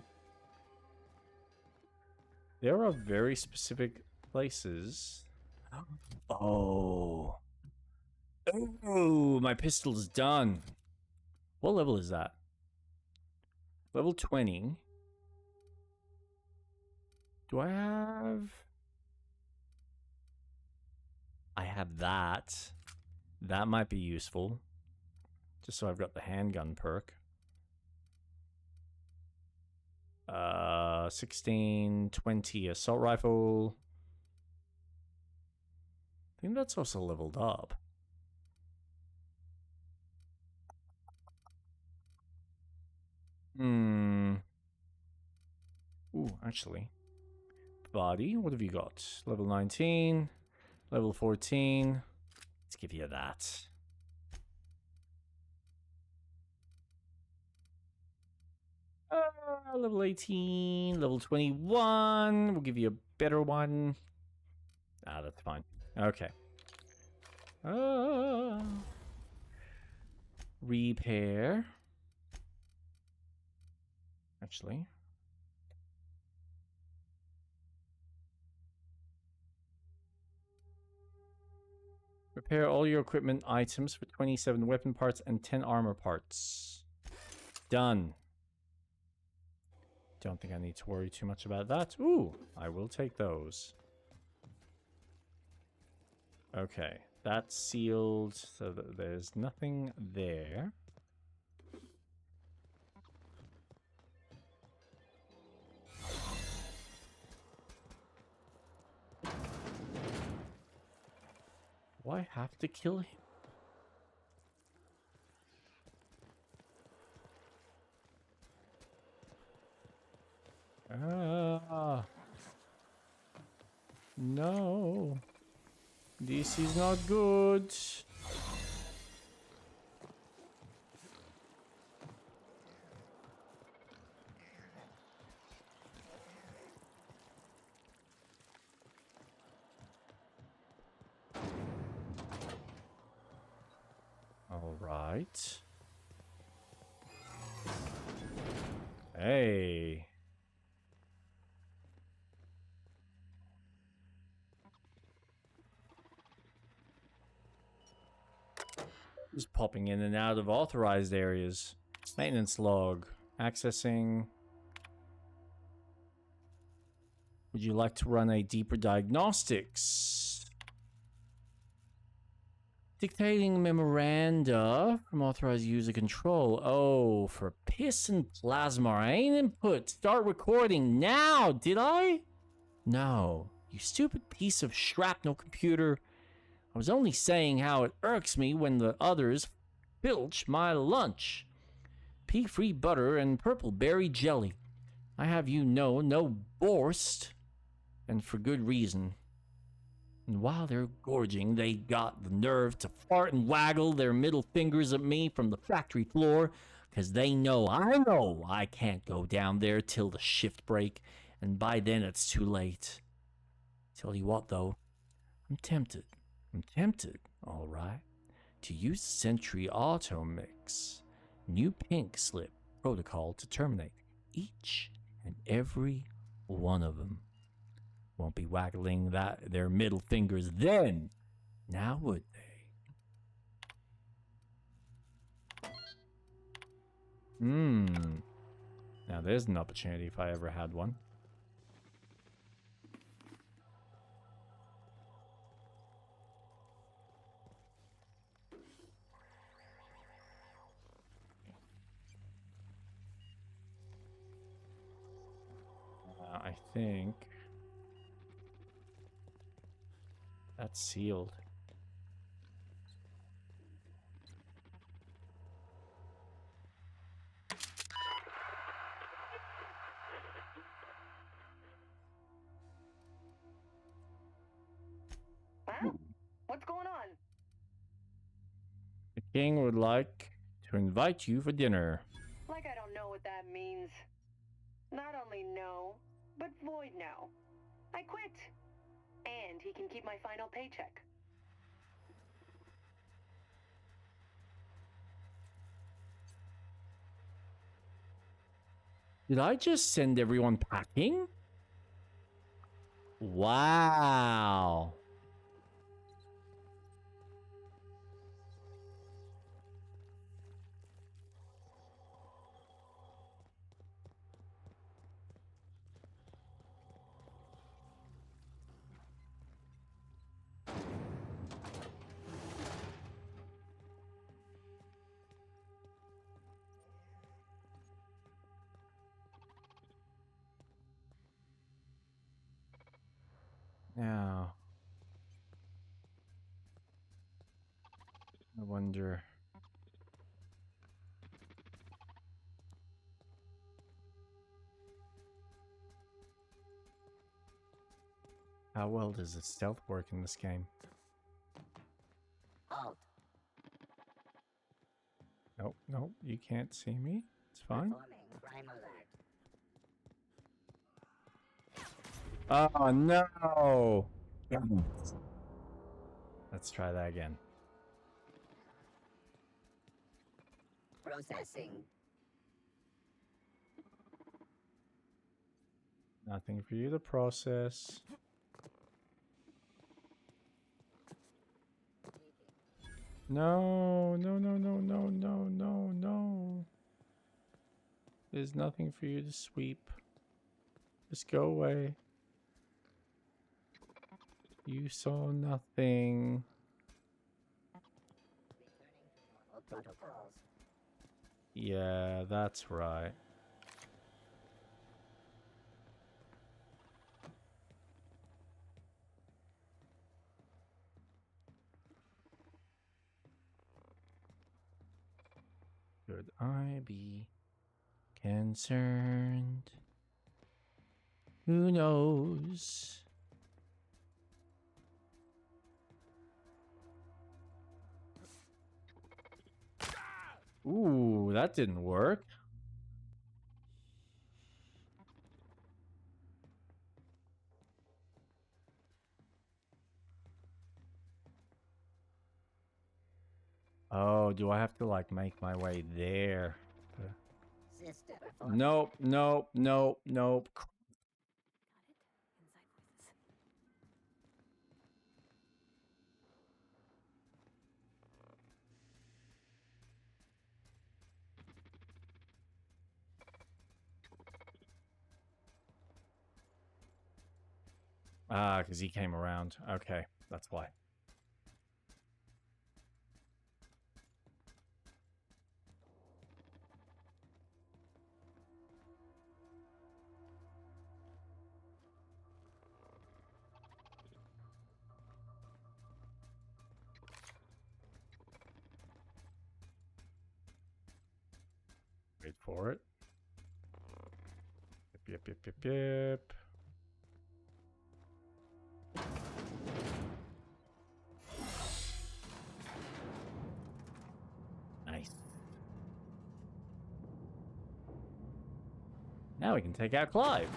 There are very specific places. Oh. Oh, my pistol's done. What level is that? Level 20. Do I have... I have that. That might be useful. Just so I've got the handgun perk. 16, 20 assault rifle. I think that's also leveled up. Ooh, actually. Body, what have you got? Level 19, level 14. Let's give you that. Level 18, level 21. We'll give you a better one. Ah, that's fine. Okay. Repair. Actually. Repair all your equipment items for 27 weapon parts and 10 armor parts. Done. Don't think I need to worry too much about that. Ooh, I will take those. Okay, that's sealed, so there's nothing there. Do I have to kill him? No. This is not good. All right. Hey. Just popping in and out of authorized areas. Maintenance log. Accessing. Would you like to run a deeper diagnostics? Dictating memoranda from authorized user control. Oh, for piss and plasma. I ain't input. Start recording now, did I? No, you stupid piece of shrapnel computer. I was only saying how it irks me when the others filch my lunch. Pea-free butter and purple berry jelly. I have you know, no Borst. And for good reason. And while they're gorging, they got the nerve to fart and waggle their middle fingers at me from the factory floor, 'cause they know I can't go down there till the shift break, and by then it's too late. Tell you what, though, I'm tempted, all right, to use the Sentry Auto Mix new pink slip protocol to terminate each and every one of them. Won't be waggling their middle fingers then, now would they? Now there's an opportunity if I ever had one. I think that's sealed. Huh? What's going on? The king would like to invite you for dinner. Like I don't know what that means. Not only no, but void now. I quit. And he can keep my final paycheck. Did I just send everyone packing? Wow. Now, I wonder. How well does the stealth work in this game? Halt. Nope, you can't see me. It's fine. Crime alert. Oh no! Let's try that again. Processing. Nothing for you to process. No. There's nothing for you to sweep. Just go away. You saw nothing. Yeah, that's right. Should I be concerned? Who knows? Ooh, that didn't work. Oh, do I have to like make my way there? Nope. Ah, because he came around. Okay, that's why. Wait for it. Yep. Nice. Now we can take out Clive.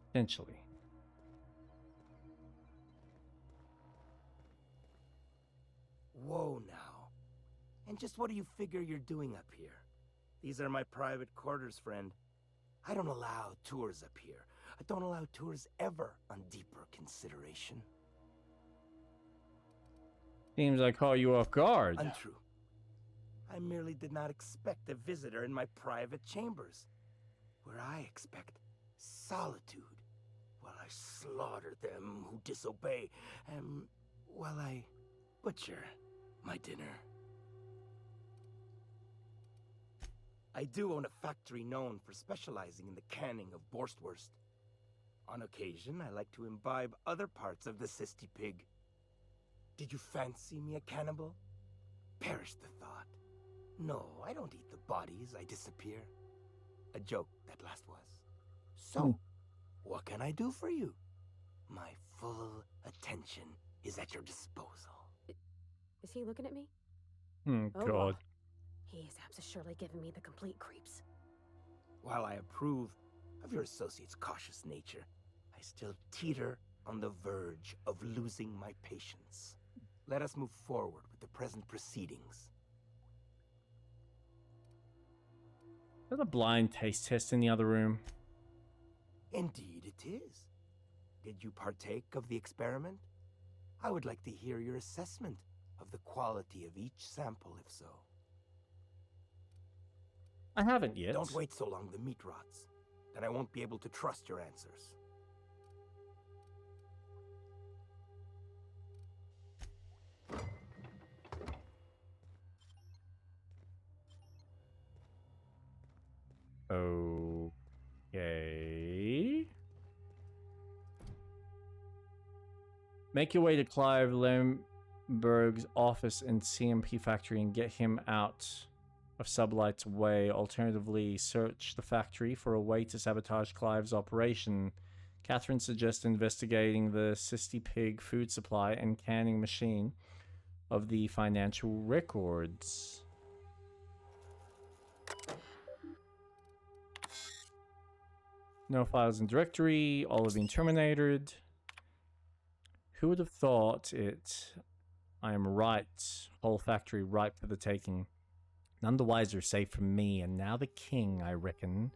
Potentially. Whoa now. And just what do you figure you're doing up here? These are my private quarters, friend. I don't allow tours up here. I don't allow tours ever on deeper consideration. Seems I caught you off guard. Untrue. I merely did not expect a visitor in my private chambers, where I expect solitude, while I slaughter them who disobey, and while I butcher my dinner. I do own a factory known for specializing in the canning of Borstwurst. On occasion, I like to imbibe other parts of the Sisty Pig. Did you fancy me a cannibal? Perish the thought. No, I don't eat the bodies, I disappear. A joke that last was. So, what can I do for you? My full attention is at your disposal. Is he looking at me? Oh, God. His abs is surely giving me the complete creeps. While I approve of your associate's cautious nature, I still teeter on the verge of losing my patience. Let us move forward with the present proceedings. Is there a blind taste test in the other room? Indeed it is. Did you partake of the experiment? I would like to hear your assessment of the quality of each sample, if so. I haven't yet. Don't wait so long the meat rots. Then I won't be able to trust your answers. Okay. Make your way to Clive Lemberg's office in CMP factory and get him out of Sublight's way. Alternatively, search the factory for a way to sabotage Clive's operation. Catherine suggests investigating the Sisty Pig food supply and canning machine of the financial records. No files in directory. All have been terminated. Who would have thought it? I am right. Whole factory ripe for the taking. None the wiser save from me, and now the king, I reckon,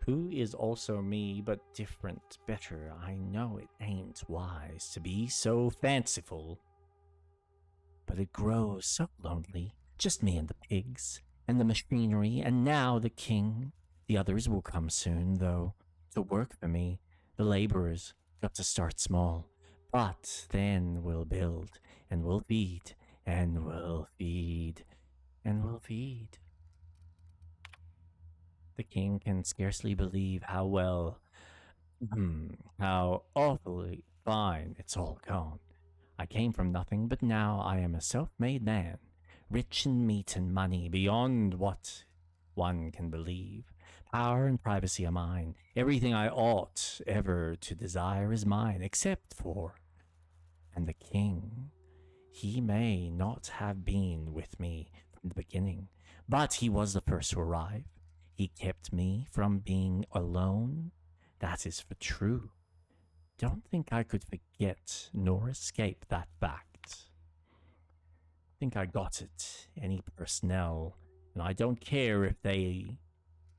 who is also me, but different, better. I know it ain't wise to be so fanciful, but it grows so lonely. Just me and the pigs, and the machinery, and now the king. The others will come soon, though, to work for me. The laborers got to start small, but then we'll build, and we'll feed, and we'll feed, and we'll feed. The king can scarcely believe how well, how awfully fine it's all gone. I came from nothing, but now I am a self-made man, rich in meat and money beyond what one can believe. Power and privacy are mine. Everything I ought ever to desire is mine, except for... And the king, he may not have been with me from the beginning, but he was the first to arrive. He kept me from being alone. That is for true. Don't think I could forget nor escape that fact. Think I got it. Any personnel, and I don't care if they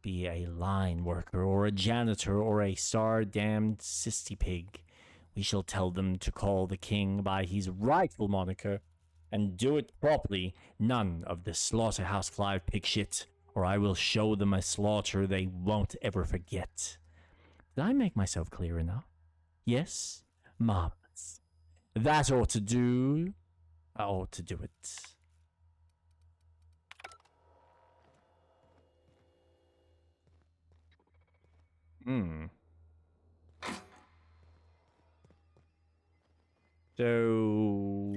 be a line worker or a janitor or a star-damned Sisty Pig. We shall tell them to call the king by his rightful moniker and do it properly. None of this slaughterhouse Clive Pig shit, or I will show them a slaughter they won't ever forget. Did I make myself clear enough? Yes? Marvelous. That ought to do. I ought to do it. So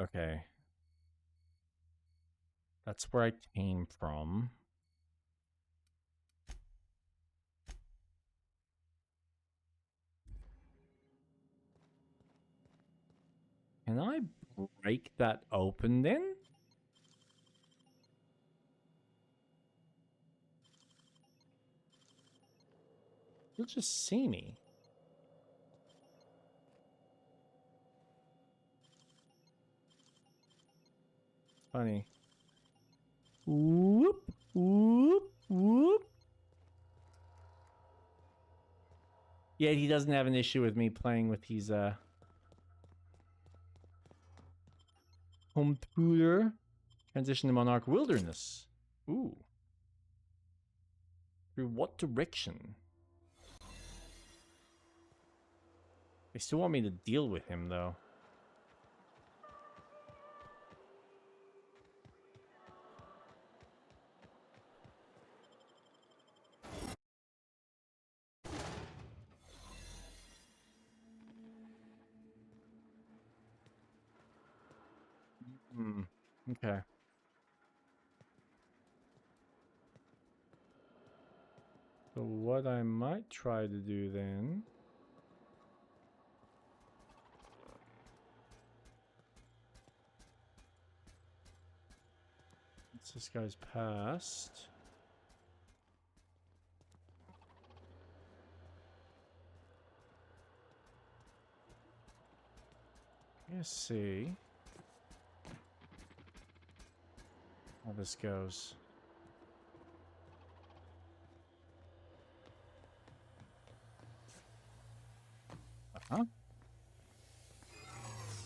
Okay. That's where I came from. Can I break that open then? You'll just see me. Funny. Whoop, whoop, whoop. Yet he doesn't have an issue with me playing with his computer. Transition to Monarch Wilderness. Ooh. Through what direction? They still want me to deal with him, though. Okay. So what I might try to do then... Once this guy's passed... Let's see how this goes. Uh-huh.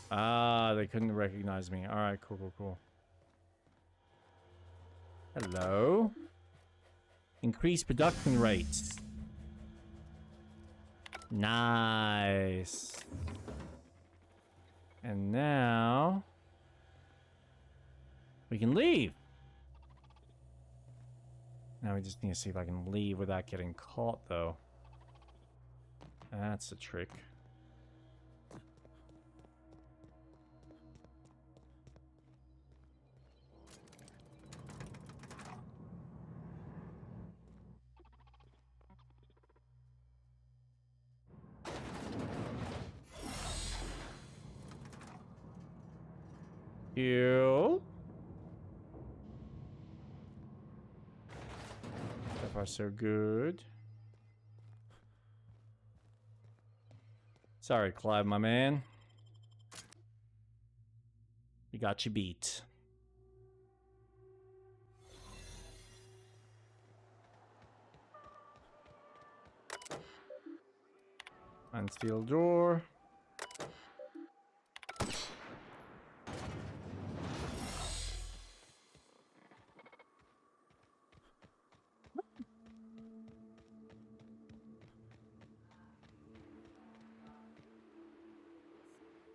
Ah, they couldn't recognize me. All right, cool, cool, cool. Hello. Increase production rates. Nice. And now we can leave. Now we just need to see if I can leave without getting caught, though. That's a trick. Heal. So far, so good. Sorry, Clive, my man. We got you beat. Unsteel door.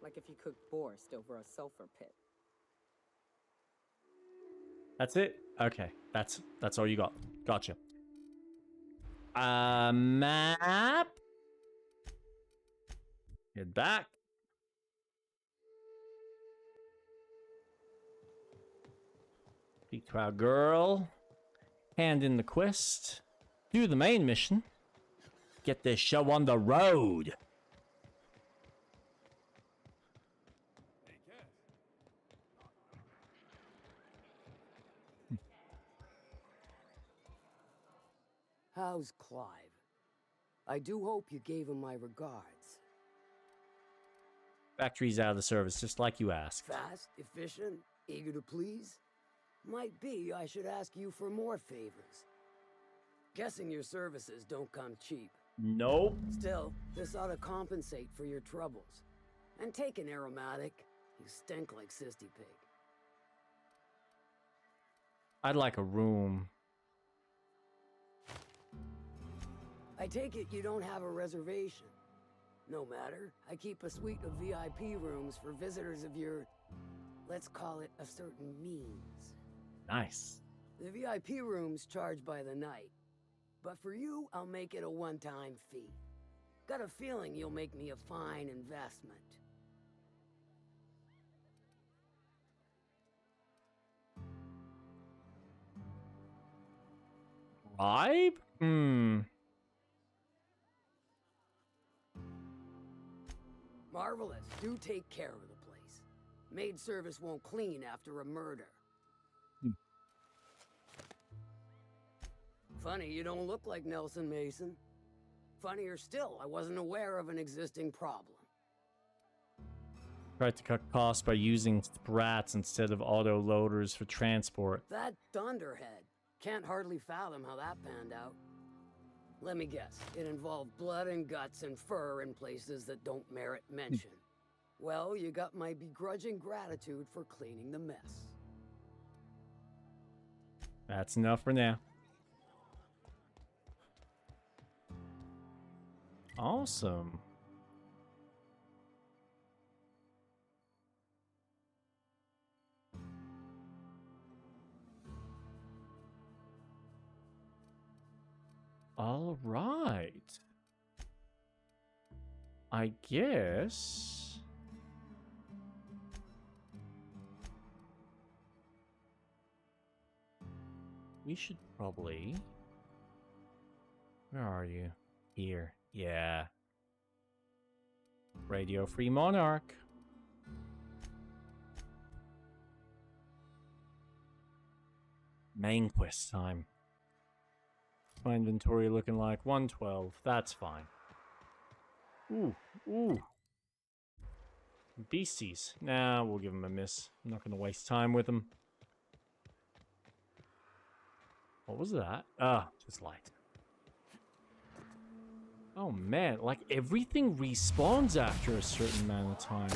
Like if you cooked borscht over a sulfur pit. That's it? Okay. That's all you got. Gotcha. Map. Head back. Speak to our girl. Hand in the quest. Do the main mission. Get this show on the road. How's Clive? I do hope you gave him my regards. Factory's out of service, just like you asked. Fast, efficient, eager to please? Might be I should ask you for more favors. Guessing your services don't come cheap. Nope. Still, this ought to compensate for your troubles. And take an aromatic. You stink like Sisty Pig. I'd like a room. I take it you don't have a reservation. No matter, I keep a suite of VIP rooms for visitors of your, let's call it, a certain means. Nice. The VIP rooms charge by the night. But for you, I'll make it a one-time fee. Got a feeling you'll make me a fine investment. bribe? Marvelous. Do take care of the place. Maid service won't clean after a murder. Funny, you don't look like Nelson Mason. Funnier still, I wasn't aware of an existing problem. Tried to cut costs by using sprats instead of auto loaders for transport. That Thunderhead. Can't hardly fathom how that panned out. Let me guess, it involved blood and guts and fur in places that don't merit mention. Well, you got my begrudging gratitude for cleaning the mess. That's enough for now. Awesome. All right. I guess we should probably... Where are you? Here. Yeah. Radio Free Monarch. Main quest time. My inventory looking like 112. That's fine. Ooh, ooh. Beasties. Nah, we'll give them a miss. I'm not going to waste time with them. What was that? Ah, just light. Oh man, like everything respawns after a certain amount of time.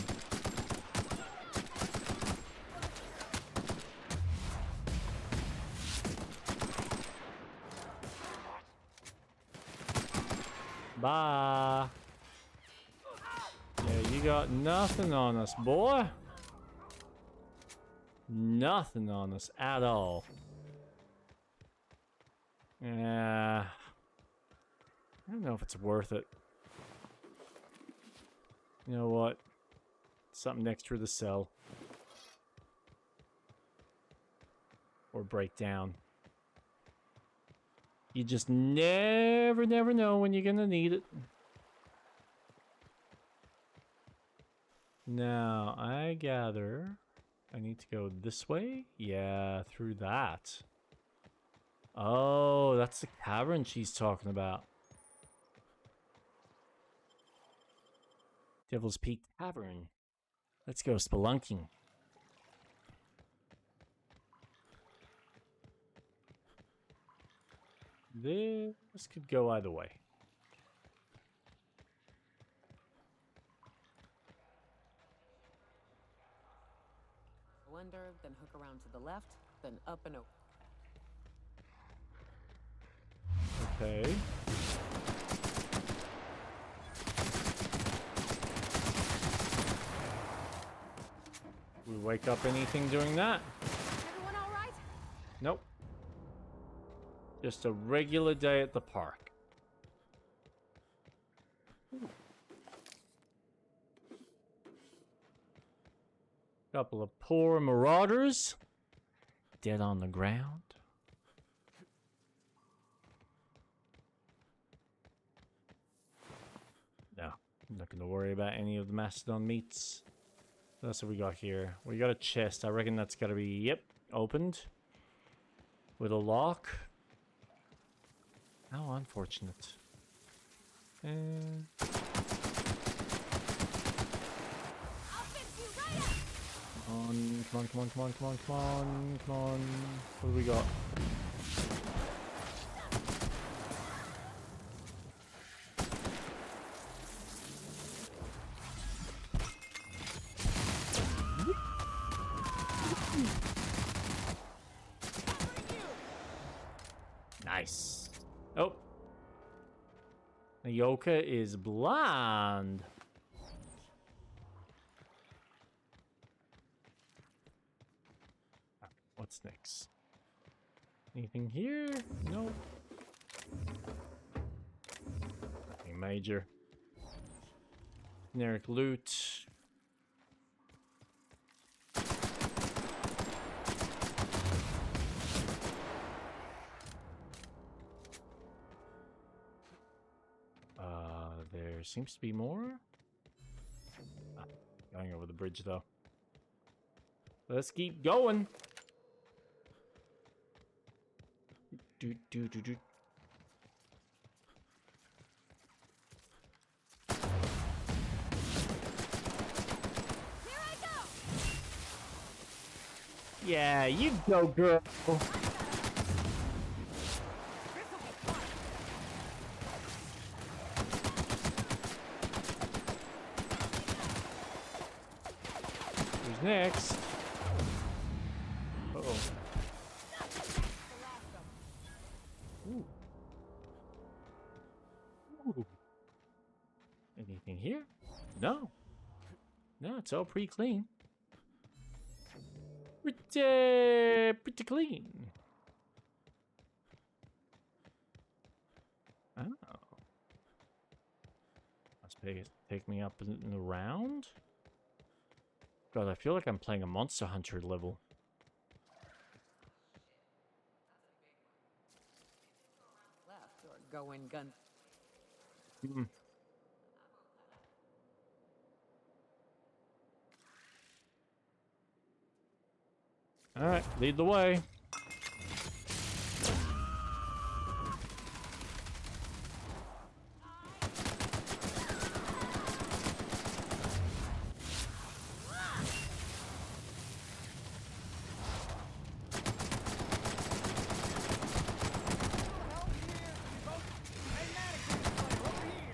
Bye. Yeah, you got nothing on us, boy. Nothing on us at all. Yeah. I don't know if it's worth it. You know what? Something extra to sell. Or break down. You just never know when you're gonna need it. Now, I gather I need to go this way? Yeah, through that. Oh, that's the cavern she's talking about. Devil's Peak Tavern. Let's go spelunking. This could go either way. Under, then hook around to the left, then up and over. Okay. We wake up anything doing that? Everyone all right? Nope. Just a regular day at the park. Couple of poor marauders. Dead on the ground. No, I'm not going to worry about any of the mastodon meats. What else have we got here? We got a chest. I reckon that's got to be, yep, opened. With a lock. How unfortunate. Come on, come on, come on, come on, come on, come on. What do we got? Nice. Oh. Nyoka is blind. What's next? Anything here? Nope. Nothing major. Generic loot. There seems to be more. Ah, going over the bridge, though. Let's keep going. Do, do, do, do. Yeah, you go, girl. Who's next? Uh-oh. Ooh. Ooh. Anything here? No. No, it's all pretty clean. Pretty clean. Oh. Must take me up in the round? God, I feel like I'm playing a Monster Hunter level. Left or go in gun. Hmm. All right, lead the way.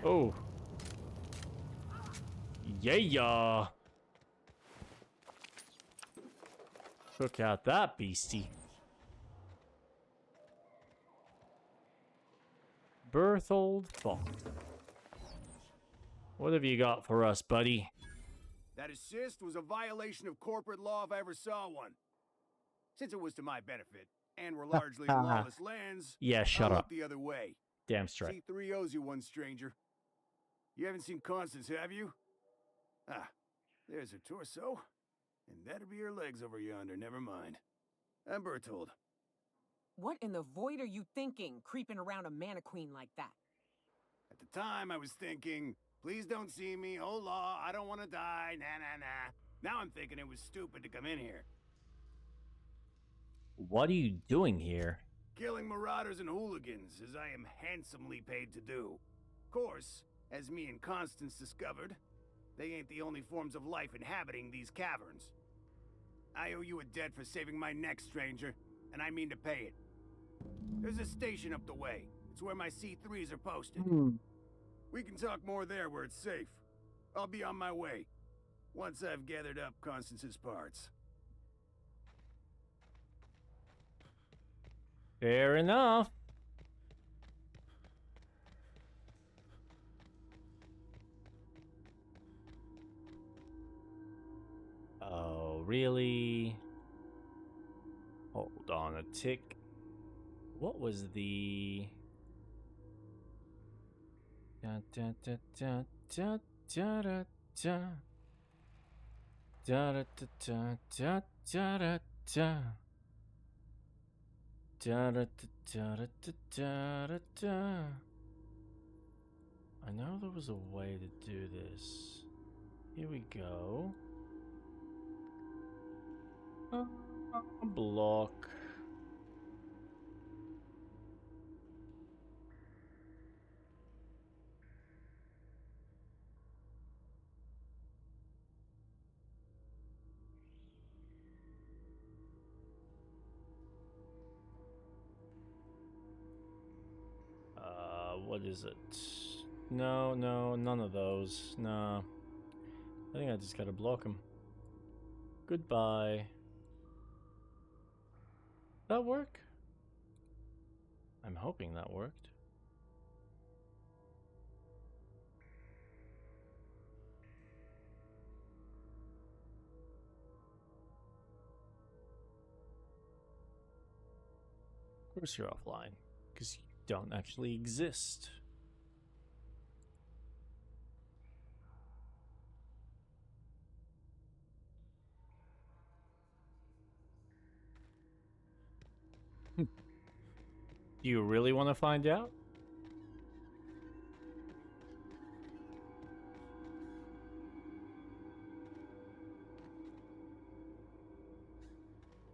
Oh. Yeah. Took out that beastie. Berthold Falk. What have you got for us, buddy? That assist was a violation of corporate law if I ever saw one. Since it was to my benefit, and we're largely in lawless lands, Yeah, shut I'll up. look the other way. Damn straight. C3 owes you one, stranger. You haven't seen Constance, have you? Ah, there's her torso. And that'll be her legs over yonder, never mind. I'm Berthold. What in the void are you thinking, creeping around a mannequin like that? At the time, I was thinking, please don't see me, oh law, I don't want to die, nah. Now I'm thinking it was stupid to come in here. What are you doing here? Killing marauders and hooligans, as I am handsomely paid to do. Of course, as me and Constance discovered, they ain't the only forms of life inhabiting these caverns. I owe you a debt for saving my neck, stranger, and I mean to pay it. There's a station up the way. It's where my C3s are posted. We can talk more there where it's safe. I'll be on my way, once I've gathered up Constance's parts. Fair enough. Oh, really? Hold on a tick. What was the... Da da da da da da da da. Da da da da da da da. Da da da da da da da. I know there was a way to do this. Here we go. Block. What is it? No, none of those. No. I think I just gotta block him. Goodbye. That work? I'm hoping that worked. Of course you're offline, because you don't actually exist. Do you really want to find out?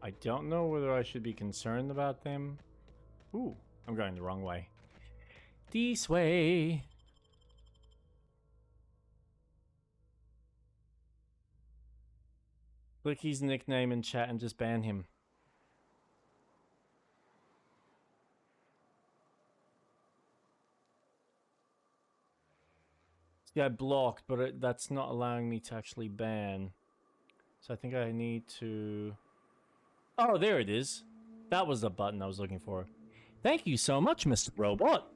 I don't know whether I should be concerned about them. Ooh, I'm going the wrong way. This way. Click his nickname in chat and just ban him. Yeah, blocked, but that's not allowing me to actually ban. So I think I need to... Oh, there it is. That was the button I was looking for. Thank you so much, Mr. Robot.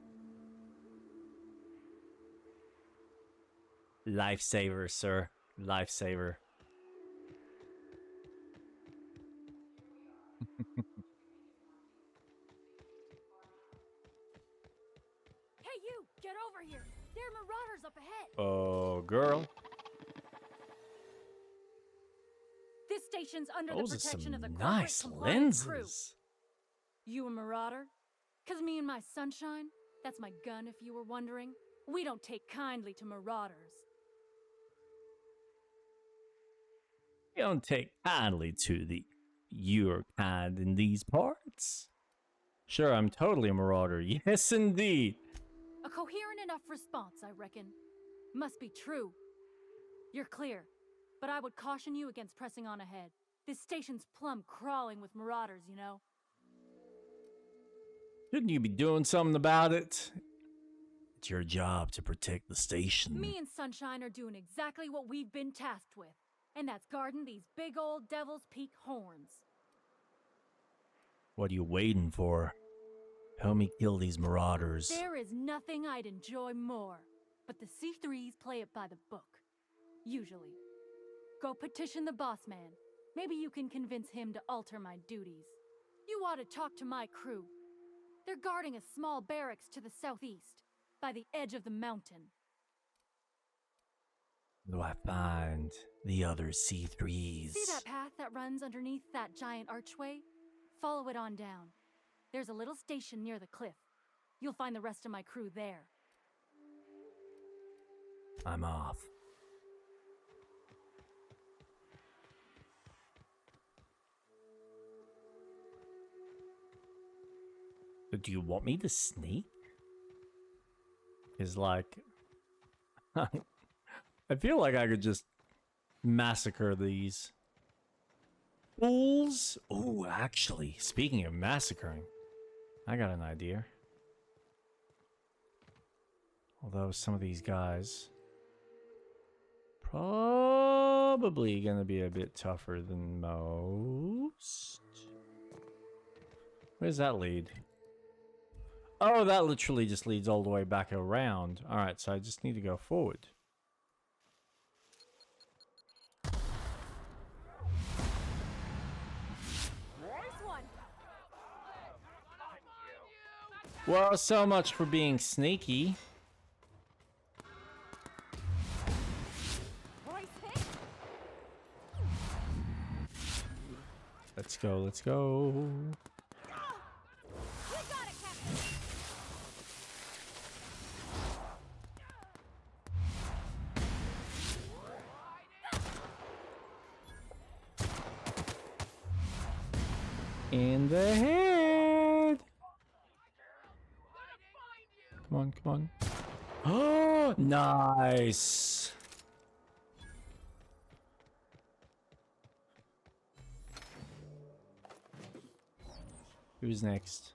Lifesaver, sir. Lifesaver. Hey, you! Get over here! There are marauders up ahead! Oh, girl. This station's under Those the are protection of the some corporate nice compliance crew. lenses. You a marauder? 'Cause me and my sunshine, that's my gun if you were wondering, we don't take kindly to marauders. You don't take kindly to the your kind in these parts. Sure, I'm totally a marauder. Yes, indeed. A coherent enough response, I reckon. Must be true. You're clear, but I would caution you against pressing on ahead. This station's plumb crawling with marauders, you know. Shouldn't you be doing something about it? It's your job to protect the station. Me and Sunshine are doing exactly what we've been tasked with, and that's guarding these big old Devil's Peak horns. What are you waiting for? Help me kill these marauders. There is nothing I'd enjoy more, but the C3s play it by the book. Usually. Go petition the boss man. Maybe you can convince him to alter my duties. You ought to talk to my crew. They're guarding a small barracks to the southeast, by the edge of the mountain. Do I find the other C3s? See that path that runs underneath that giant archway? Follow it on down. There's a little station near the cliff. You'll find the rest of my crew there. I'm off. But do you want me to sneak? Is like... I feel like I could just massacre these fools. Oh, actually, speaking of massacring, I got an idea. Although some of these guys probably gonna be a bit tougher than most. Where's that lead? Oh, that literally just leads all the way back around. Alright, so I just need to go forward. Well, so much for being sneaky. Let's go, let's go. In the head. Come on, come on. Oh, nice. Who's next?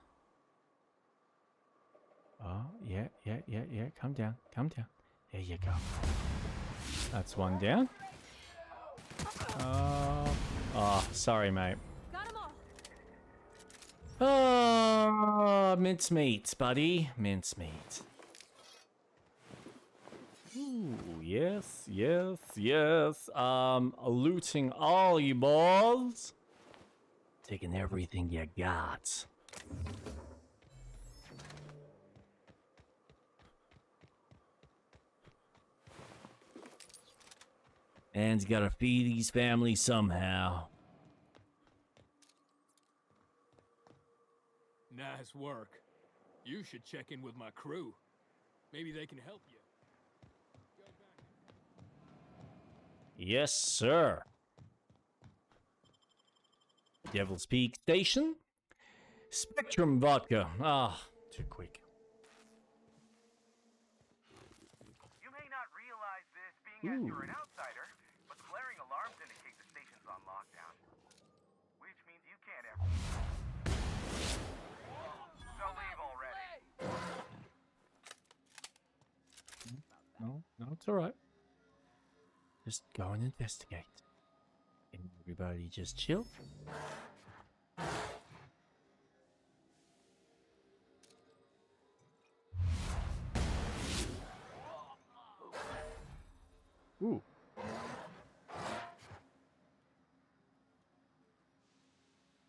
Oh, yeah. Calm down, calm down. There you go. That's one down. Oh, sorry, mate. Oh, mincemeat, buddy. Mincemeat. Ooh, yes. Looting all you balls. Taking everything you got. And's gotta feed his family somehow. Nice work. You should check in with my crew. Maybe they can help you. Yes, sir. Devil's Peak Station. Spectrum vodka. Ah, too quick. You may not realize this being as you're an outsider, but blaring alarms indicate the station's on lockdown. Which means you can't ever... So leave already. No, it's alright. Just go and investigate. And everybody just chill. Ooh.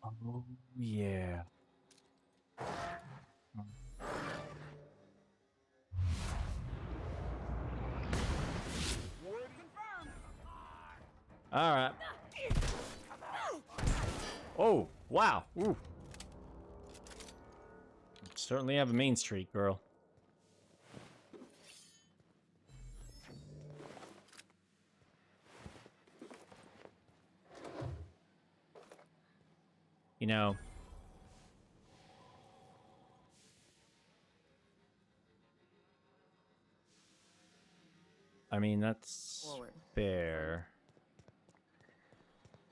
Oh, yeah. All right. Oh, wow. Ooh. Certainly have a main street, girl. You know, I mean, that's Forward. fair.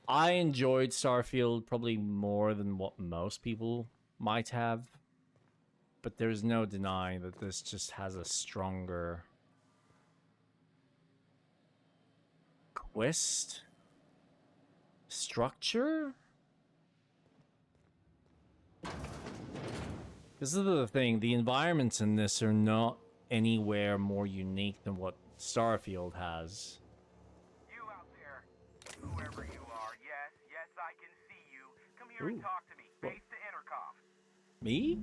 I enjoyed Starfield probably more than what most people might have, but there's no denying that this just has a stronger quest structure. This is the thing, the environments in this are not anywhere more unique than what Starfield has. You out there, whoever you are, yes, I can see you. Come here and talk to me, face the intercom. Me?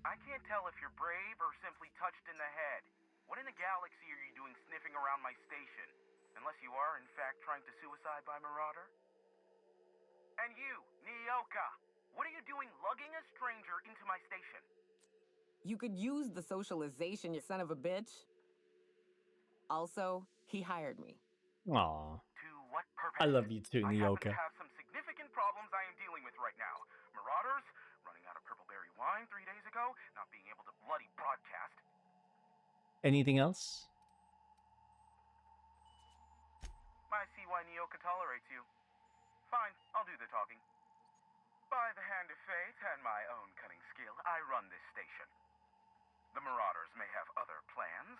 I can't tell if you're brave or simply touched in the head. What in the galaxy are you doing sniffing around my station? Unless you are, in fact, trying to suicide by Marauder? And you, Nyoka, what are you doing lugging a stranger into my station? You could use the socialization, you son of a bitch. Also, he hired me. Aw. To what purpose? I love you too, Nyoka. I have some significant problems I am dealing with right now. Marauders, running out of purple berry wine 3 days ago, not being able to bloody broadcast. Anything else? I see why Nyoka tolerates you. Fine, I'll do the talking. By the hand of fate and my own cunning skill, I run this station. The Marauders may have other plans,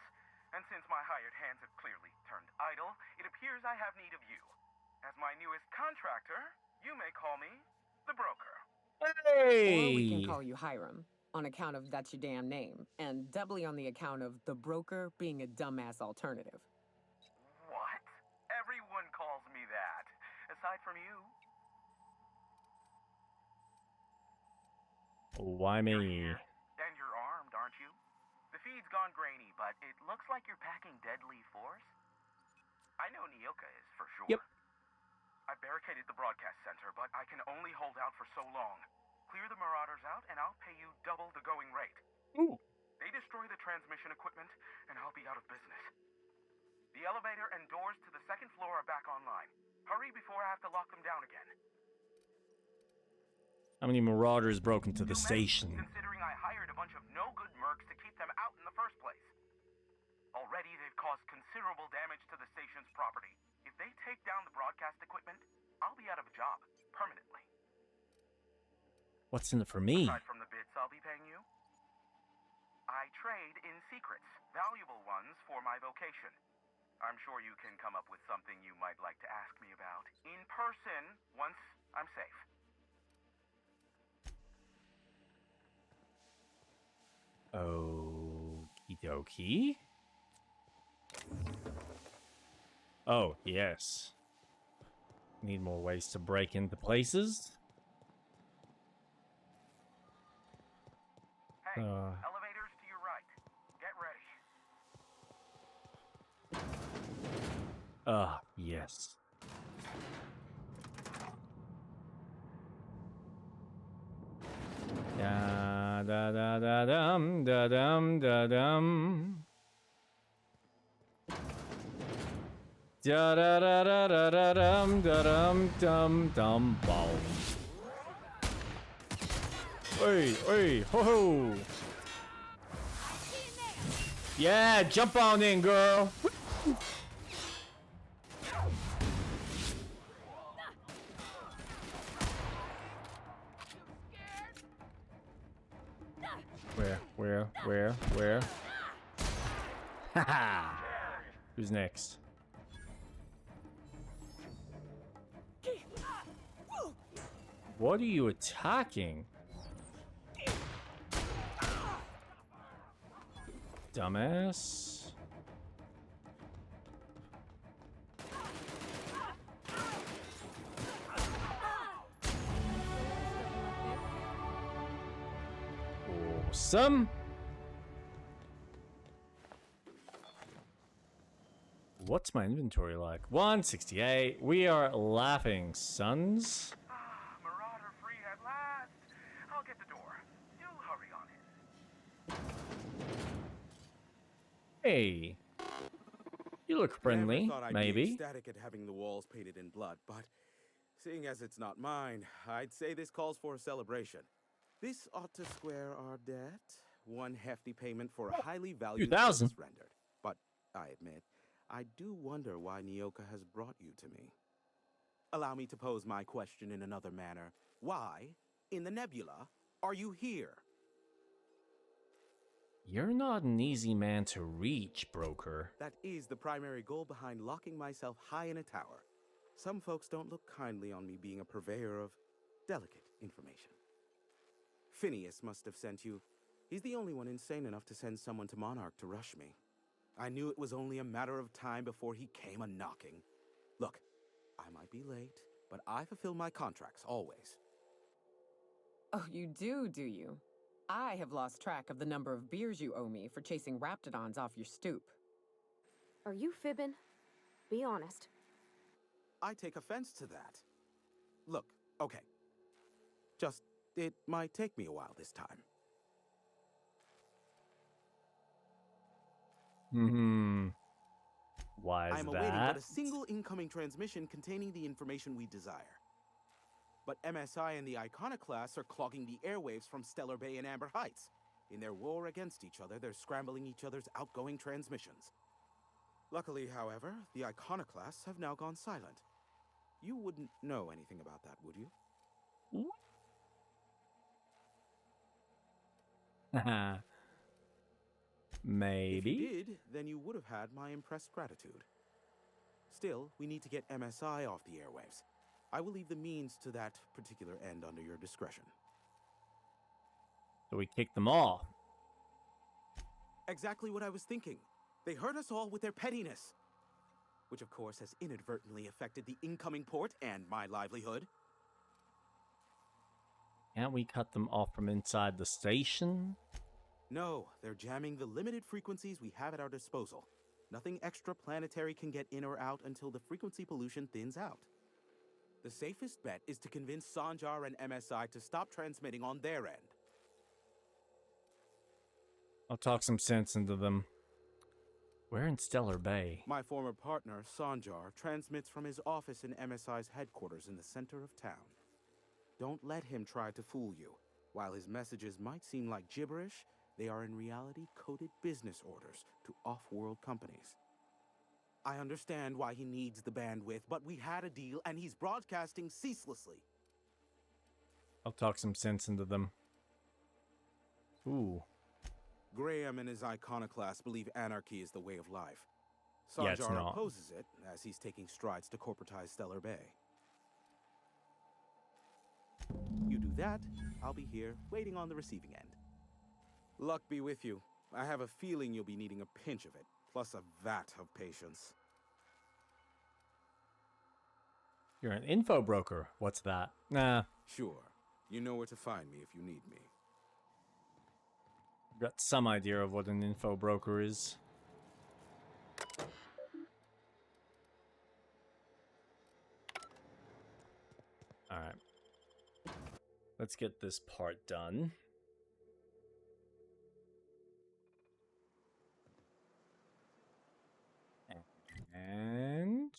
and since my hired hands have clearly turned idle, it appears I have need of you. As my newest contractor, you may call me the Broker. Or we can call you Hiram, on account of that's your damn name, and doubly on the account of the Broker being a dumbass alternative. What? Everyone calls me that, aside from you. Why me? And you're armed, aren't you? The feed's gone grainy, but it looks like you're packing deadly force. I know Nyoka is for sure. Yep. I barricaded the broadcast center, but I can only hold out for so long. Clear the Marauders out, and I'll pay you double the going rate. Ooh. They destroy the transmission equipment, and I'll be out of business. The elevator and doors to the second floor are back online. Hurry before I have to lock them down again. How many Marauders broke into the station? Considering I hired a bunch of no-good mercs to keep them out in the first place. Already, they've caused considerable damage to the station's property. If they take down the broadcast equipment, I'll be out of a job, permanently. What's in it for me? Aside from the bits I'll be paying you, I trade in secrets, valuable ones for my vocation. I'm sure you can come up with something you might like to ask me about in person once I'm safe. Okie dokie. Oh, yes. Need more ways to break into places. Hey, elevators to your right. Get ready. Yes. Da da da da dum da dum da dum. Da da da da da da dum da dum dum dum bow. Oi, oi, ho ho! Yeah, jump on in, girl. Where? Haha! Who's next? What are you attacking? Dumbass. Awesome. What's my inventory like? 168. We are laughing, sons. Marauder free at last. I'll get the door. You hurry on in. Hey. You look friendly, Never thought I'd maybe. be ecstatic at having the walls painted in blood, but seeing as it's not mine, I'd say this calls for a celebration. This ought to square our debt. One hefty payment for a highly valued 2,000. service rendered. But I admit, I do wonder why Nyoka has brought you to me. Allow me to pose my question in another manner. Why, in the nebula, are you here? You're not an easy man to reach, broker. That is the primary goal behind locking myself high in a tower. Some folks don't look kindly on me being a purveyor of delicate information. Phineas must have sent you. He's the only one insane enough to send someone to Monarch to rush me. I knew it was only a matter of time before he came a-knocking. Look, I might be late, but I fulfill my contracts, always. Oh, you do you? I have lost track of the number of beers you owe me for chasing Raptidons off your stoop. Are you fibbing? Be honest. I take offense to that. Look, okay. Just, it might take me a while this time. Why is I'm that? awaiting but a single incoming transmission containing the information we desire. But MSI and the Iconoclasts are clogging the airwaves from Stellar Bay and Amber Heights. In their war against each other, they're scrambling each other's outgoing transmissions. Luckily, however, the Iconoclasts have now gone silent. You wouldn't know anything about that, would you? Maybe. If you did, then you would have had my impressed gratitude. Still, we need to get MSI off the airwaves. I will leave the means to that particular end under your discretion. So we kick them off. Exactly what I was thinking. They hurt us all with their pettiness. Which of course has inadvertently affected the incoming port and my livelihood. Can't we cut them off from inside the station? No, they're jamming the limited frequencies we have at our disposal. Nothing extraplanetary can get in or out until the frequency pollution thins out. The safest bet is to convince Sanjar and MSI to stop transmitting on their end. I'll talk some sense into them. We're in Stellar Bay. My former partner, Sanjar, transmits from his office in MSI's headquarters in the center of town. Don't let him try to fool you. While his messages might seem like gibberish, they are in reality coded business orders to off-world companies. I understand why he needs the bandwidth, but we had a deal and he's broadcasting ceaselessly. I'll talk some sense into them. Ooh. Graham and his iconoclasts believe anarchy is the way of life. Yeah, it's Sanjar not. opposes it, as he's taking strides to corporatize Stellar Bay. You do that, I'll be here, waiting on the receiving end. Luck be with you. I have a feeling you'll be needing a pinch of it, plus a vat of patience. You're an info broker. What's that? Nah. Sure. You know where to find me if you need me. Got some idea of what an info broker is. Alright. Let's get this part done. And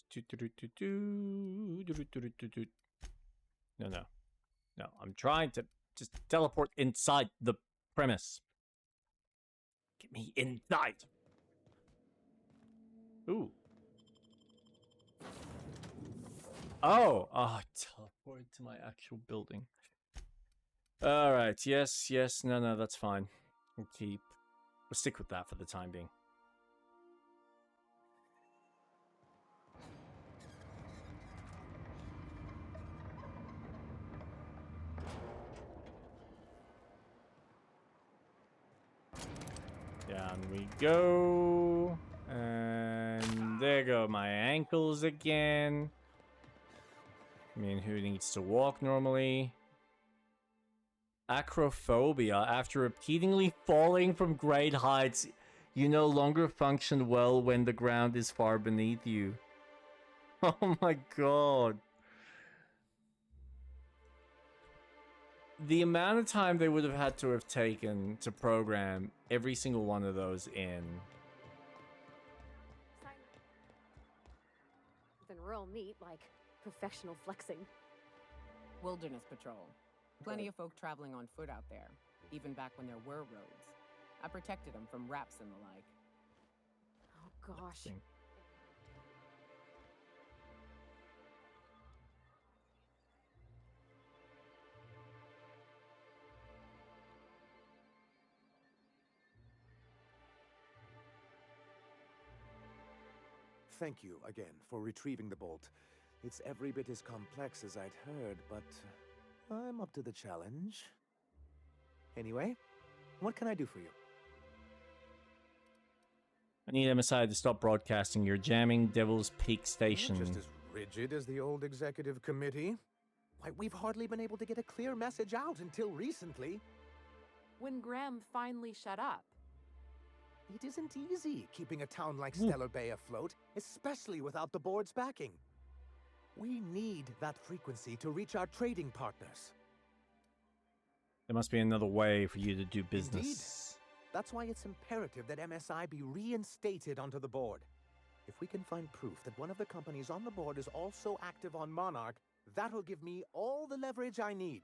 No. No, I'm trying to just teleport inside the premise. Get me inside. Ooh. Oh, teleport to my actual building. All right. Yes. No, that's fine. We'll stick with that for the time being. Down we go. And there go my ankles again. I mean, who needs to walk normally? Acrophobia. After repeatedly falling from great heights, you no longer function well when the ground is far beneath you. Oh my god. The amount of time they would have had to have taken to program every single one of those in. Something real neat, like professional flexing. Wilderness patrol. Plenty of folk traveling on foot out there, even back when there were roads. I protected them from raps and the like. Oh gosh. Thank you again for retrieving the bolt. It's every bit as complex as I'd heard, but I'm up to the challenge. Anyway, what can I do for you? I need MSI to stop broadcasting. You're jamming Devil's Peak Station. Just as rigid as the old executive committee. Why, we've hardly been able to get a clear message out until recently. When Graham finally shut up. It isn't easy keeping a town like Stellar Bay afloat, especially without the board's backing. We need that frequency to reach our trading partners. There must be another way for you to do business. Indeed. That's why it's imperative that MSI be reinstated onto the board. If we can find proof that one of the companies on the board is also active on Monarch, that'll give me all the leverage I need.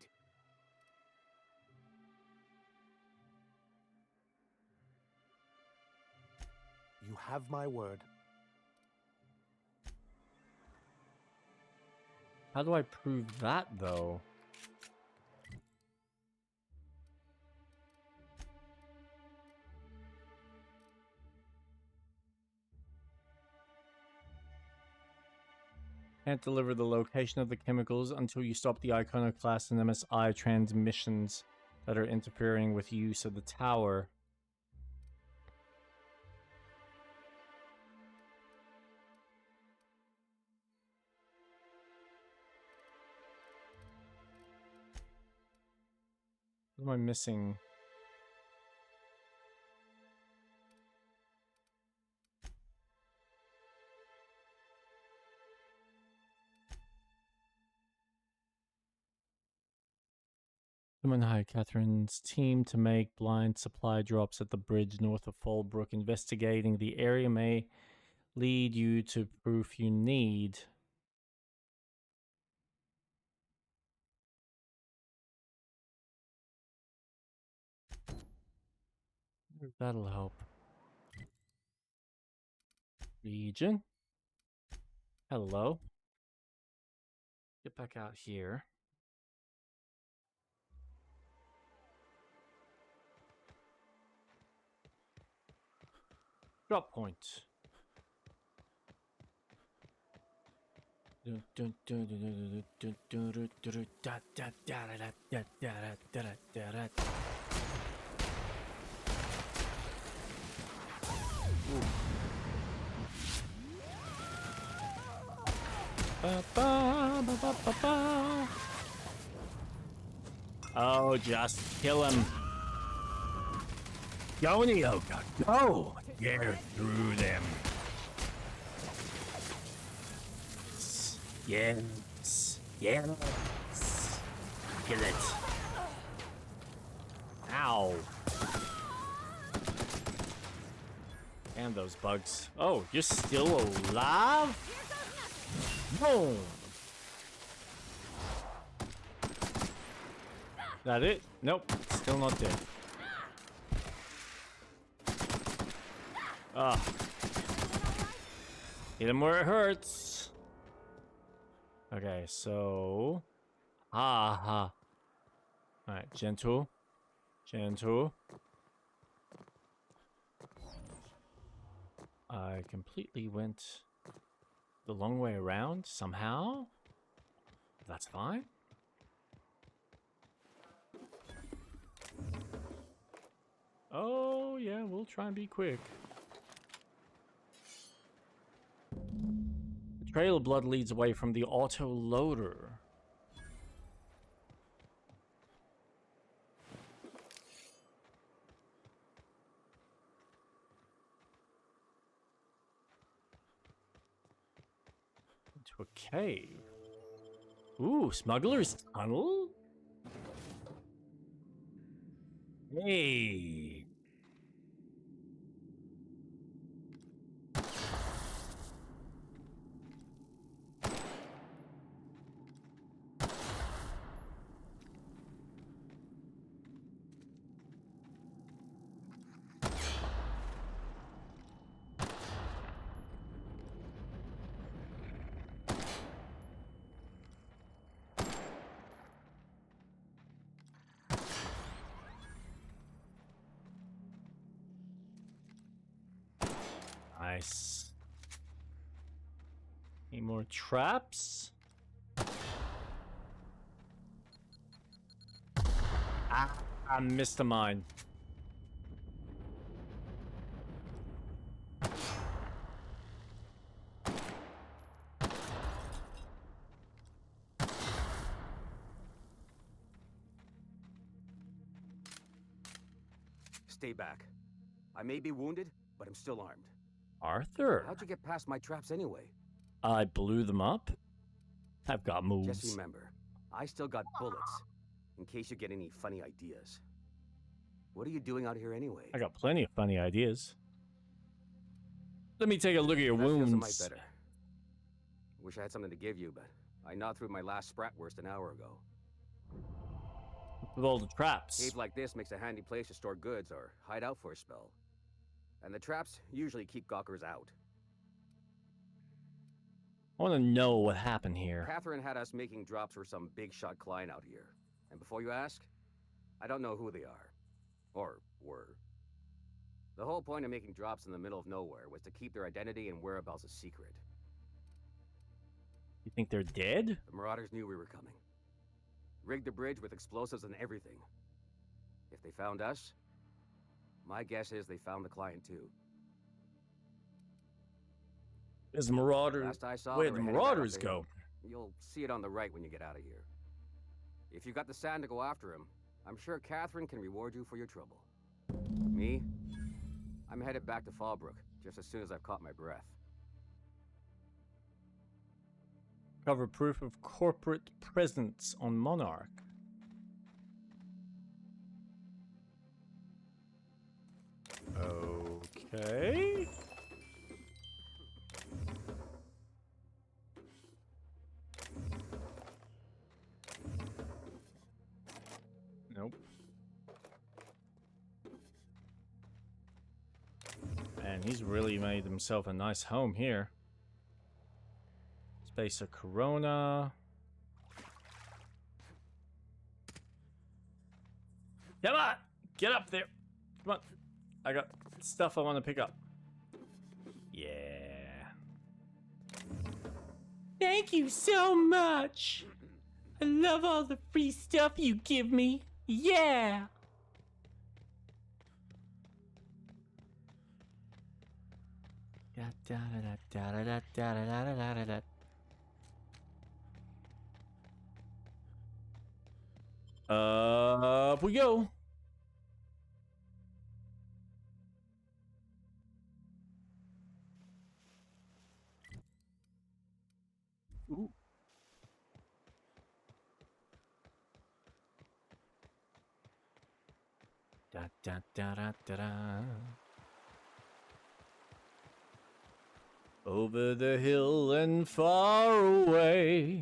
You have my word. How do I prove that, though? Can't deliver the location of the chemicals until you stop the Iconoclast and MSI transmissions that are interfering with use of the tower. What am I missing? Summon High Catherine's team to make blind supply drops at the bridge north of Fallbrook. Investigating the area may lead you to proof you need. That'll help. Region. Hello. Get back out here. Drop point. Oh, just kill him. Go, Nyoka, go! Get through them. Yes. Yes. Kill it. Ow. And those bugs. Oh, you're still alive? Boom! That it? Nope, still not dead. Ah. Hit him where it hurts. Okay, so... Ha. Alright, gentle. Gentle. I completely went the long way around somehow. That's fine. Oh, yeah, we'll try and be quick. The trail of blood leads away from the auto loader. Into a cave. Ooh, smuggler's tunnel? Hey. Nice. Any more traps? I missed a mine. Stay back. I may be wounded, but I'm still armed. Arthur? How'd you get past my traps anyway? I blew them up. I've got moves. Just remember, I still got bullets, in case you get any funny ideas. What are you doing out here anyway? I got plenty of funny ideas. Let me take a look at your That feels a mite wounds. better. Wish I had something to give you, but I gnawed through my last Spratwurst an hour ago. With all the traps. Cave like this makes a handy place to store goods or hide out for a spell. And the traps usually keep gawkers out. I want to know what happened here. Catherine had us making drops for some big shot client out here. And before you ask, I don't know who they are. Or were. The whole point of making drops in the middle of nowhere was to keep their identity and whereabouts a secret. You think they're dead? The Marauders knew we were coming. Rigged the bridge with explosives and everything. If they found us, my guess is they found the client too. Is the Marauder... Last I saw, Where'd they the were heading back Marauders up the go? hill. You'll see it on the right when you get out of here. If you got the sand to go after him, I'm sure Catherine can reward you for your trouble. Me? I'm headed back to Fallbrook just as soon as I've caught my breath. Cover proof of corporate presence on Monarch. Okay. Nope. Man, he's really made himself a nice home here. Space of Corona. Come on! Get up there! Come on. I got stuff I want to pick up. Yeah. Thank you so much! I love all the free stuff you give me. Yeah! Da da da da da da da da da da da. Up we go. Ooh. Da da da da da da. Over the hill and far away.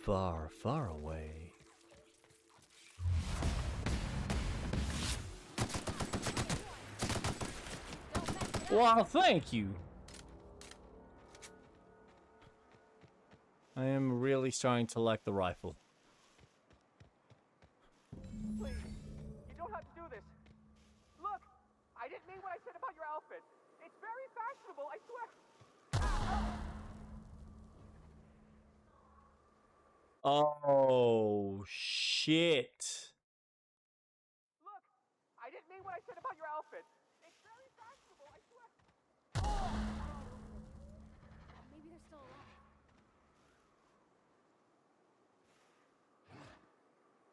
Far, far away. Well, thank you. I am really starting to like the rifle. Please, you don't have to do this. Look, I didn't mean what I said about your outfit. It's very fashionable, I swear. Oh, shit. Look, I didn't mean what I said about your outfit. It's very fashionable, I swear. Maybe they're still alive.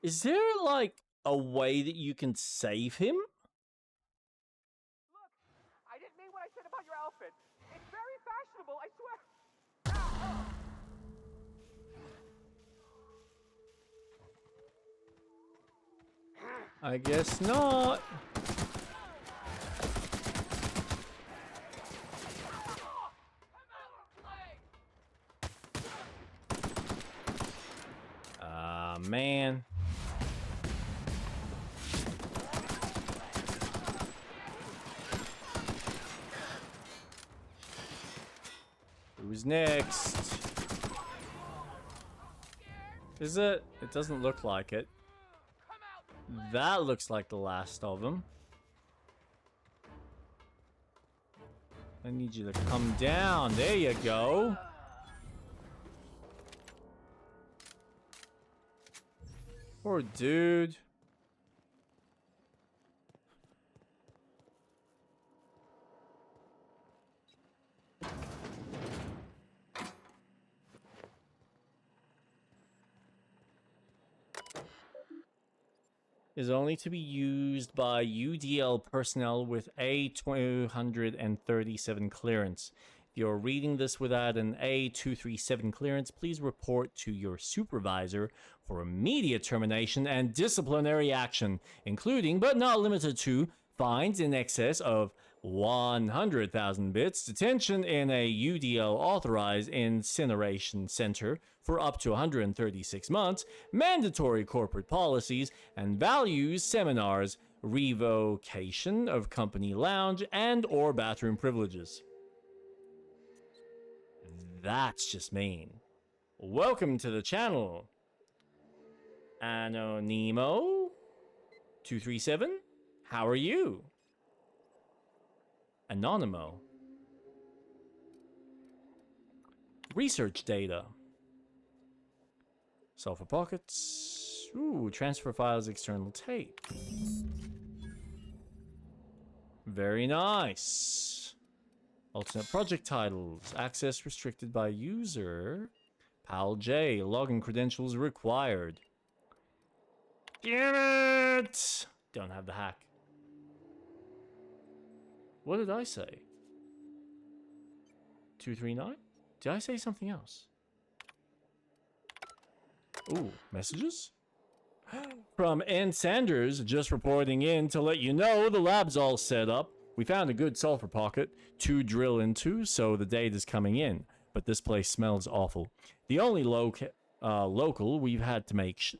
Is there, like, a way that you can save him? Look, I didn't mean what I said about your outfit. It's very fashionable, I swear. I guess not. Ah, man. Who's next? Is it? It doesn't look like it. That looks like the last of them. I need you to come down. There you go. Poor dude. Is only to be used by UDL personnel with A237 clearance. If you're reading this without an A237 clearance, please report to your supervisor for immediate termination and disciplinary action, including but not limited to fines in excess of 100,000 bits, detention in a UDL authorized incineration center for up to 136 months, mandatory corporate policies and values seminars, revocation of company lounge and or bathroom privileges. That's just mean. Welcome to the channel. Anonimo 237, how are you? Anonymo. Research data. Sulfur pockets. Ooh, transfer files, external tape. Very nice. Alternate project titles. Access restricted by user. Pal J. Login credentials required. Damn it! Don't have the hack. What did I say? 239? Did I say something else? Ooh, messages? From N. Sanders, just reporting in to let you know the lab's all set up. We found a good sulfur pocket to drill into, so the data's coming in. But this place smells awful. The only local we've had to make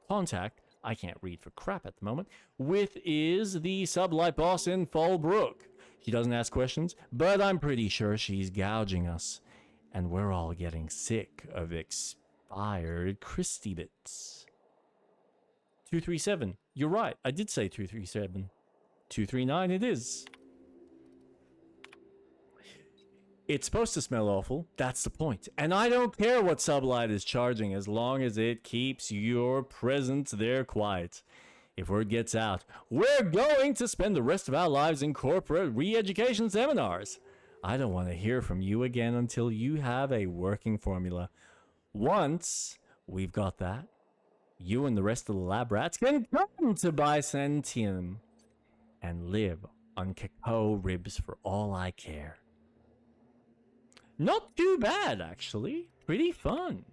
contact, I can't read for crap at the moment, with is the sublight boss in Fallbrook. He doesn't ask questions, but I'm pretty sure she's gouging us. And we're all getting sick of expired Christie bits. 237. You're right. I did say 237. 239 it is. It's supposed to smell awful. That's the point. And I don't care what Sublight is charging as long as it keeps your presence there quiet. If word gets out, we're going to spend the rest of our lives in corporate re-education seminars. I don't want to hear from you again until you have a working formula. Once we've got that, you and the rest of the lab rats can come to Byzantium and live on cacao ribs for all I care. Not too bad, actually. Pretty fun.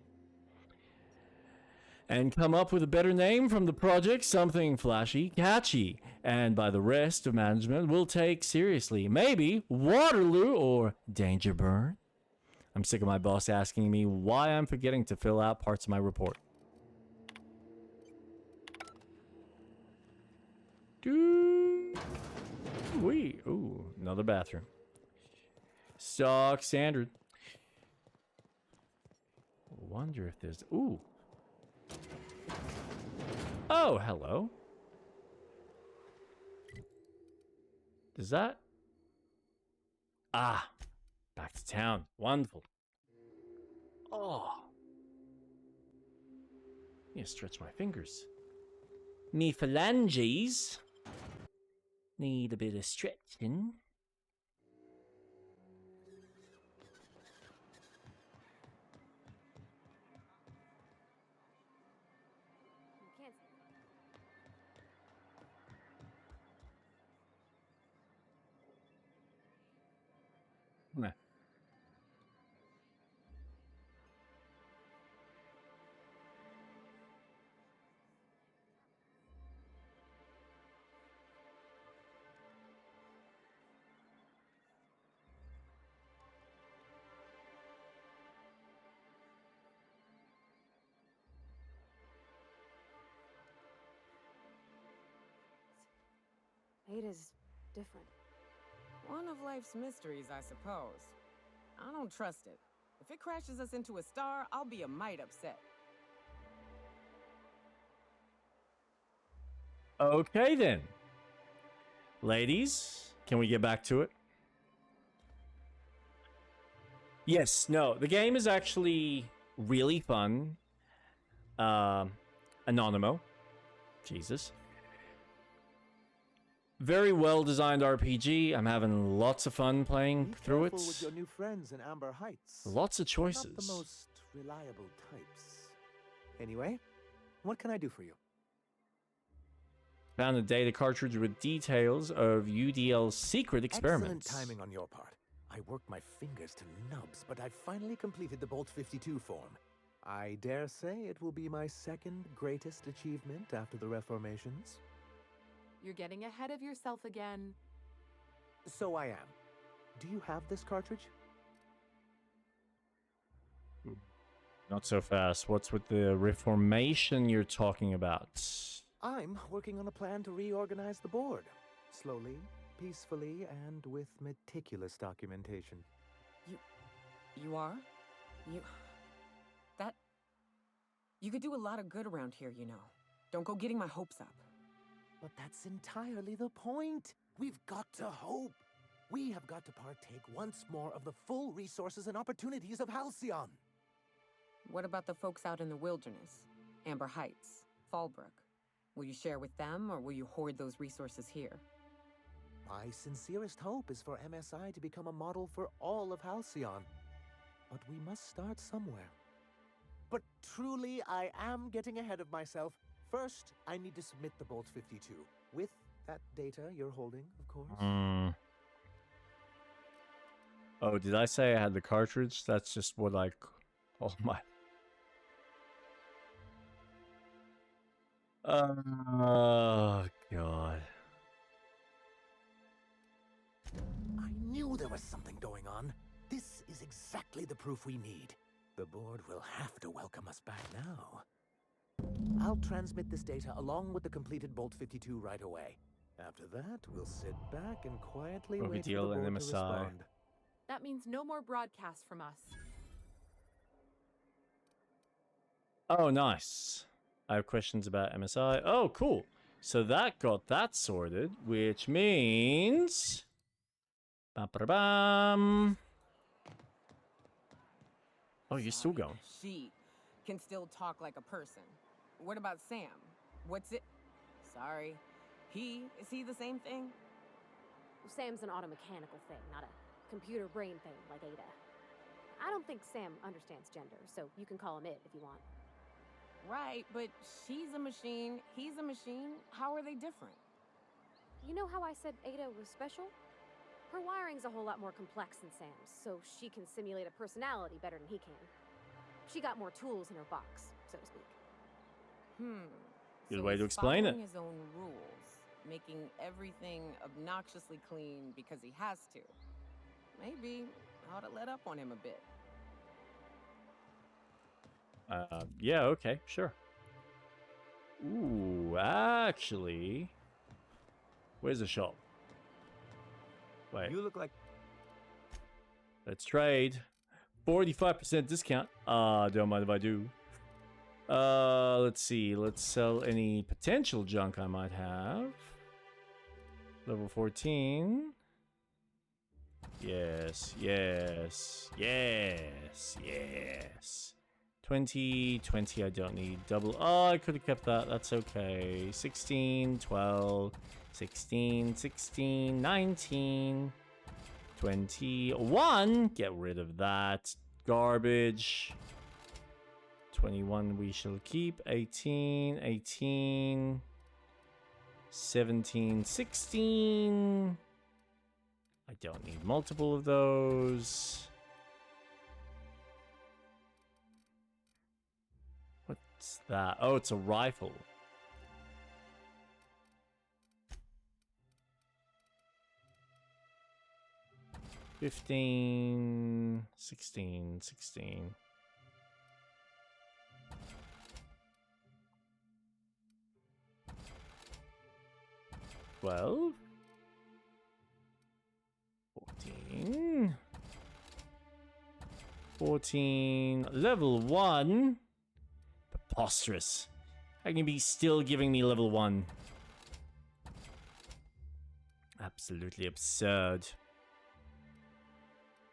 and come up with a better name from the project, something flashy, catchy, and by the rest of management will take seriously. Maybe Waterloo or Danger Burn. I'm sick of my boss asking me why I'm forgetting to fill out parts of my report. Ooh, another bathroom. Stock standard. Wonder if there's... Ooh. Oh, hello. Does that... Ah. Back to town. Wonderful. Oh. Need to stretch my fingers. Me phalanges need a bit of stretching. Nah. Ada's different. One of life's mysteries, I suppose. I don't trust it. If it crashes us into a star, I'll be a mite upset. Okay then. Ladies, can we get back to it? Yes, no, the game is actually really fun. Anonymous. Jesus. Very well designed RPG. I'm having lots of fun playing through it. With your new friends in Amber Heights. Lots of choices. Not the most reliable types. Anyway, what can I do for you? Found a data cartridge with details of UDL's secret experiments. Excellent timing on your part. I worked my fingers to nubs, but I finally completed the Bolt 52 form. I dare say it will be my second greatest achievement after the Reformations. You're getting ahead of yourself again. So I am. Do you have this cartridge? Not so fast. What's with the reformation you're talking about? I'm working on a plan to reorganize the board. Slowly, peacefully, and with meticulous documentation. You are? You could do a lot of good around here, you know. Don't go getting my hopes up. But that's entirely the point. We've got to hope. We have got to partake once more of the full resources and opportunities of Halcyon. What about the folks out in the wilderness? Amber Heights, Fallbrook. Will you share with them, or will you hoard those resources here? My sincerest hope is for MSI to become a model for all of Halcyon. But we must start somewhere. But truly, I am getting ahead of myself. First, I need to submit the Bolt 52. With that data you're holding, of course. Oh, did I say I had the cartridge? That's just what I... Oh my... Oh, God. I knew there was something going on. This is exactly the proof we need. The board will have to welcome us back now. I'll transmit this data along with the completed Bolt 52 right away. After that, we'll sit back and quietly wait for the board to respond. That means no more broadcasts from us. Oh, nice. I have questions about MSI. Oh, cool. So that got that sorted, which means... Ba-ba-bam. Oh, you're still going. She can still talk like a person. What about Sam? What's it? Sorry. Is he the same thing? Sam's an automechanical thing, not a computer brain thing like Ada. I don't think Sam understands gender, so you can call him it if you want. Right, but she's a machine, he's a machine. How are they different? You know how I said Ada was special? Her wiring's a whole lot more complex than Sam's, so she can simulate a personality better than he can. She got more tools in her box, so to speak. Good So way he's to explain it. following his own rules, making everything obnoxiously clean because he has to. Maybe I ought to let up on him a bit. Yeah, okay, sure. Ooh, actually, where's the shop? Wait. You look like... Let's trade. 45% discount. Don't mind if I do. Let's see. Let's sell any potential junk I might have. Level 14. Yes, yes, yes, yes. 20, 20 I don't need. Double. Oh, I could have kept that. That's okay. 16, 12, 16, 16, 19, 21. Get rid of that garbage. 21 we shall keep. 18, 18, 17, 16. I don't need multiple of those. What's that? Oh, it's a rifle. $15, 16, 16. $12, 14, 14, level 1. Preposterous. How can you be still giving me level 1? Absolutely absurd.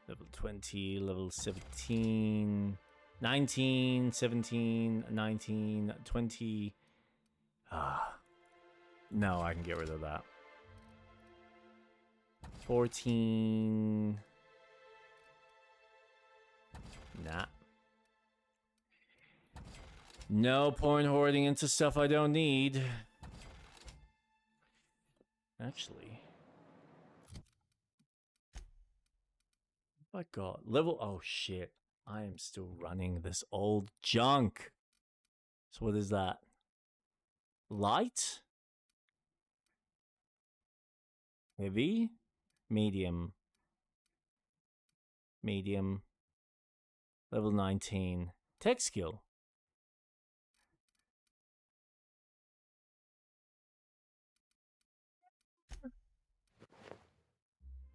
Level 20, level 17, 19, 17, 19, 20. No, I can get rid of that. 14. Nah. No point hoarding into stuff I don't need. Actually. I got level. Oh shit. I am still running this old junk. So what is that? Light? Heavy? Medium. Medium. Level 19. Tech skill.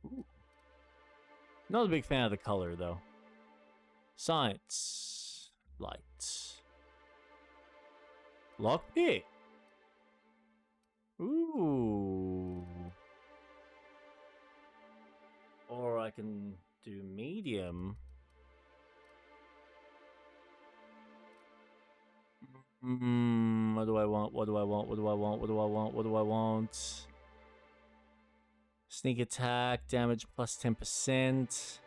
Ooh. Not a big fan of the color though. Science. Light. Lockpick. Ooh. Or I can do medium. What do I want? What do I want? What do I want? What do I want? What do I want? Sneak attack, damage plus 10%.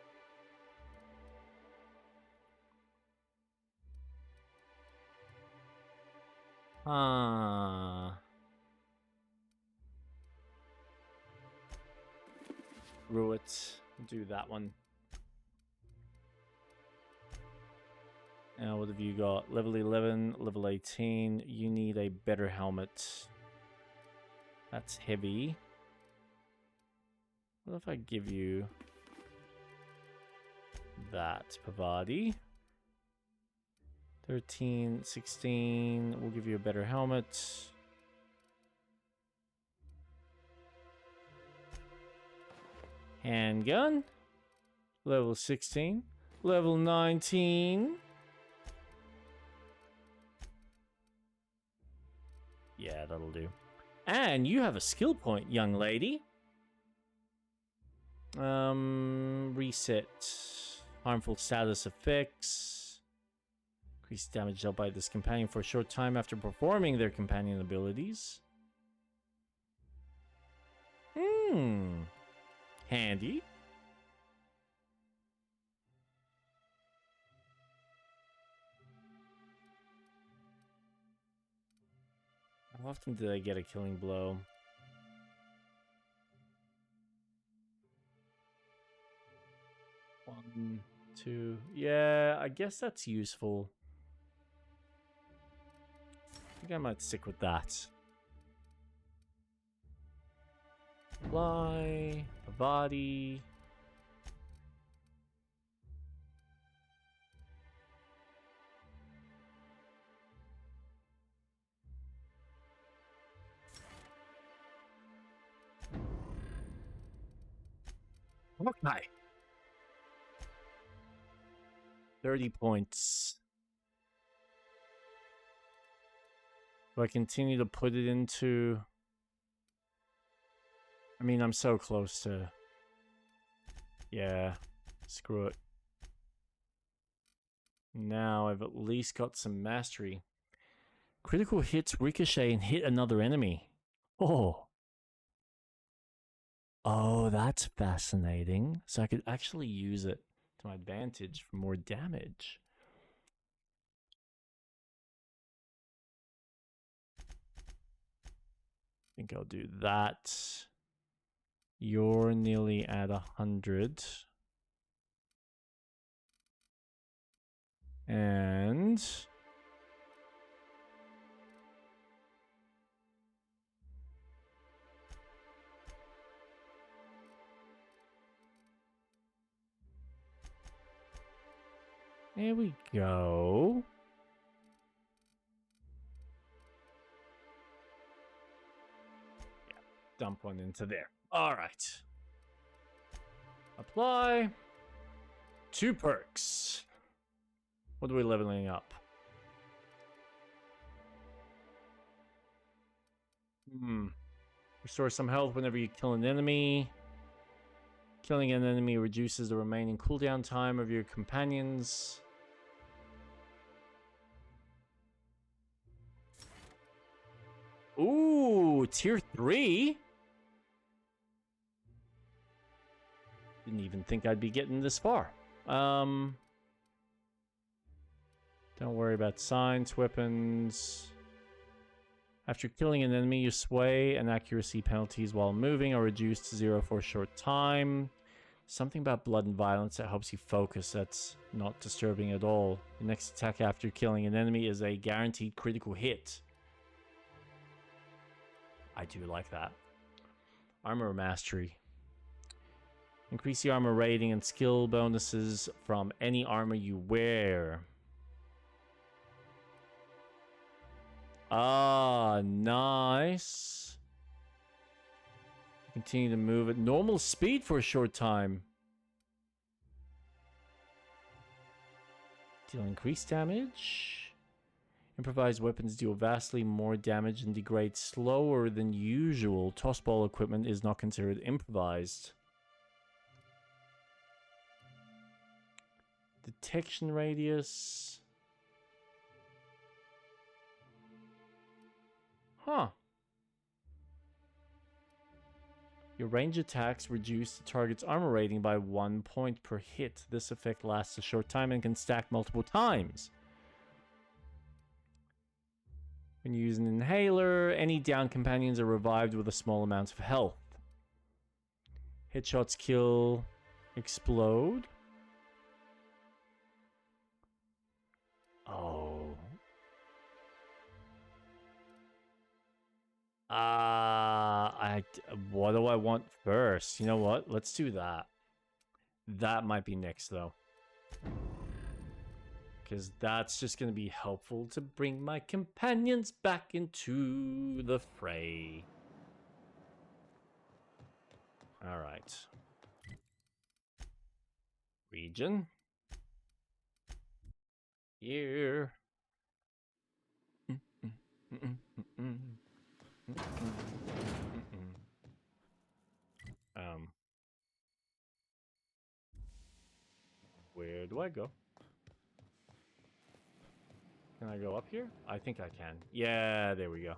Ruit. Do that one. Now, what have you got? Level 11, level 18. You need a better helmet. That's heavy. What if I give you that, Pavadi? 13, 16. We'll give you a better helmet. Handgun. Level 16. Level 19. Yeah, that'll do. And you have a skill point, young lady. Reset. Harmful status effects. Increase damage dealt by this companion for a short time after performing their companion abilities. Handy. How often did I get a killing blow? One, two. Yeah, I guess that's useful. think I might stick with that. Fly, a body. Okay. 30 points. Do I continue to put it into... I mean, I'm so close to... Yeah, screw it. Now I've at least got some mastery. Critical hits ricochet and hit another enemy. Oh. Oh, that's fascinating. So I could actually use it to my advantage for more damage. I think I'll do that. You're nearly at 100. And... there we go. Yeah, dump one into there. All right. Apply. 2 perks. What are we leveling up? Restore some health whenever you kill an enemy. Killing an enemy reduces the remaining cooldown time of your companions. Ooh, tier 3? Didn't even think I'd be getting this far. Don't worry about science weapons. After killing an enemy, your sway and accuracy penalties while moving are reduced to 0 for a short time. Something about blood and violence that helps you focus. That's not disturbing at all. The next attack after killing an enemy is a guaranteed critical hit. I do like that. Armor mastery. Increase the armor rating and skill bonuses from any armor you wear. Ah, nice. Continue to move at normal speed for a short time. Deal increased damage. Improvised weapons deal vastly more damage and degrade slower than usual. Tossball equipment is not considered improvised. Detection radius. Huh. Your range attacks reduce the target's armor rating by 1 point per hit. This effect lasts a short time and can stack multiple times. When you use an inhaler, any down companions are revived with a small amount of health. Headshots kill, explode. Oh. What do I want first? You know what? Let's do that. That might be next, though. Because that's just going to be helpful to bring my companions back into the fray. Alright. Region. Here. Where do I go? Can I go up here? I think I can. Yeah, there we go.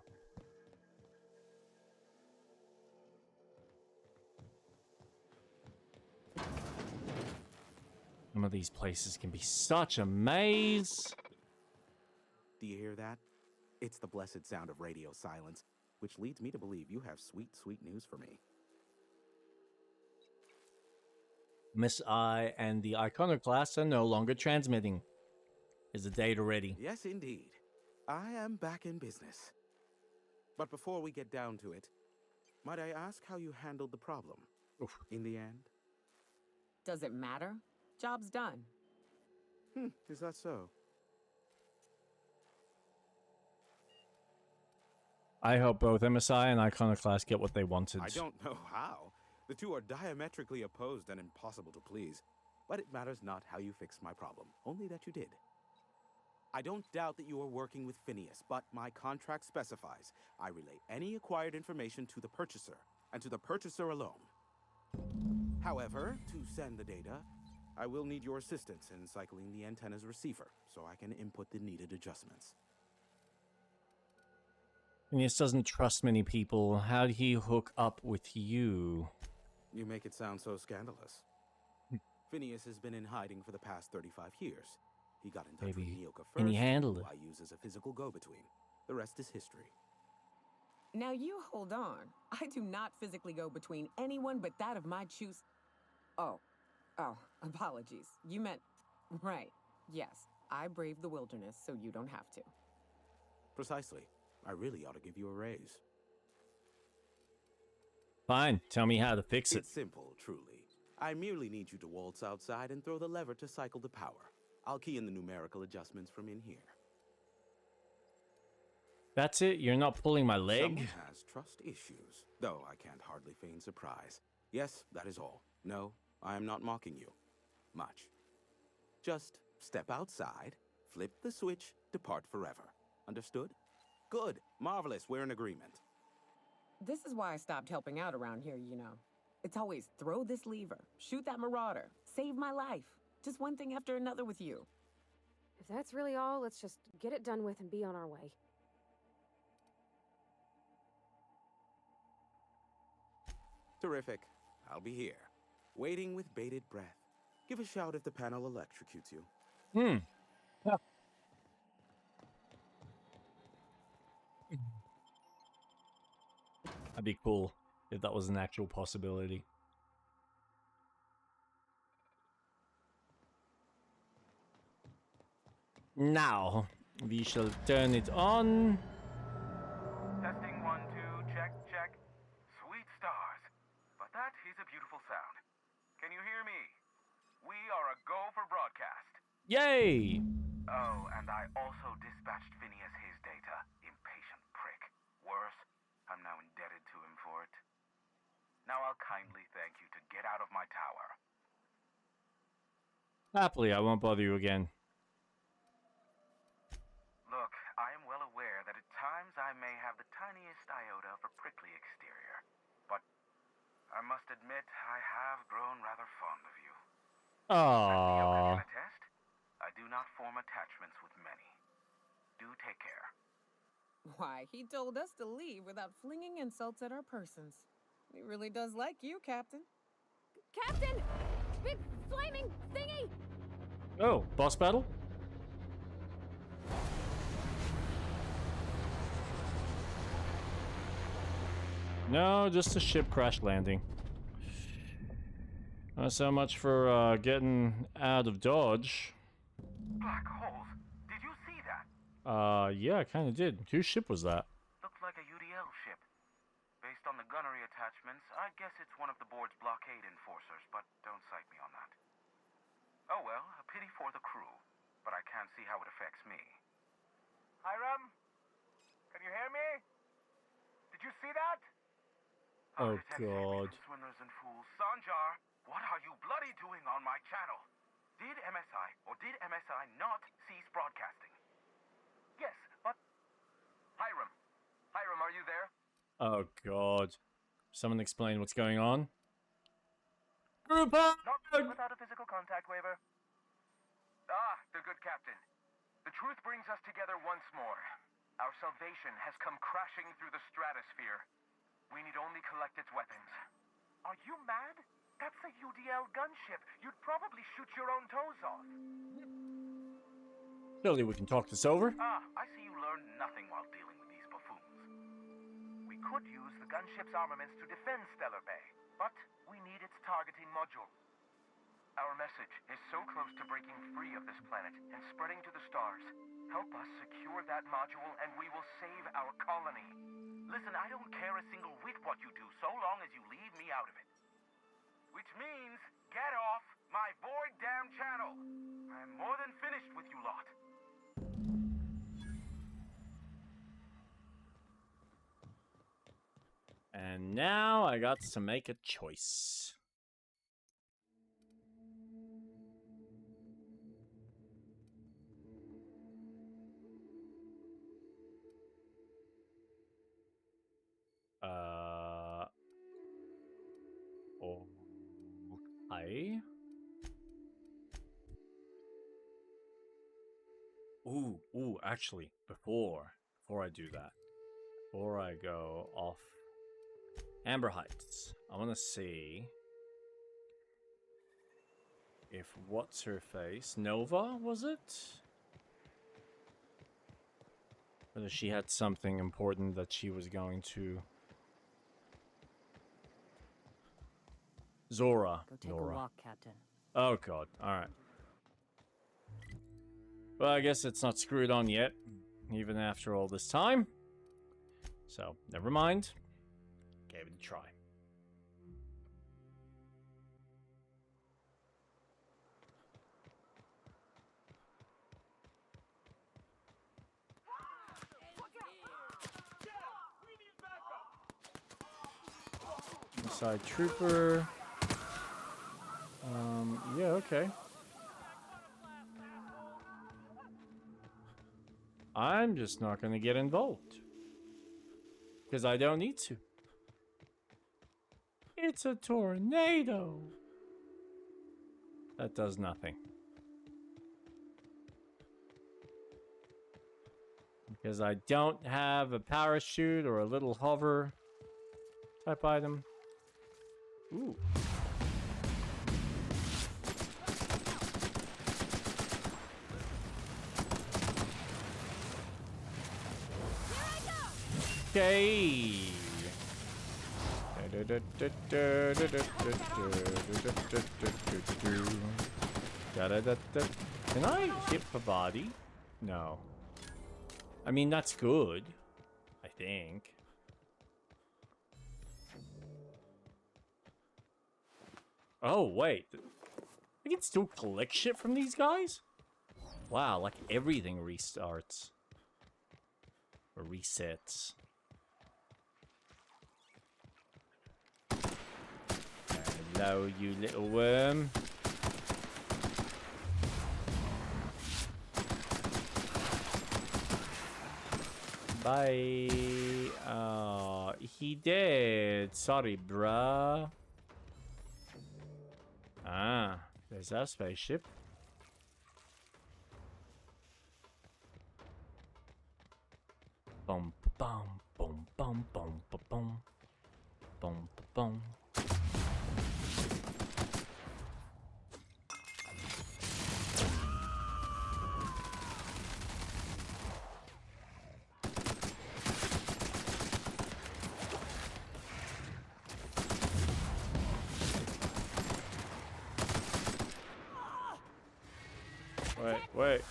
Some of these places can be such a maze. Do you hear that? It's the blessed sound of radio silence, which leads me to believe you have sweet, sweet news for me. Miss I and the Iconoclast are no longer transmitting. Is the data ready? Yes, indeed. I am back in business. But before we get down to it, might I ask how you handled the problem? In the end? Does it matter? Job's done. Is that so? I hope both MSI and Iconoclast get what they wanted. I don't know how. The two are diametrically opposed and impossible to please. But it matters not how you fixed my problem, only that you did. I don't doubt that you are working with Phineas, but my contract specifies I relay any acquired information to the purchaser, and to the purchaser alone. However, to send the data, I will need your assistance in cycling the antenna's receiver, so I can input the needed adjustments. Phineas doesn't trust many people. How did he hook up with you? You make it sound so scandalous. Phineas has been in hiding for the past 35 years. He got in touch with Nyoka first, Can he handle it? who I use as a physical go-between. The rest is history. Now you hold on. I do not physically go between anyone but that of my choose. Oh, apologies. You meant, right. Yes, I braved the wilderness so you don't have to. Precisely. I really ought to give you a raise. Fine, tell me how to fix it. It's simple, truly. I merely need you to waltz outside and throw the lever to cycle the power. I'll key in the numerical adjustments from in here. That's it? You're not pulling my leg? Someone has trust issues, though I can't hardly feign surprise. Yes, that is all. No, I am not mocking you. Much. Just step outside, flip the switch, depart forever. Understood? Good. Marvelous. We're in agreement. This is why I stopped helping out around here, you know. It's always throw this lever, shoot that marauder, save my life. Just one thing after another with you. If that's really all, let's just get it done with and be on our way. Terrific. I'll be here, waiting with bated breath. Give a shout if the panel electrocutes you. Yeah. That'd be cool if that was an actual possibility. Now, we shall turn it on. Testing 1, 2, check, check. Sweet stars. But that is a beautiful sound. Can you hear me? We are a go for broadcast. Yay! Oh, and I also dispatched Phineas his data. Impatient prick. Worse, I'm now indebted to him for it. Now I'll kindly thank you to get out of my tower. Happily, I won't bother you again. Look, I am well aware that at times I may have the tiniest iota of a prickly exterior. But I must admit I have grown rather fond of you. Aww. Attest, I do not form attachments with many. Do take care. Why, he told us to leave without flinging insults at our persons. He really does like you, Captain. Captain! Big flaming thingy! Oh, boss battle? No, just a ship crash landing. Not so much for getting out of Dodge. Black holes. Did you see that? Yeah, I kind of did. Whose ship was that? Looked like a UDL ship. Based on the gunnery attachments, I guess it's one of the board's blockade enforcers, but don't cite me on that. Oh well, a pity for the crew, but I can't see how it affects me. Hiram? Can you hear me? Did you see that? Oh god. Swindlers and fools. Sanjar, what are you bloody doing on my channel? Did MSI or did MSI not cease broadcasting? Yes, but... Hiram. Hiram, are you there? Oh god. Someone explain what's going on. Group up! Not without a physical contact waiver. Ah, the good captain. The truth brings us together once more. Our salvation has come crashing through the stratosphere. We need only collect its weapons. Are you mad? That's a UDL gunship. You'd probably shoot your own toes off. Surely we can talk this over. Ah, I see you learned nothing while dealing with these buffoons. We could use the gunship's armaments to defend Stellar Bay, but we need its targeting module. Our message is so close to breaking free of this planet and spreading to the stars. Help us secure that module and we will save our colony. Listen, I don't care a single whit what you do so long as you leave me out of it. Which means, get off my void damn channel. I'm more than finished with you lot. And now I got to make a choice. Okay. Ooh, actually, before I do that, before I go off Amber Heights, I want to see if what's her face, Nova, was it? Whether she had something important that she was going to. Zora. Go take Nora. a walk, Captain. Oh god, alright. Well, I guess it's not screwed on yet, even after all this time. So, never mind. Gave it a try. Inside trooper. Yeah, okay. I'm just not gonna get involved. Because I don't need to. It's a tornado. That does nothing. Because I don't have a parachute or a little hover type item. Ooh. Okay. Can I hit the body? No. I mean, that's good. I think. Oh, wait. I can still collect shit from these guys? Wow, like everything restarts. Or resets. Hello, you little worm. Bye. Oh, he did. Sorry, bruh. Ah, there's our spaceship. Boom, boom, boom, boom, boom, boom, boom, boom. Wait.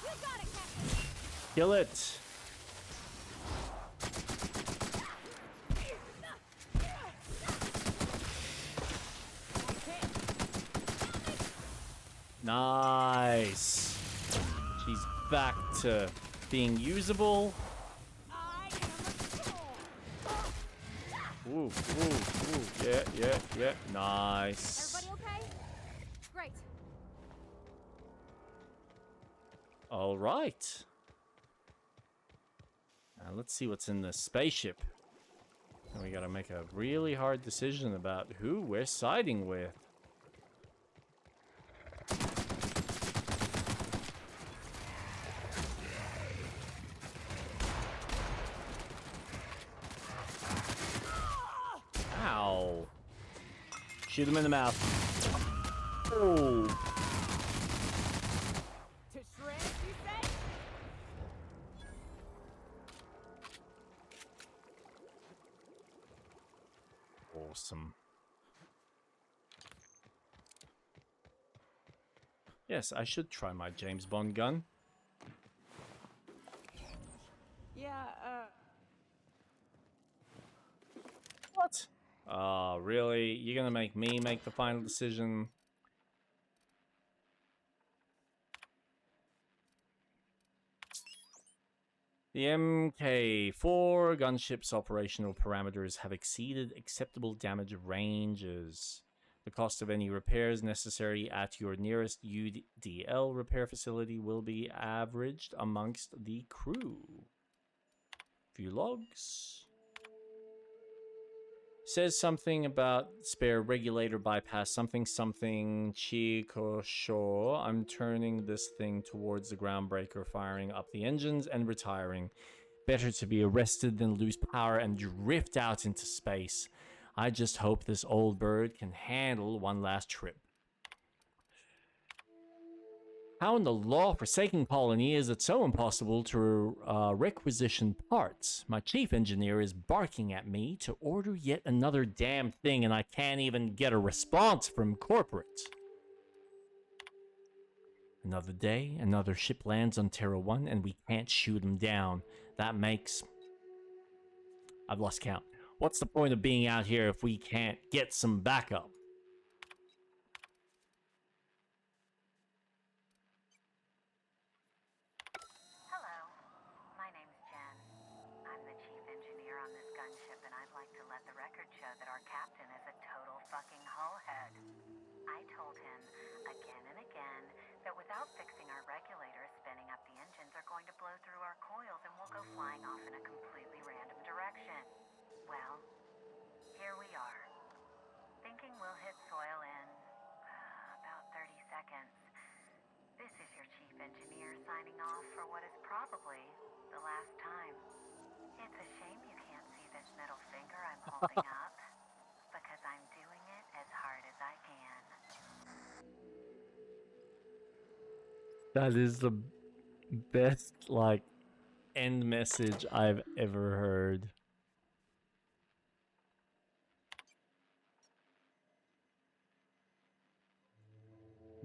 Kill it. Nice. She's back to being usable. Ooh. Yeah. Nice. Everybody okay? Great. All right. Now let's see what's in the spaceship. And we gotta make a really hard decision about who we're siding with. Ow. Shoot him in the mouth. Oh. To shreds, you say? Awesome. Yes, I should try my James Bond gun. Yeah, What? Oh, really? You're gonna make me make the final decision? The Mk4 gunship's operational parameters have exceeded acceptable damage ranges. The cost of any repairs necessary at your nearest UDL repair facility will be averaged amongst the crew. View logs. Says something about spare regulator bypass, something Chikosho. I'm turning this thing towards the groundbreaker, firing up the engines and retiring. Better to be arrested than lose power and drift out into space. I just hope this old bird can handle one last trip. How in the law-forsaken colony is it so impossible to requisition parts? My chief engineer is barking at me to order yet another damn thing, and I can't even get a response from corporate. Another day, another ship lands on Terra 1, and we can't shoot him down. That makes... I've lost count. What's the point of being out here if we can't get some backup? Hello, my name's Jen. I'm the chief engineer on this gunship, and I'd like to let the record show that our captain is a total fucking hullhead. I told him again and again that without fixing our regulators, spinning up the engines are going to blow through our coils and we'll go flying off in a completely random direction. Well, here we are. Thinking we'll hit soil in about 30 seconds. This is your chief engineer signing off for what is probably the last time. It's a shame you can't see this middle finger I'm holding up, because I'm doing it as hard as I can. That is the best, like, end message I've ever heard.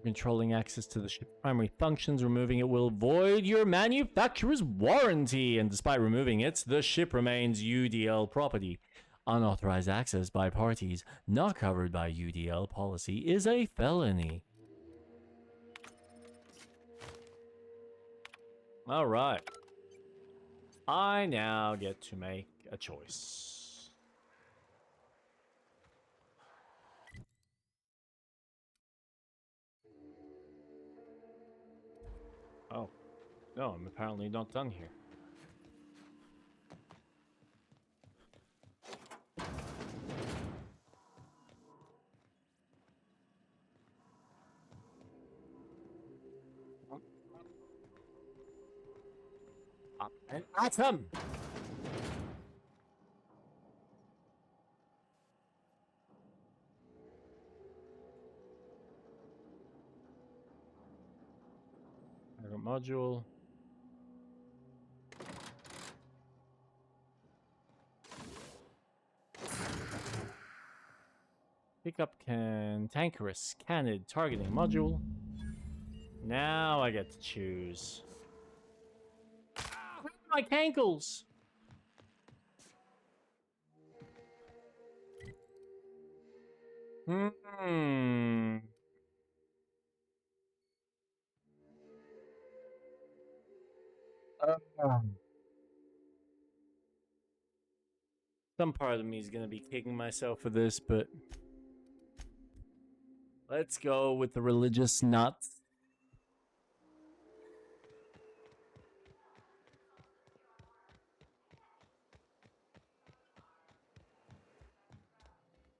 Controlling access to the ship's primary functions, removing it will void your manufacturer's warranty, and despite removing it, the ship remains UDL property. Unauthorized access by parties not covered by UDL policy is a felony. Alright. I now get to make a choice. Oh. No, I'm apparently not done here. An atom! Module. Pickup cantankerous cannid targeting module. Now I get to choose. Where are my cankles? Some part of me is gonna be kicking myself for this, but let's go with the religious nuts.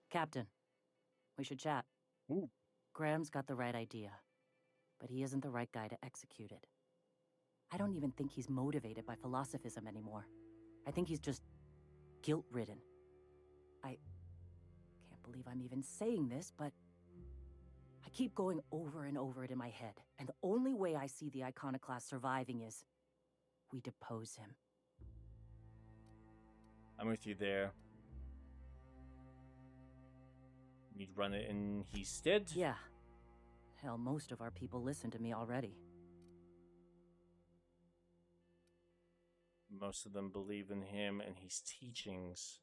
Captain, we should chat. Ooh. Graham's got the right idea, but he isn't the right guy to execute it. I don't even think he's motivated by philosophism anymore. I think he's just guilt-ridden. I can't believe I'm even saying this, but I keep going over and over it in my head, and the only way I see the Iconoclast surviving is we depose him. I'm with you there. You'd run it in his stead? Yeah. Hell, most of our people listen to me already. Most of them believe in him and his teachings.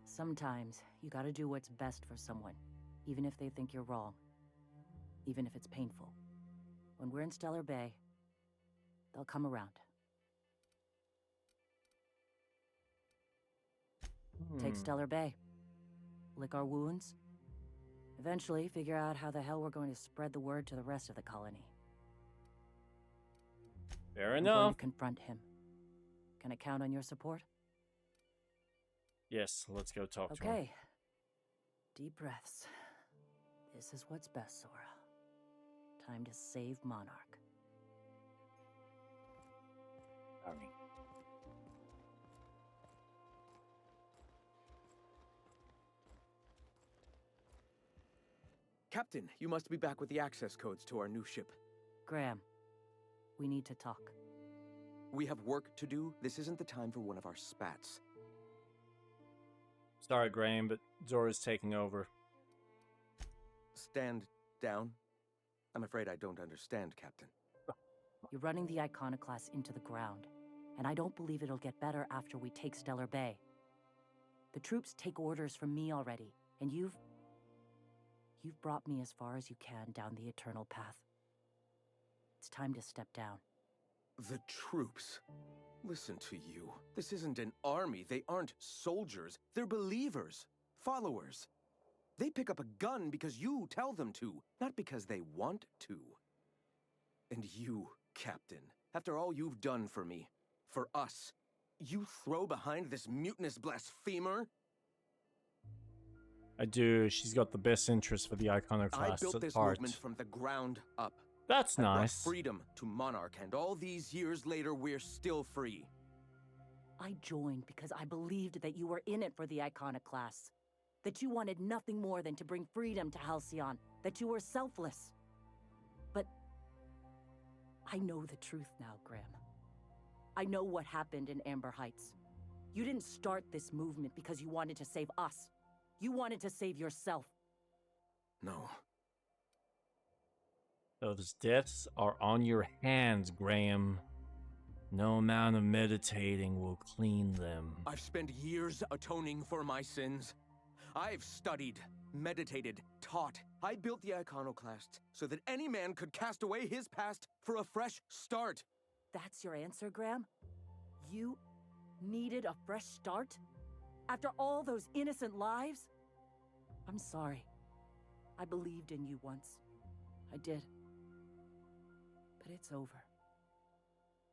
Sometimes you gotta do what's best for someone, even if they think you're wrong. Even if it's painful. When we're in Stellar Bay, they'll come around. Take Stellar Bay. Lick our wounds. Eventually, figure out how the hell we're going to spread the word to the rest of the colony. Fair I'm enough. going to confront him. Can I count on your support? Yes, let's go talk to him. Okay. Deep breaths. This is what's best, Sora. Time to save Monarch. Army. Captain, you must be back with the access codes to our new ship. Graham, we need to talk. We have work to do. This isn't the time for one of our spats. Sorry, Graham, but Zora's taking over. Stand down. I'm afraid I don't understand, Captain. You're running the Iconoclast into the ground, and I don't believe it'll get better after we take Stellar Bay. The troops take orders from me already, and you've brought me as far as you can down the Eternal Path. It's time to step down. The troops. Listen to you. This isn't an army. They aren't soldiers. They're believers. Followers. They pick up a gun because you tell them to, not because they want to. And you, Captain, after all you've done for me, for us, you throw behind this mutinous blasphemer? I do. She's got the best interest for the Iconoclast I built at this heart. movement from the ground up. That's I brought nice. freedom to Monarch, and all these years later, we're still free. I joined because I believed that you were in it for the Iconoclasts. That you wanted nothing more than to bring freedom to Halcyon. That you were selfless. But I know the truth now, Graham. I know what happened in Amber Heights. You didn't start this movement because you wanted to save us. You wanted to save yourself. No. Those deaths are on your hands, Graham. No amount of meditating will clean them. I've spent years atoning for my sins. I've studied, meditated, taught. I built the Iconoclast so that any man could cast away his past for a fresh start. That's your answer, Graham? You needed a fresh start? After all those innocent lives? I'm sorry. I believed in you once. I did. But it's over.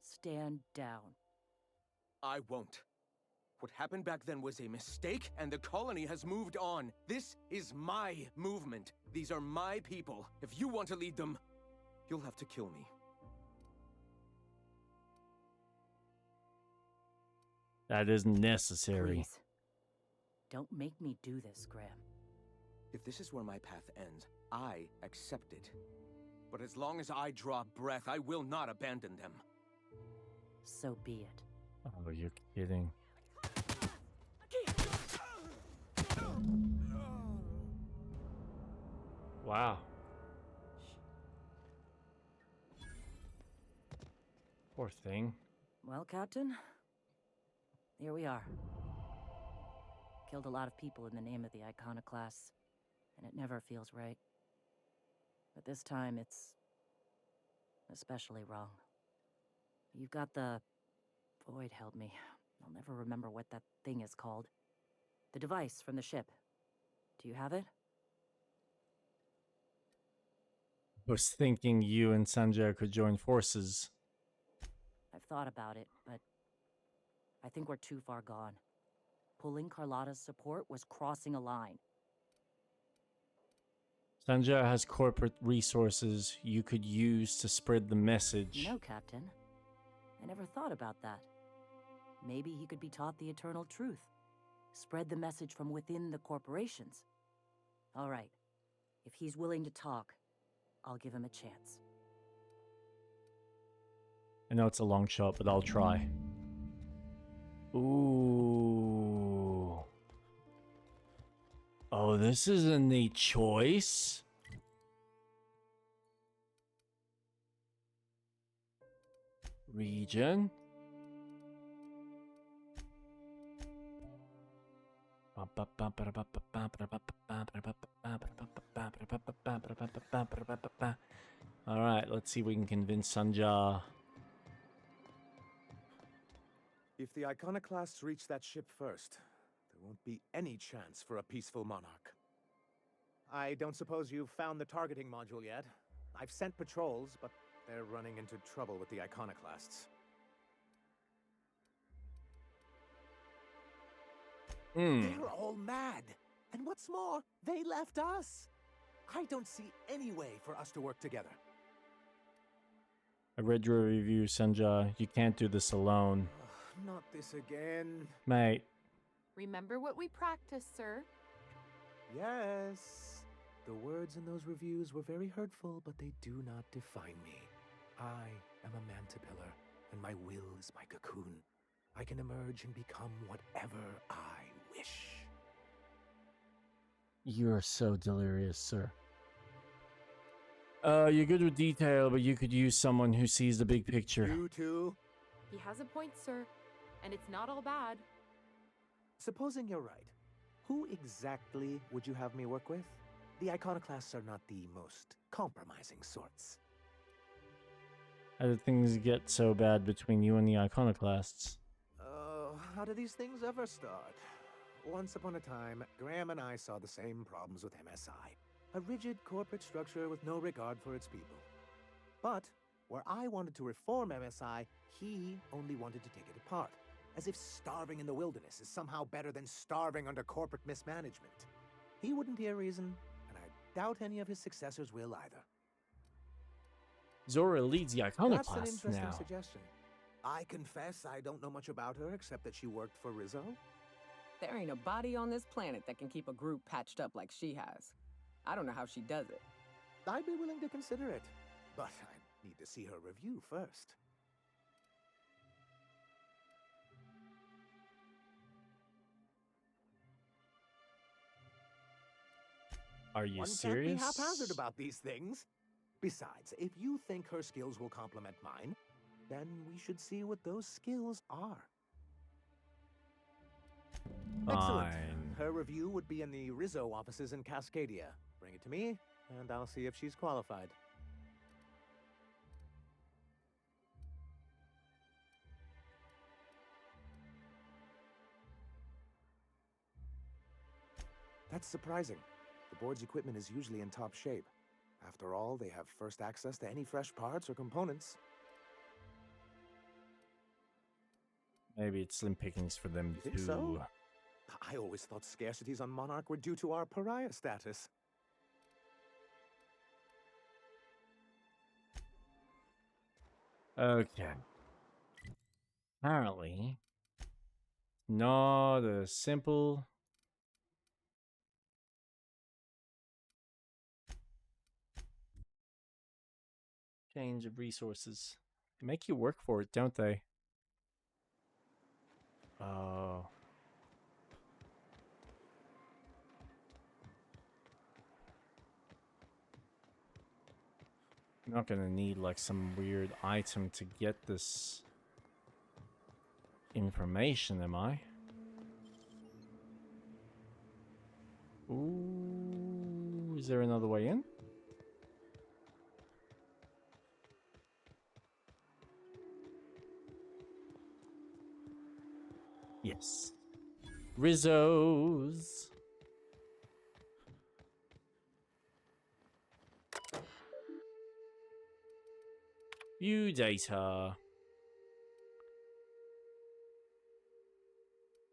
Stand down. I won't. What happened back then was a mistake, and the colony has moved on. This is my movement. These are my people. If you want to lead them, you'll have to kill me. That isn't necessary. Please. Don't make me do this, Graham. If this is where my path ends, I accept it. But as long as I draw breath, I will not abandon them. So be it. Oh, you're kidding. Wow. Poor thing. Well, Captain, here we are. Killed a lot of people in the name of the Iconoclasts, and it never feels right. But this time, it's especially wrong. You've got the... Void help me. I'll never remember what that thing is called. The device from the ship. Do you have it? I was thinking you and Sanjay could join forces. I've thought about it, but I think we're too far gone. Pulling Carlotta's support was crossing a line. Sanjay has corporate resources you could use to spread the message. No, Captain. I never thought about that. Maybe he could be taught the eternal truth. Spread the message from within the corporations. All right. If he's willing to talk, I'll give him a chance. I know it's a long shot, but I'll try. Ooh. Oh, this is a neat choice. Region. Alright, let's see if we can convince Sanjar. If the Iconoclasts reach that ship first, there won't be any chance for a peaceful monarch. I don't suppose you've found the targeting module yet. I've sent patrols, but they're running into trouble with the Iconoclasts. They're all mad. And what's more, they left us. I don't see any way for us to work together. I read your review, Sanjar. You can't do this alone. Not this again. Mate. Remember what we practiced, sir. Yes. The words in those reviews were very hurtful, but they do not define me. I am a mantipillar, and my will is my cocoon. I can emerge and become whatever I wish. You're so delirious, sir. You're good with detail, but you could use someone who sees the big picture. You too? He has a point, sir. And it's not all bad. Supposing you're right, who exactly would you have me work with? The Iconoclasts are not the most compromising sorts. How did things get so bad between you and the Iconoclasts? How do these things ever start? Once upon a time, Graham and I saw the same problems with MSI. A rigid corporate structure with no regard for its people. But where I wanted to reform MSI, he only wanted to take it apart. As if starving in the wilderness is somehow better than starving under corporate mismanagement. He wouldn't hear reason, and I doubt any of his successors will either. Zora leads the That's an Iconoclasts interesting now. suggestion. I confess I don't know much about her except that she worked for Rizzo. There ain't a body on this planet that can keep a group patched up like she has. I don't know how she does it. I'd be willing to consider it, but I need to see her review first. Are you One serious? can't be haphazard about these things. Besides, if you think her skills will complement mine, then we should see what those skills are. Excellent. Fine. Her review would be in the Rizzo offices in Cascadia. Bring it to me, and I'll see if she's qualified. That's surprising. The board's equipment is usually in top shape. After all, they have first access to any fresh parts or components. Maybe it's slim pickings for them You think too. so? I always thought scarcities on Monarch were due to our pariah status. Okay. Apparently, not a simple. Change of resources. They make you work for it, don't they? Oh. I'm not gonna need like some weird item to get this information, am I? Ooh, is there another way in? Yes. Rizzo's. View data.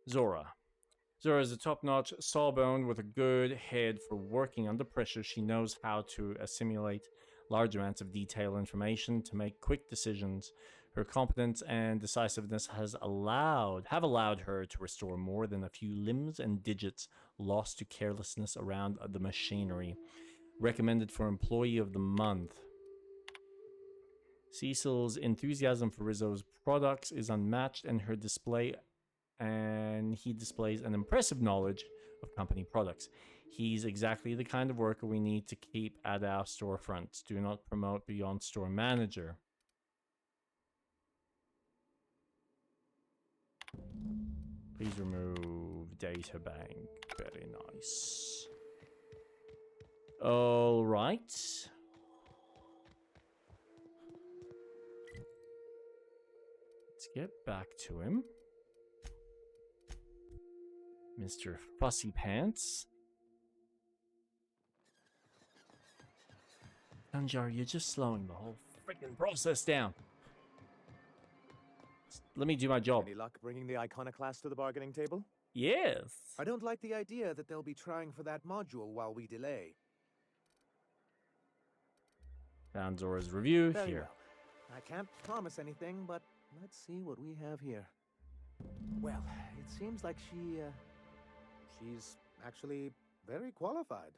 Zora. Zora is a top-notch sawbone with a good head for working under pressure. She knows how to assimilate large amounts of detailed information to make quick decisions. Her competence and decisiveness have allowed her to restore more than a few limbs and digits lost to carelessness around the machinery. Recommended for Employee of the Month. Cecil's enthusiasm for Rizzo's products is unmatched, and he displays an impressive knowledge of company products. He's exactly the kind of worker we need to keep at our storefronts. Do not promote beyond store manager. Please remove data bank. Very nice. All right. Let's get back to him. Mr. Fussy Pants. Sanjar, you're just slowing the whole freaking process down. Let me do my job. Any luck bringing the Iconoclast to the bargaining table? Yes. I don't like the idea that they'll be trying for that module while we delay. Found Zora's review Very here. well. I can't promise anything, but let's see what we have here. Well, it seems like she's actually very qualified.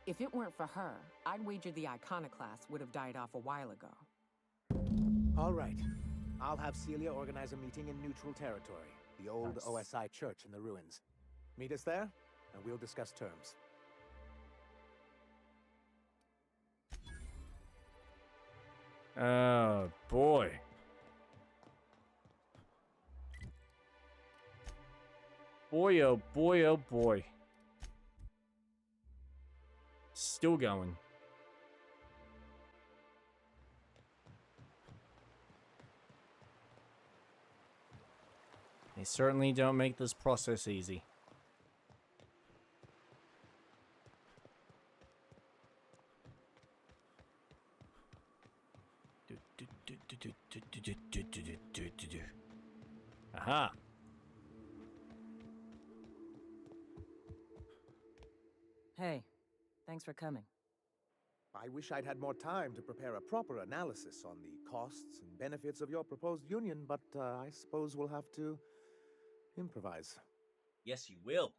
If it weren't for her, I'd wager the Iconoclast would have died off a while ago. All right. I'll have Celia organize a meeting in neutral territory, the old OSI church in the ruins. Meet us there, and we'll discuss terms. Oh, boy. Boy, oh boy, oh boy. Still going. They certainly don't make this process easy. Aha! Hey, thanks for coming. I wish I'd had more time to prepare a proper analysis on the costs and benefits of your proposed union, but I suppose we'll have to improvise. Yes, you will.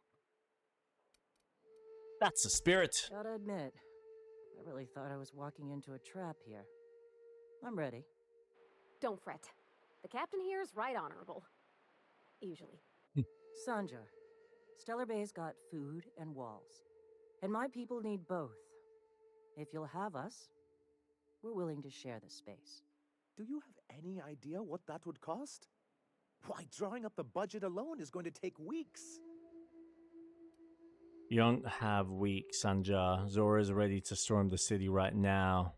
That's the spirit. Gotta admit, I really thought I was walking into a trap here. I'm ready. Don't fret. The captain here is right honorable. Usually. Sanjar, Stellar Bay's got food and walls. And my people need both. If you'll have us, we're willing to share the space. Do you have any idea what that would cost? Why, drawing up the budget alone is going to take weeks. You don't have weeks, Sanjar. Zora's ready to storm the city right now.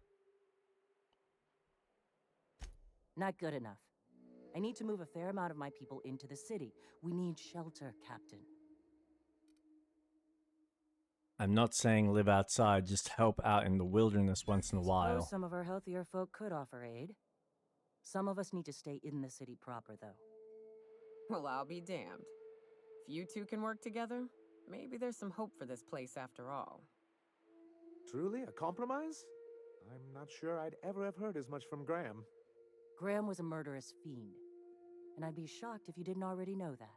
Not good enough. I need to move a fair amount of my people into the city. We need shelter, Captain. I'm not saying live outside, just help out in the wilderness once in a while. Some of our healthier folk could offer aid. Some of us need to stay in the city proper, though. Well, I'll be damned. If you two can work together, maybe there's some hope for this place after all. Truly, a compromise? I'm not sure I'd ever have heard as much from Graham. Graham was a murderous fiend, and I'd be shocked if you didn't already know that.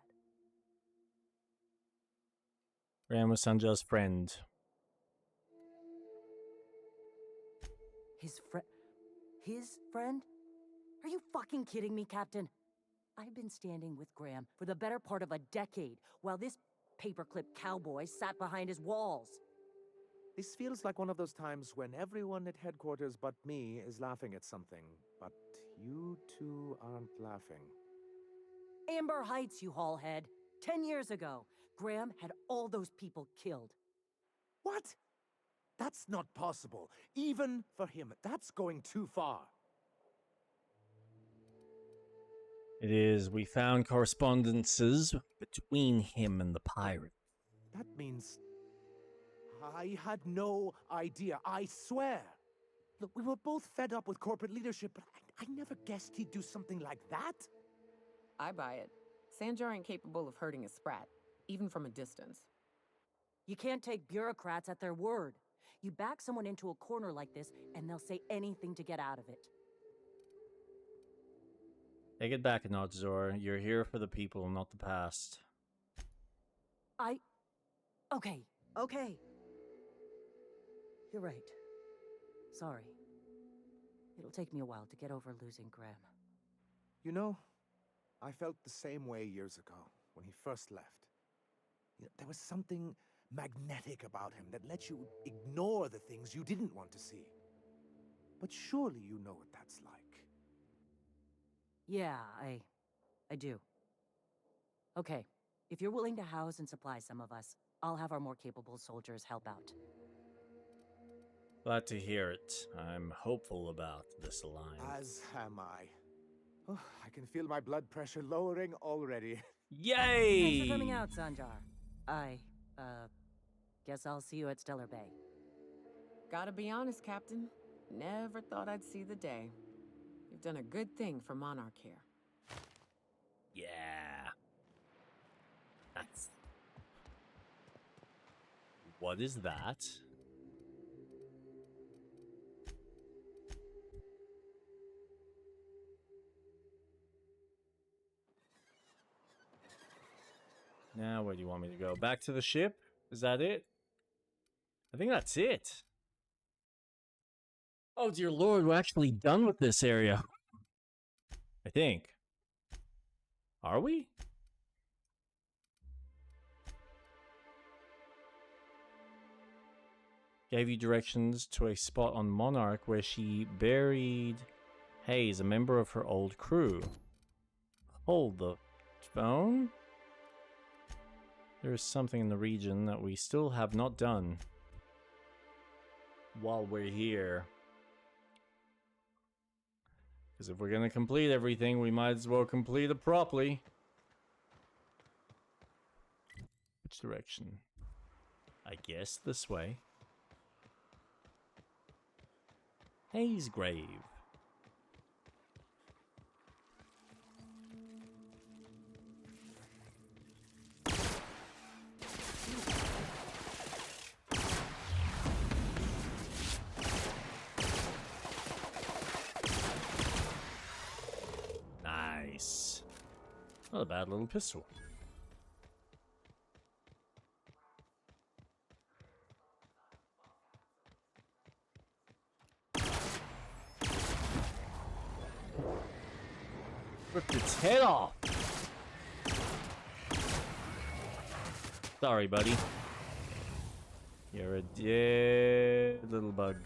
Graham was Sanjar's friend. His friend? Are you fucking kidding me, Captain? I've been standing with Graham for the better part of a decade, while this paperclip cowboy sat behind his walls. This feels like one of those times when everyone at headquarters but me is laughing at something, but you two aren't laughing. Amber Heights, you haulhead. 10 years ago, Graham had all those people killed. What? That's not possible. Even for him, that's going too far. It is. We found correspondences between him and the pirate. That means I had no idea, I swear. Look, we were both fed up with corporate leadership, but I never guessed he'd do something like that. I buy it. Sanjar ain't capable of hurting a sprat, even from a distance. You can't take bureaucrats at their word. You back someone into a corner like this, and they'll say anything to get out of it. Take it back a notch, Zora. You're here for the people, not the past. Okay. You're right. Sorry. It'll take me a while to get over losing Graham. You know, I felt the same way years ago, when he first left. There was something magnetic about him that lets you ignore the things you didn't want to see. But surely you know what that's like. Yeah, I do. Okay, if you're willing to house and supply some of us, I'll have our more capable soldiers help out. Glad to hear it. I'm hopeful about this alliance. As am I. Oh, I can feel my blood pressure lowering already. Yay! Thanks for coming out, Sanjar. I, guess I'll see you at Stellar Bay. Gotta be honest, Captain. Never thought I'd see the day. You've done a good thing for Monarch here. Yeah. Nice. What is that? Now, where do you want me to go? Back to the ship? Is that it? I think that's it. Oh, dear Lord, we're actually done with this area. I think. Are we? Gave you directions to a spot on Monarch where she buried Hayes, a member of her old crew. Hold the phone? There is something in the region that we still have not done while we're here. Because if we're going to complete everything, we might as well complete it properly. Which direction? I guess this way. Hayes Grave. Nice. Not a bad little pistol. Ripped its head off. Sorry, buddy. You're a dead little bug.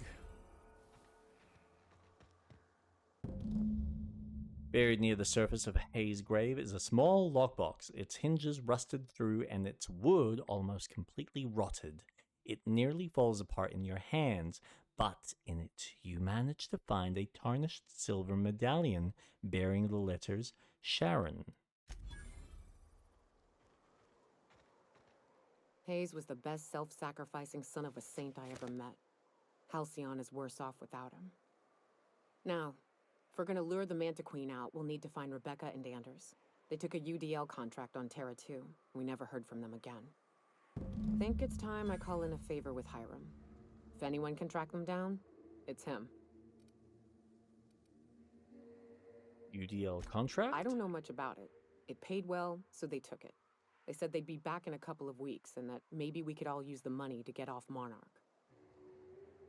Buried near the surface of Hayes' grave is a small lockbox. Its hinges rusted through and its wood almost completely rotted. It nearly falls apart in your hands, but in it you manage to find a tarnished silver medallion bearing the letters Sharon. Hayes was the best self-sacrificing son of a saint I ever met. Halcyon is worse off without him. Now, if we're gonna lure the Manta Queen out, we'll need to find Rebecca and Anders. They took a UDL contract on Terra 2. We never heard from them again. Think it's time I call in a favor with Hiram. If anyone can track them down, it's him. UDL contract? I don't know much about it. It paid well, so they took it. They said they'd be back in a couple of weeks, and that maybe we could all use the money to get off Monarch.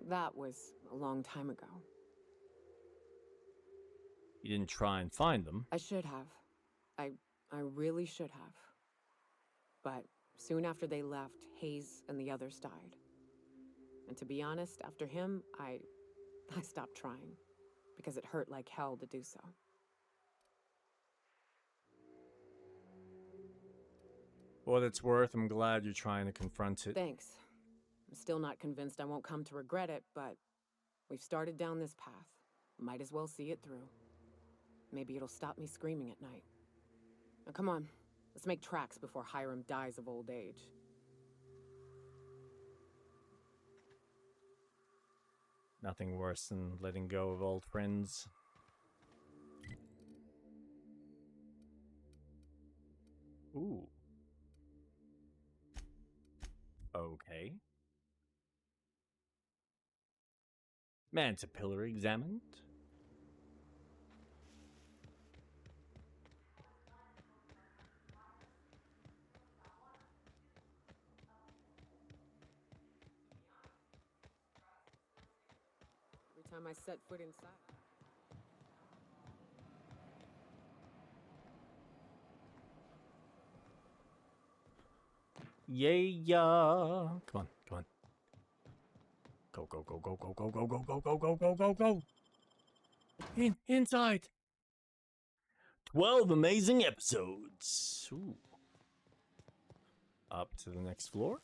That was a long time ago. You didn't try and find them? I should have. I really should have. But soon after they left, Hayes and the others died. And to be honest, after him, I stopped trying. Because it hurt like hell to do so. For what it's worth, I'm glad you're trying to confront it. Thanks. I'm still not convinced I won't come to regret it, but we've started down this path. Might as well see it through. Maybe it'll stop me screaming at night. Now come on, let's make tracks before Hiram dies of old age. Nothing worse than letting go of old friends. Ooh. Okay. Manta pillar examined. Every time I set foot inside. Yeah. Come on, come on. Go, go, go, go, go, go, go, go, go, go, go, go, go, go. Inside. 12 amazing episodes. Ooh. Up to the next floor.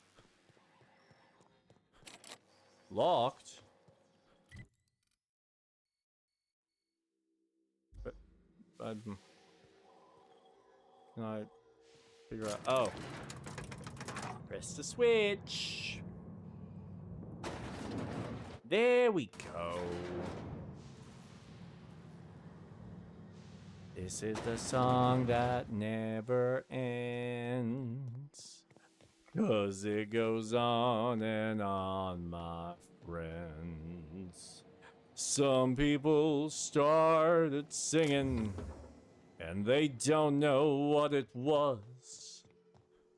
Locked. But can I figure out? Oh. Press the switch. There we go. This is the song that never ends. 'Cause it goes on and on, my friends. Some people started singing, and they don't know what it was.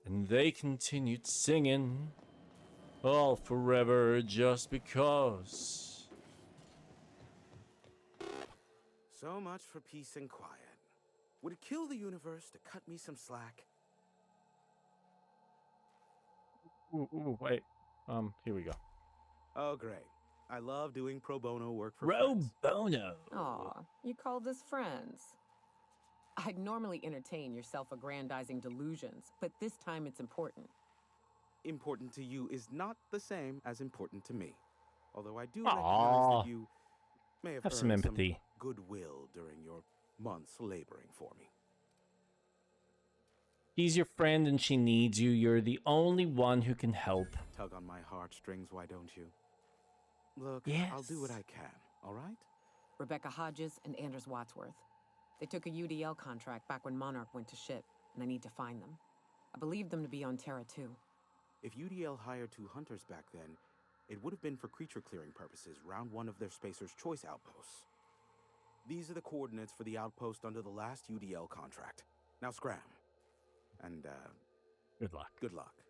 And they continued singing, all forever just because. So much for peace and quiet. Would it kill the universe to cut me some slack? Ooh, wait. Here we go. Oh, great. I love doing pro bono work for Pro friends. bono. Aw, you called us friends. I'd normally entertain your self-aggrandizing delusions, but this time it's important. Important to you is not the same as important to me. Although I do Aw. recognize that you may have Have some earned empathy. goodwill during your months laboring for me. She's your friend and she needs you. You're the only one who can help. Tug on my heartstrings, why don't you? Look, Yes. I'll do what I can, all right? Rebecca Hodges and Anders Wadsworth. They took a UDL contract back when Monarch went to shit, and I need to find them. I believe them to be on Terra 2. If UDL hired 2 hunters back then, it would have been for creature clearing purposes, round 1 of their Spacer's Choice outposts. These are the coordinates for the outpost under the last UDL contract. Now scram. And, good luck. Good luck.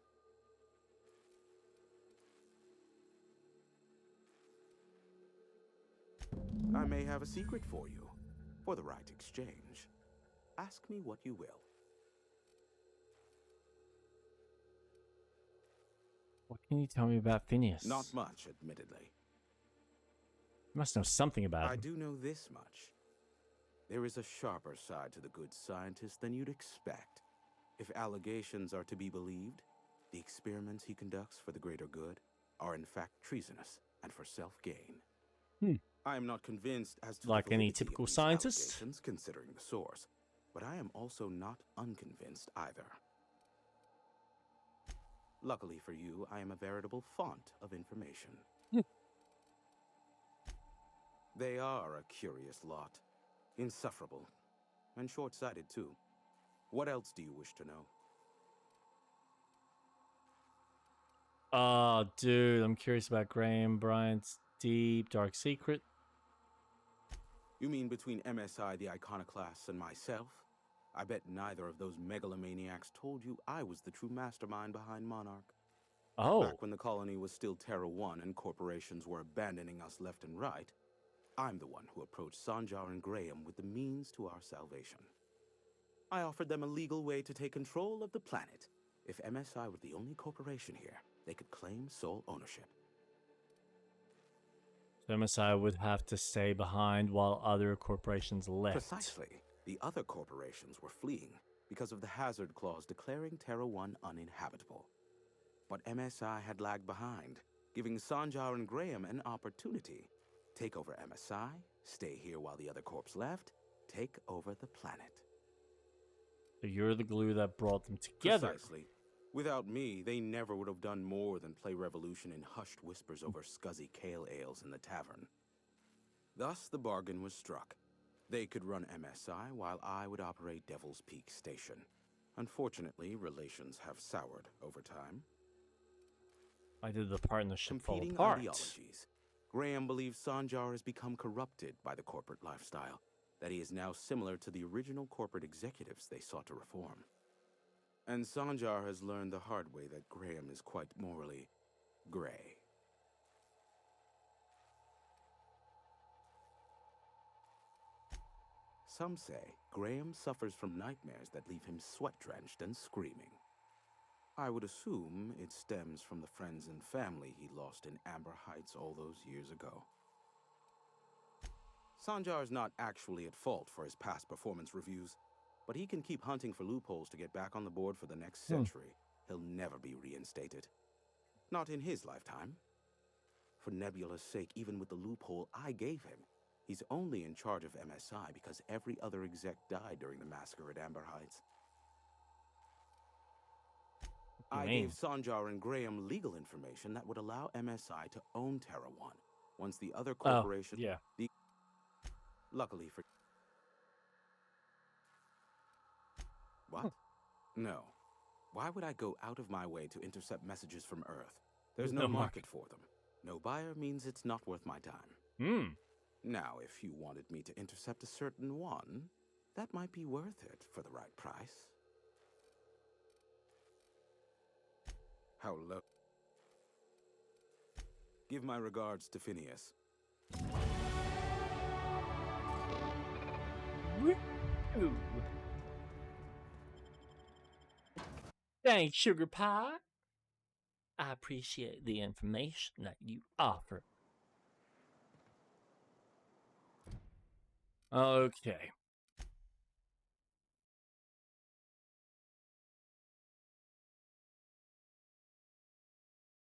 I may have a secret for you, for the right exchange. Ask me what you will. What can you tell me about Phineas? Not much, admittedly. You must know something about I him. do know this much. There is a sharper side to the good scientist than you'd expect. If allegations are to be believed, the experiments he conducts for the greater good are in fact treasonous and for self-gain. I am not convinced as to Like the any validity of typical these scientist? allegations, considering the source, but I am also not unconvinced either. Luckily for you, I am a veritable font of information. They are a curious lot. Insufferable. And short-sighted, too. What else do you wish to know? Dude, I'm curious about Graham Bryant's deep, dark secret. You mean between MSI, the Iconoclasts, and myself? I bet neither of those megalomaniacs told you I was the true mastermind behind Monarch. Oh. Back when the colony was still Terra 1 and corporations were abandoning us left and right, I'm the one who approached Sanjar and Graham with the means to our salvation. I offered them a legal way to take control of the planet. If MSI were the only corporation here, they could claim sole ownership. So MSI would have to stay behind while other corporations left. Precisely. The other corporations were fleeing because of the hazard clause declaring Terra 1 uninhabitable. But MSI had lagged behind, giving Sanjar and Graham an opportunity. Take over MSI, stay here while the other corps left, take over the planet. So you're the glue that brought them together. Precisely. Without me, they never would have done more than play Revolution in hushed whispers over scuzzy kale ales in the tavern. Thus, the bargain was struck. They could run MSI while I would operate Devil's Peak Station. Unfortunately, relations have soured over time. Why did the partnership fall Competing apart? ideologies. Graham believes Sanjar has become corrupted by the corporate lifestyle, that he is now similar to the original corporate executives they sought to reform. And Sanjar has learned the hard way that Graham is quite morally gray. Some say Graham suffers from nightmares that leave him sweat-drenched and screaming. I would assume it stems from the friends and family he lost in Amber Heights all those years ago. Sanjar's not actually at fault for his past performance reviews, but he can keep hunting for loopholes to get back on the board for the next century. He'll never be reinstated. Not in his lifetime. For Nebula's sake, even with the loophole I gave him, he's only in charge of MSI because every other exec died during the massacre at Amber Heights. I gave Sanjar and Graham legal information that would allow MSI to own Terra One once the other corporation... Luckily for... What? No. Why would I go out of my way to intercept messages from Earth? There's no market for them. No buyer means it's not worth my time. Now, if you wanted me to intercept a certain one, that might be worth it for the right price. How low? Give my regards to Phineas. Woo! Thanks, Sugar Pie. I appreciate the information that you offer. Okay.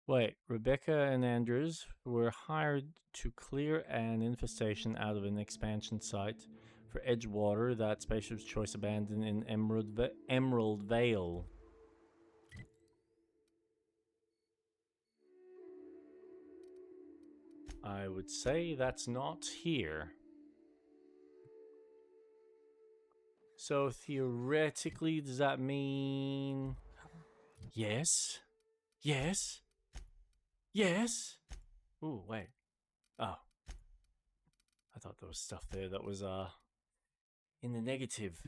Wait, Rebecca and Andrews were hired to clear an infestation out of an expansion site for Edgewater that Spaceship's Choice abandoned in Emerald Vale. I would say that's not here. So theoretically, does that mean... Yes? Yes? Yes? Ooh, wait. Oh. I thought there was stuff there that was, in the negative.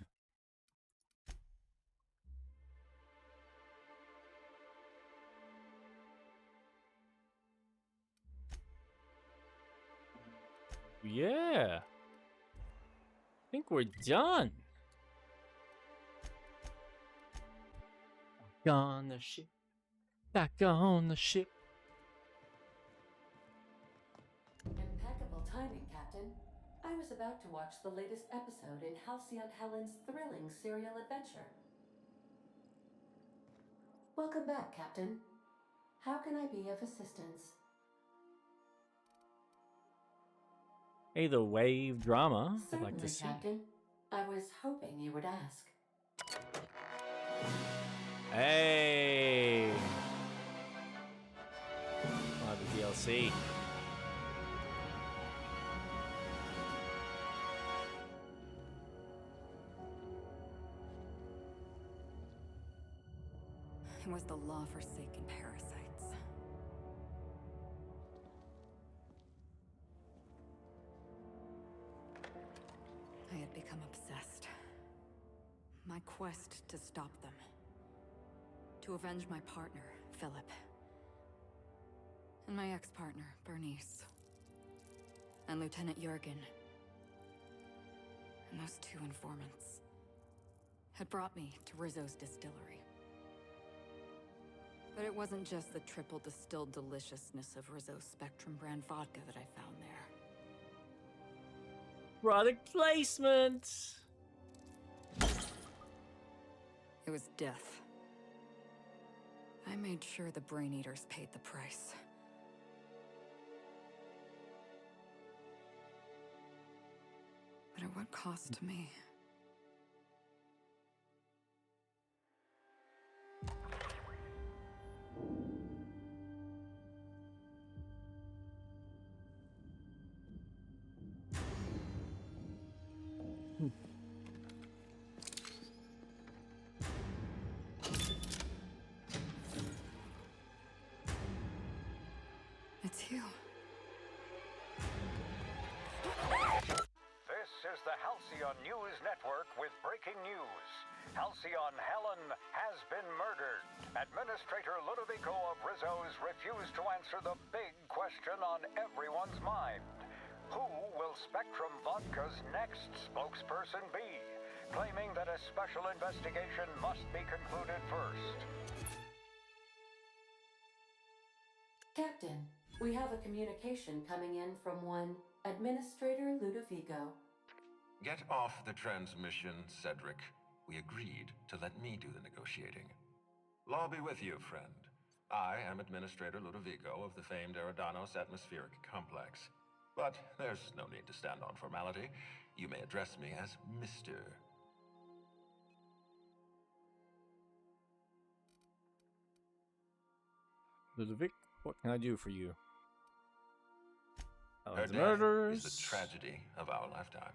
Yeah. I think we're done. Back on the ship. Back on the ship. Impeccable timing, Captain. I was about to watch the latest episode in Halcyon Helen's thrilling serial adventure. Welcome back, Captain. How can I be of assistance? Hey, the wave drama. I'd like to see. Captain. I was hoping you would ask. Hey! The DLC. It was the law-forsaken parasites. I had become obsessed. My quest to stop them. To avenge my partner, Philip. And my ex-partner, Bernice. And Lieutenant Jurgen. And those two informants had brought me to Rizzo's distillery. But it wasn't just the triple distilled deliciousness of Rizzo's Spectrum brand vodka that I found there. Product placement! It was death. I made sure the Brain Eaters paid the price. But at what cost to me? It's you. This is the Halcyon News Network with breaking news. Halcyon Helen has been murdered. Administrator Ludovico of Rizzo's refused to answer the big question on everyone's mind. Who will Spectrum Vodka's next spokesperson be? Claiming that a special investigation must be concluded first. Captain, we have a communication coming in from one Administrator Ludovico. Get off the transmission, Cedric. We agreed to let me do the negotiating. Law be with you, friend. I am Administrator Ludovico of the famed Eridanos Atmospheric Complex. But there's no need to stand on formality. You may address me as Mr. Ludovic, what can I do for you? Her Helen's death murders. is the tragedy of our lifetime.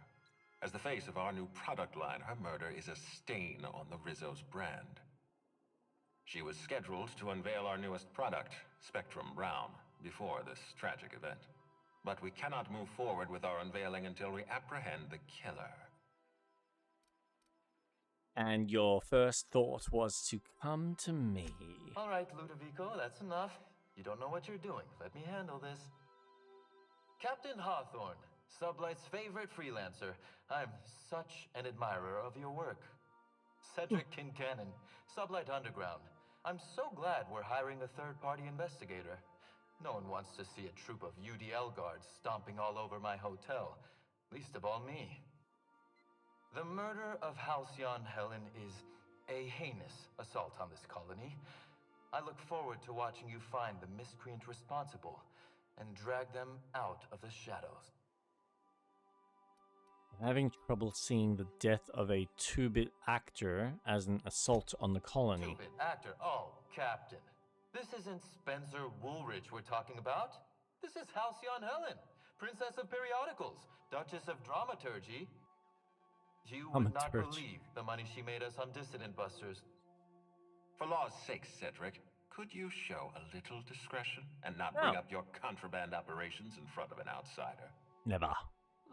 As the face of our new product line, her murder is a stain on the Rizzo's brand. She was scheduled to unveil our newest product, Spectrum Brown, before this tragic event. But we cannot move forward with our unveiling until we apprehend the killer. And your first thought was to come to me. All right, Ludovico, that's enough. You don't know what you're doing. Let me handle this. Captain Hawthorne, Sublight's favorite freelancer. I'm such an admirer of your work. Cedric Kincannon, Sublight Underground. I'm so glad we're hiring a third-party investigator. No one wants to see a troop of UDL guards stomping all over my hotel, least of all me. The murder of Halcyon Helen is a heinous assault on this colony. I look forward to watching you find the miscreant responsible and drag them out of the shadows. I'm having trouble seeing the death of a 2-bit actor as an assault on the colony. 2-bit actor? Oh, Captain. This isn't Spencer Woolrich we're talking about. This is Halcyon Helen, Princess of Periodicals, Duchess of Dramaturgy. You would not believe the money she made us on Dissident Busters. For law's sake, Cedric, could you show a little discretion and not bring up your contraband operations in front of an outsider? Never.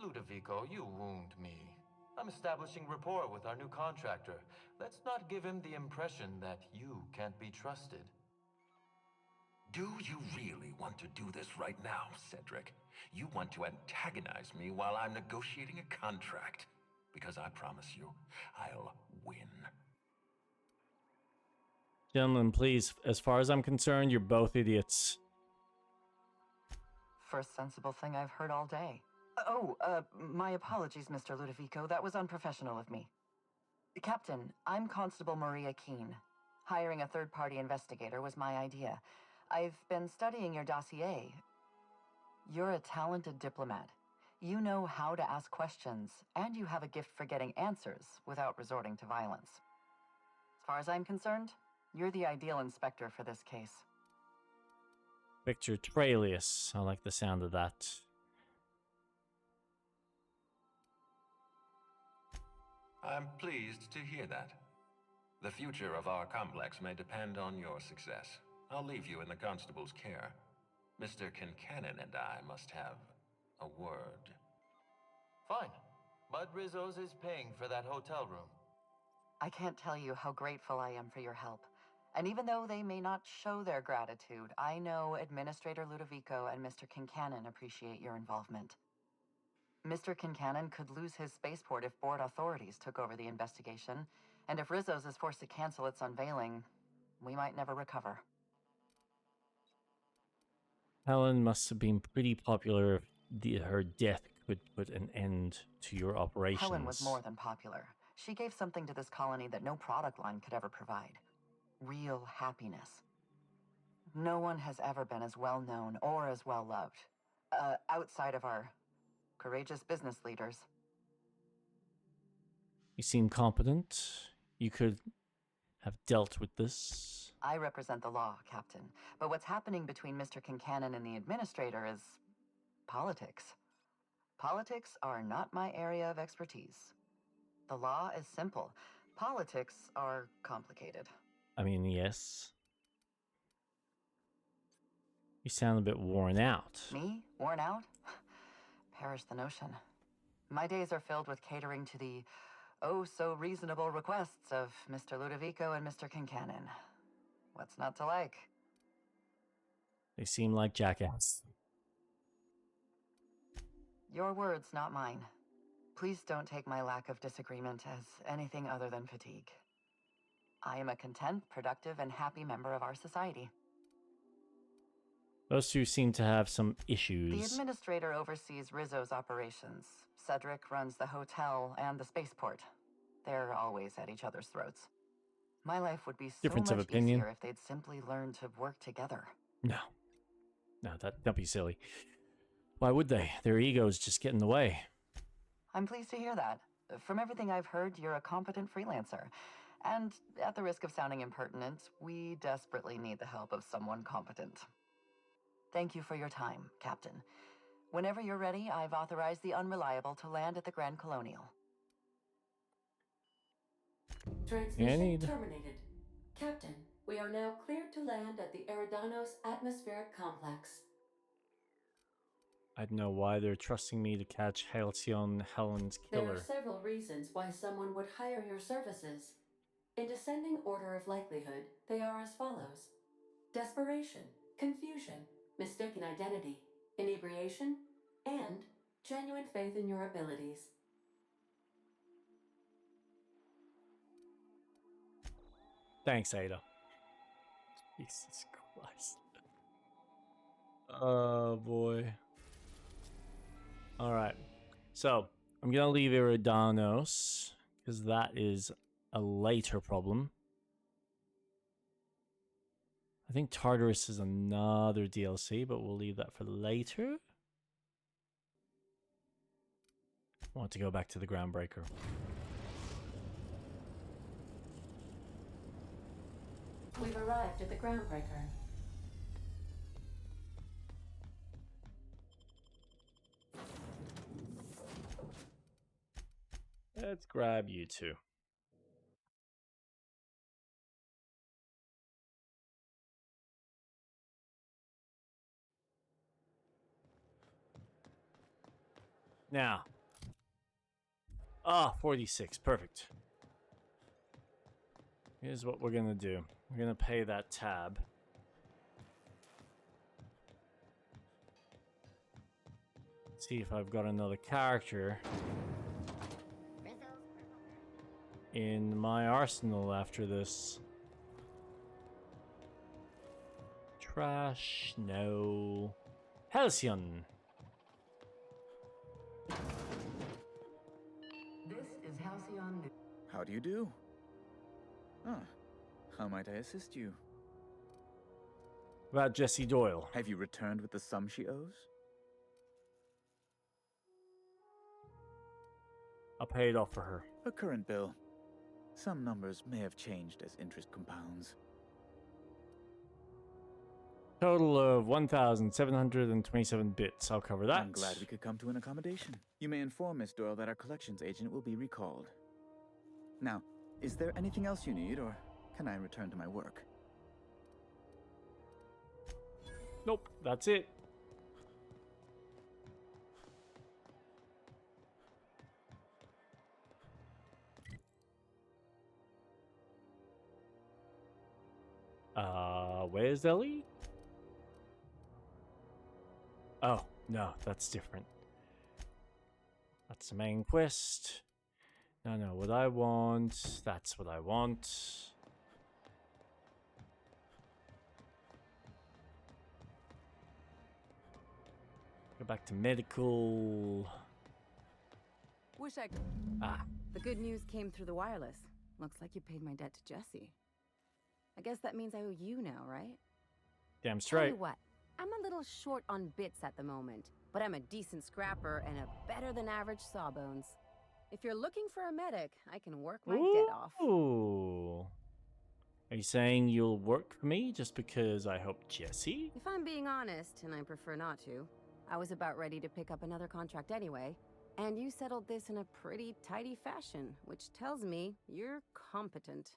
Ludovico, you wound me. I'm establishing rapport with our new contractor. Let's not give him the impression that you can't be trusted. Do you really want to do this right now, Cedric? You want to antagonize me while I'm negotiating a contract. Because I promise you, I'll win. Gentlemen, please, as far as I'm concerned, you're both idiots. First sensible thing I've heard all day. My apologies, Mr. Ludovico. That was unprofessional of me. Captain, I'm Constable Maria Keene. Hiring a third-party investigator was my idea. I've been studying your dossier. You're a talented diplomat. You know how to ask questions, and you have a gift for getting answers without resorting to violence. As far as I'm concerned, you're the ideal inspector for this case. Victor Tralius. I like the sound of that. I'm pleased to hear that. The future of our complex may depend on your success. I'll leave you in the constable's care. Mr. Kincannon and I must have a word. Fine. Bud Rizzo's is paying for that hotel room. I can't tell you how grateful I am for your help. And even though they may not show their gratitude, I know Administrator Ludovico and Mr. Kincannon appreciate your involvement. Mr. Kincannon could lose his spaceport if board authorities took over the investigation, and if Rizzo's is forced to cancel its unveiling, we might never recover. Helen must have been pretty popular if her death could put an end to your operations. Helen was more than popular. She gave something to this colony that no product line could ever provide. Real happiness. No one has ever been as well known or as well loved. Outside of our courageous business leaders. You seem competent. You could have dealt with this. I represent the law, Captain. But what's happening between Mr. Kincannon and the Administrator is politics. Politics are not my area of expertise. The law is simple. Politics are complicated. I mean, yes. You sound a bit worn out. Me? Worn out? Perish the notion. My days are filled with catering to the oh-so-reasonable requests of Mr. Ludovico and Mr. Kincannon. What's not to like? They seem like jackass. Your words, not mine. Please don't take my lack of disagreement as anything other than fatigue. I am a content, productive, and happy member of our society. Those two seem to have some The issues. administrator oversees Rizzo's operations. Cedric runs the hotel and the spaceport. They're always at each other's throats. My life would be so Difference of much opinion. easier if they'd simply learned to work together. No. No, that'd be silly. Why would they? Their egos just get in the way. I'm pleased to hear that. From everything I've heard, you're a competent freelancer. And at the risk of sounding impertinent, we desperately need the help of someone competent. Thank you for your time, Captain. Whenever you're ready, I've authorized the Unreliable to land at the Grand Colonial. Transmission terminated. Captain, we are now cleared to land at the Eridanos Atmospheric Complex. I don't know why they're trusting me to catch Halcyon Helen's There killer. are several reasons why someone would hire your services. In descending order of likelihood, they are as follows: desperation, confusion, mistaken identity, inebriation, and genuine faith in your abilities. Thanks, Ada. Jesus Christ. Oh, boy. Alright. So, I'm going to leave Eridanos, because that is a later problem. I think Tartarus is another DLC, but we'll leave that for later. I want to go back to the Groundbreaker. We've arrived at the Groundbreaker. Let's grab you two. Now. 46. Perfect. Here's what we're going to do. We're going to pay that tab. See if I've got another character in my arsenal after this. Trash, no. Halcyon. This is Halcyon. How do you do? Ah, how might I assist you? About Jessie Doyle. Have you returned with the sum she owes? I'll pay it off for her. Her current bill. Some numbers may have changed as interest compounds. Total of 1,727 bits. I'll cover that. I'm glad we could come to an accommodation. You may inform Miss Doyle that our collections agent will be recalled. Now, is there anything else you need, or can I return to my work? Nope, that's it. Where's Ellie? Oh, no, that's different. That's the main quest. No, what I want, that's what I want. Go back to medical. Wish I could. Ah. The good news came through the wireless. Looks like you paid my debt to Jessie. I guess that means I owe you now, right? Damn Tell straight. you what, I'm a little short on bits at the moment, but I'm a decent scrapper and a better than average sawbones. If you're looking for a medic, I can work my debt off. Ooh. Are you saying you'll work for me just because I helped Jessie? If I'm being honest, and I prefer not to, I was about ready to pick up another contract anyway, and you settled this in a pretty tidy fashion, which tells me you're competent.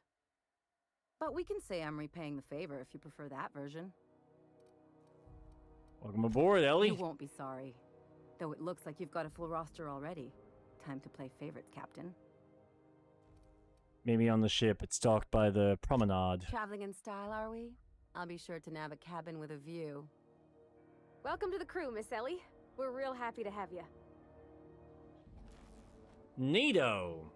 But we can say I'm repaying the favor if you prefer that version. Welcome aboard, Ellie. You won't be sorry. Though it looks like you've got a full roster already. Time to play favorites, Captain. Maybe on the ship, it's docked by the promenade. Traveling in style, are we? I'll be sure to nab a cabin with a view. Welcome to the crew, Miss Ellie. We're real happy to have you. Neato.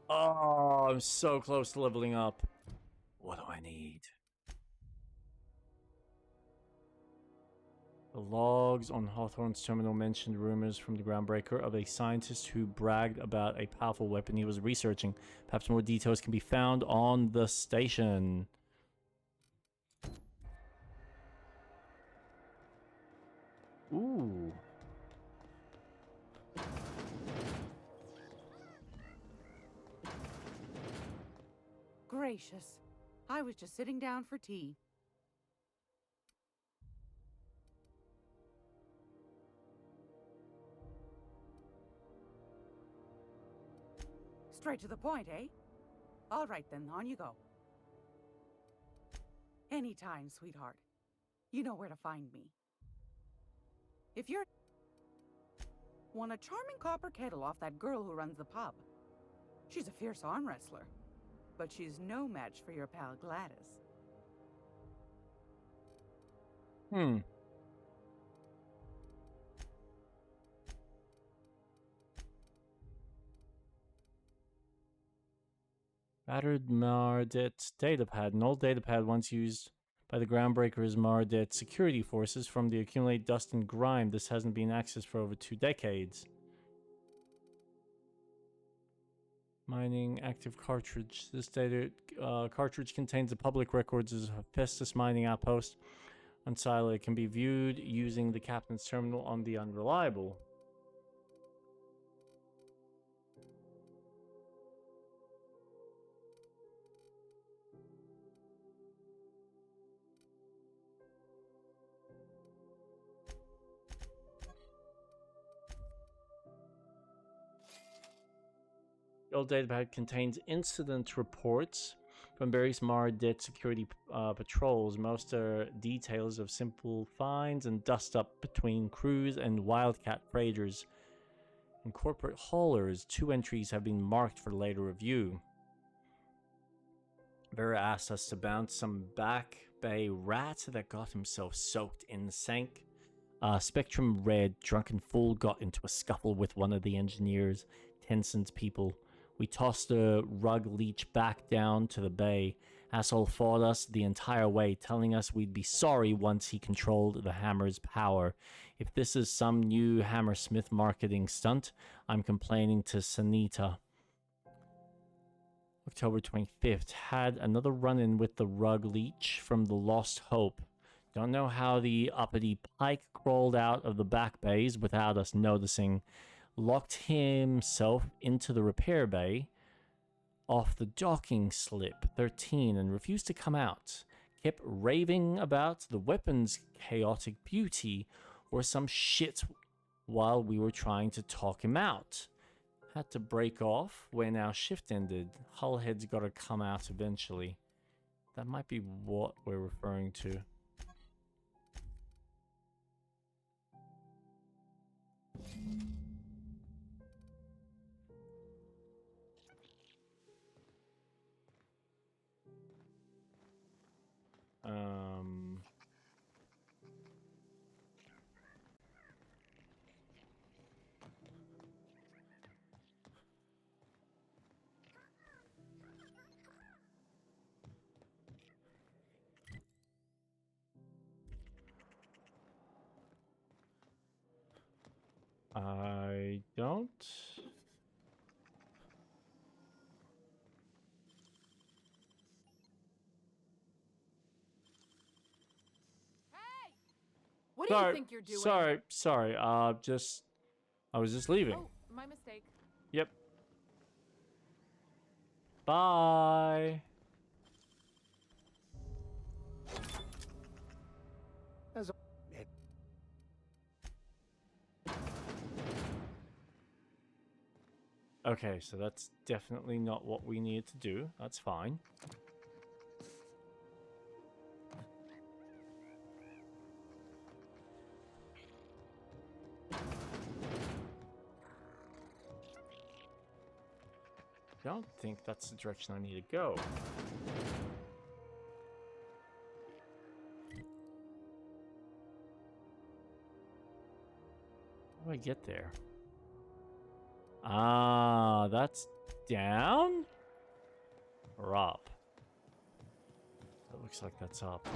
Oh, I'm so close to leveling up. What do I need? The logs on Hawthorne's terminal mentioned rumors from the Groundbreaker of a scientist who bragged about a powerful weapon he was researching. Perhaps more details can be found on the station. Ooh. Gracious. I was just sitting down for tea. Straight to the point, eh? All right then, on you go. Anytime, sweetheart. You know where to find me. If you're... Want a charming copper kettle off that girl who runs the pub. She's a fierce arm wrestler. But she's no match for your pal Gladys. Battered Mardet datapad. An old datapad once used by the Groundbreaker's Mardet security forces from the accumulated dust and grime. This hasn't been accessed for over 2 decades. Mining active cartridge. This data cartridge contains the public records of Hephaestus mining outpost on Sila. It can be viewed using the captain's terminal on the Unreliable. The old datapad contains incident reports from various Mardet security patrols. Most are details of simple finds and dust up between crews and Wildcat freighters and corporate haulers. 2 entries have been marked for later review. Vera asked us to bounce some back bay rat that got himself soaked in the sink. Spectrum Red, drunken fool, got into a scuffle with one of the engineers, Tenson's people. We tossed the rug leech back down to the bay. Asshole fought us the entire way, telling us we'd be sorry once he controlled the hammer's power. If this is some new Hammersmith marketing stunt, I'm complaining to Sanita. October 25th. Had another run-in with the rug leech from the Lost Hope. Don't know how the uppity pike crawled out of the back bays without us noticing. Locked himself into the repair bay off the docking slip 13 and refused to come out. Kept raving about the weapon's chaotic beauty or some shit while we were trying to talk him out. Had to break off when our shift ended. Hullhead's got to come out eventually. That might be what we're referring to. I don't. What do you think you're doing? Sorry. I was just leaving. Oh, my mistake. Yep. Bye. As Okay, so that's definitely not what we needed to do. That's fine. Don't think that's the direction I need to go. How do I get there? Ah, that's down? Or up? It looks like that's up.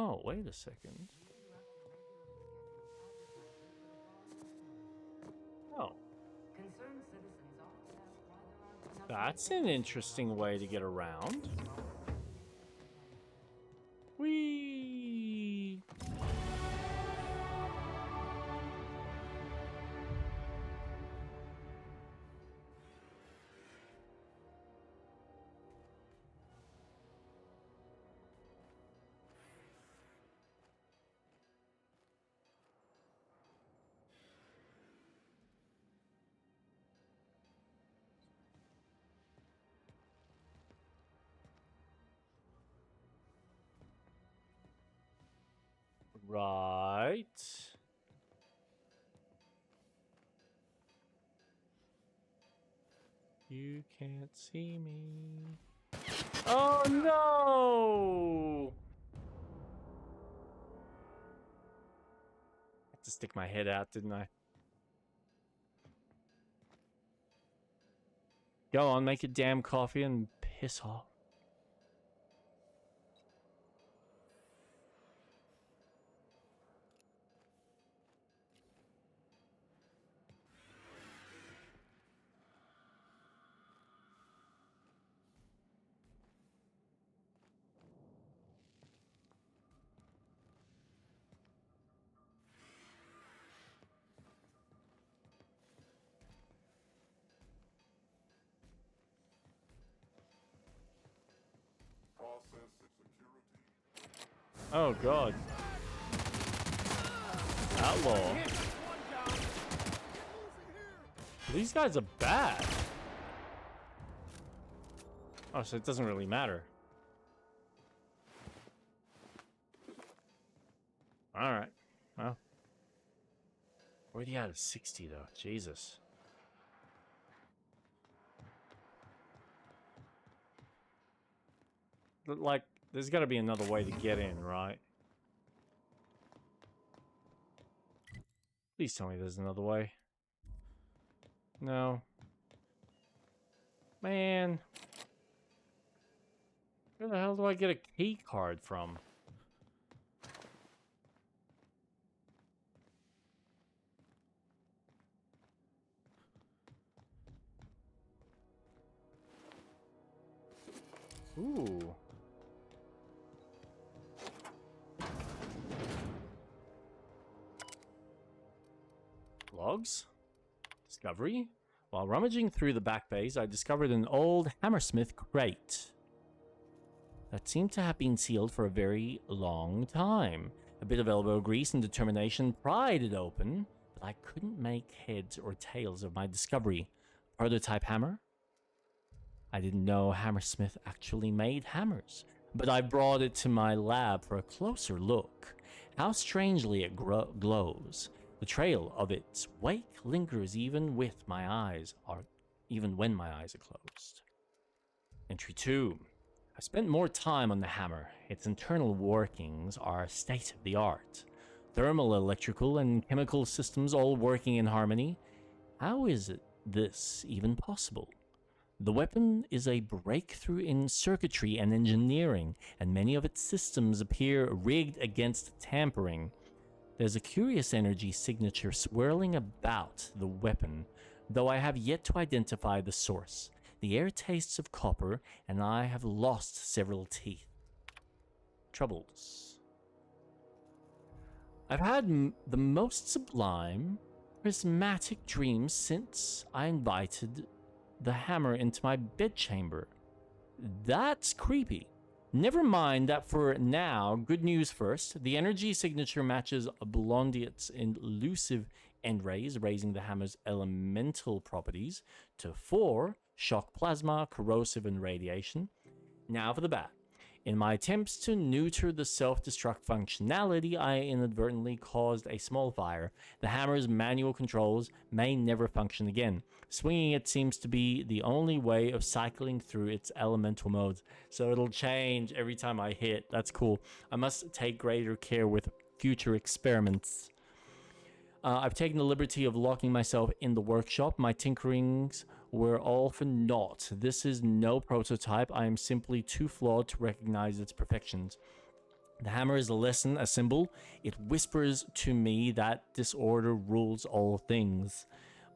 Oh, wait a second. Oh. That's an interesting way to get around. Whee! Right. You can't see me. Oh no! I had to stick my head out, didn't I? Go on, make a damn coffee and piss off. Oh god. Outlaw. These guys are bad. Oh, so it doesn't really matter. Alright. Well. Already out of 60 though. Jesus. But, like, there's got to be another way to get in, right? Please tell me there's another way. No. Man. Where the hell do I get a key card from? Ooh. Logs? Discovery? While rummaging through the back bays, I discovered an old Hammersmith crate that seemed to have been sealed for a very long time. A bit of elbow grease and determination pried it open, but I couldn't make heads or tails of my discovery. Prototype hammer? I didn't know Hammersmith actually made hammers, but I brought it to my lab for a closer look. How strangely it glows. The trail of its wake lingers even when my eyes are closed. Entry 2. I spent more time on the hammer. Its internal workings are state-of-the-art. Thermal, electrical, and chemical systems all working in harmony. How is this even possible? The weapon is a breakthrough in circuitry and engineering, and many of its systems appear rigged against tampering. There's a curious energy signature swirling about the weapon, though I have yet to identify the source. The air tastes of copper, and I have lost several teeth. Troubles. I've had the most sublime, prismatic dreams since I invited the hammer into my bedchamber. That's creepy. Never mind that for now. Good news first. The energy signature matches Blondiet's elusive end rays, raising the hammer's elemental properties to 4: shock plasma, corrosive, and radiation. Now for the bat. In my attempts to neuter the self-destruct functionality, I inadvertently caused a small fire. The hammer's manual controls may never function again. Swinging it seems to be the only way of cycling through its elemental modes, so it'll change every time I hit. That's cool. I must take greater care with future experiments. I've taken the liberty of locking myself in the workshop. My tinkerings were all for naught. This is no prototype. I am simply too flawed to recognize its perfections. The hammer is a lesson, a symbol. It whispers to me that disorder rules all things.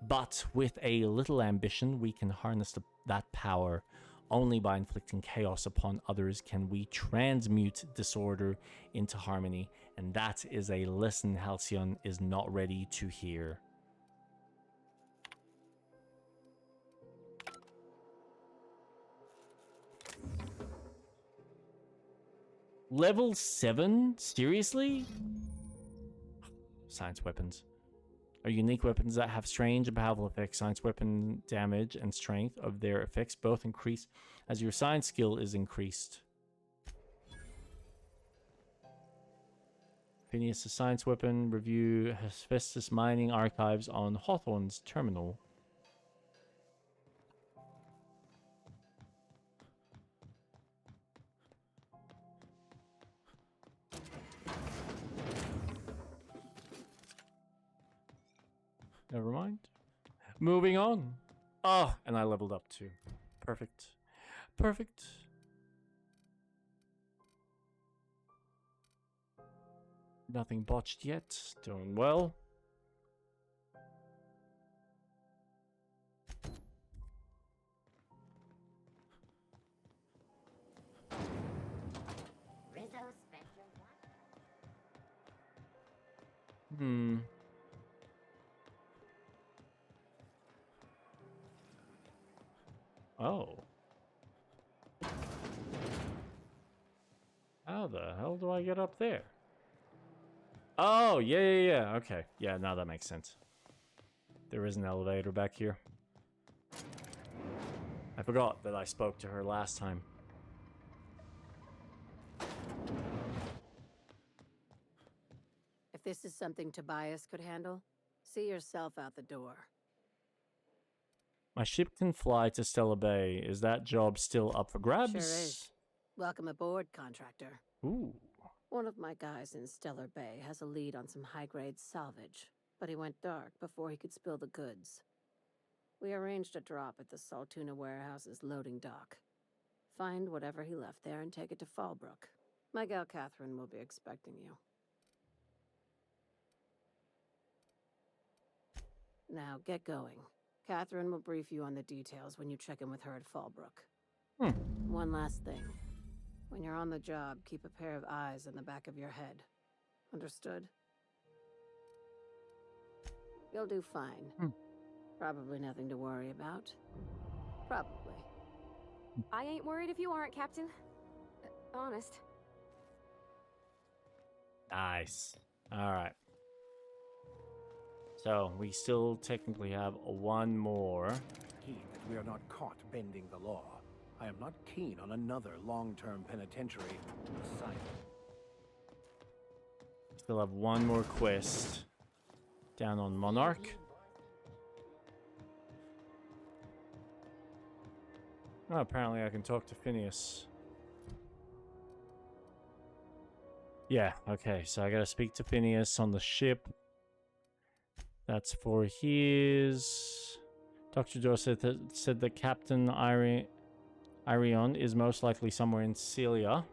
But with a little ambition, we can harness that power. Only by inflicting chaos upon others can we transmute disorder into harmony. And that is a lesson Halcyon is not ready to hear. Level 7? Seriously? Science weapons are unique weapons that have strange and powerful effects. Science weapon damage and strength of their effects both increase as your science skill is increased. Phineas' science weapon. Review Hephaestus mining archives on Hawthorne's terminal. Never mind. Moving on. Oh, and I leveled up too. Perfect. Perfect. Nothing botched yet. Doing well. Oh. How the hell do I get up there? Oh, yeah. Okay. Yeah, now that makes sense. There is an elevator back here. I forgot that I spoke to her last time. If this is something Tobias could handle, see yourself out the door. My ship can fly to Stella Bay. Is that job still up for grabs? Sure is. Welcome aboard, contractor. Ooh. One of my guys in Stellar Bay has a lead on some high-grade salvage, but he went dark before he could spill the goods. We arranged a drop at the Saltuna warehouse's loading dock. Find whatever he left there and take it to Fallbrook. My gal Catherine will be expecting you. Now, get going. Catherine will brief you on the details when you check in with her at Fallbrook. One last thing. When you're on the job, keep a pair of eyes in the back of your head. Understood? You'll do fine. Probably nothing to worry about. Probably. I ain't worried if you aren't, Captain. Honest. Nice. Alright. So, we still technically have one more. Keen that we are not caught bending the law. I am not keen on another long-term penitentiary assignment. Still have one more quest down on Monarch. Oh, apparently I can talk to Phineas. Yeah, okay, so I gotta speak to Phineas on the ship. That's for his... Dr. Dorset said that Captain Irion is most likely somewhere in Celia.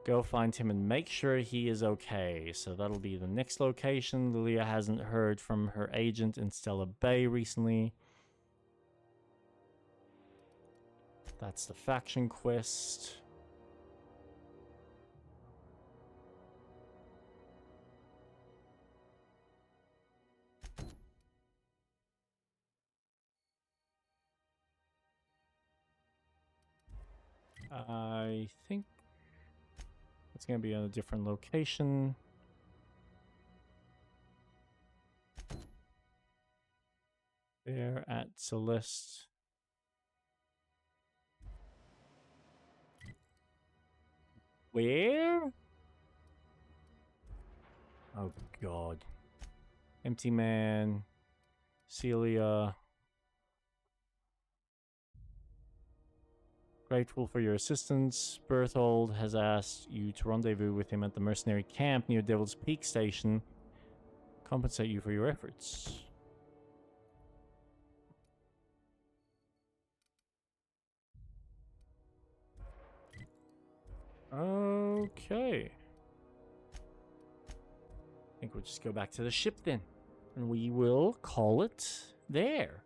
Go find him and make sure he is okay. So that'll be the next location. Lilia hasn't heard from her agent in Stella Bay recently. That's the faction quest. I think it's going to be on a different location. There at Celeste. Where? Oh, God. Empty Man. Celia. Grateful for your assistance. Berthold has asked you to rendezvous with him at the mercenary camp near Devil's Peak Station. Compensate you for your efforts. Okay. I think we'll just go back to the ship then. And we will call it there.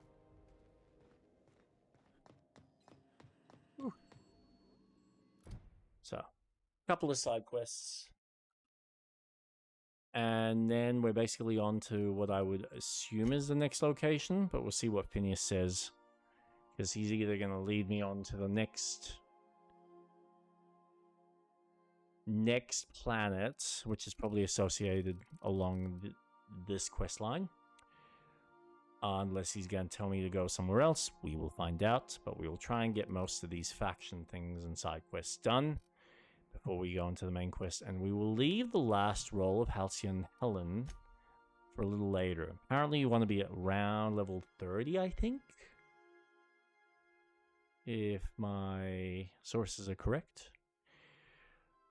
Whew. So, a couple of side quests. And then we're basically on to what I would assume is the next location, but we'll see what Phineas says. Because he's either going to lead me on to the next planet, which is probably associated along this quest line. Unless he's going to tell me to go somewhere else, we will find out. But we will try and get most of these faction things and side quests done before we go into the main quest. And we will leave the last role of Halcyon Helen for a little later. Apparently you want to be at around level 30, I think. If my sources are correct.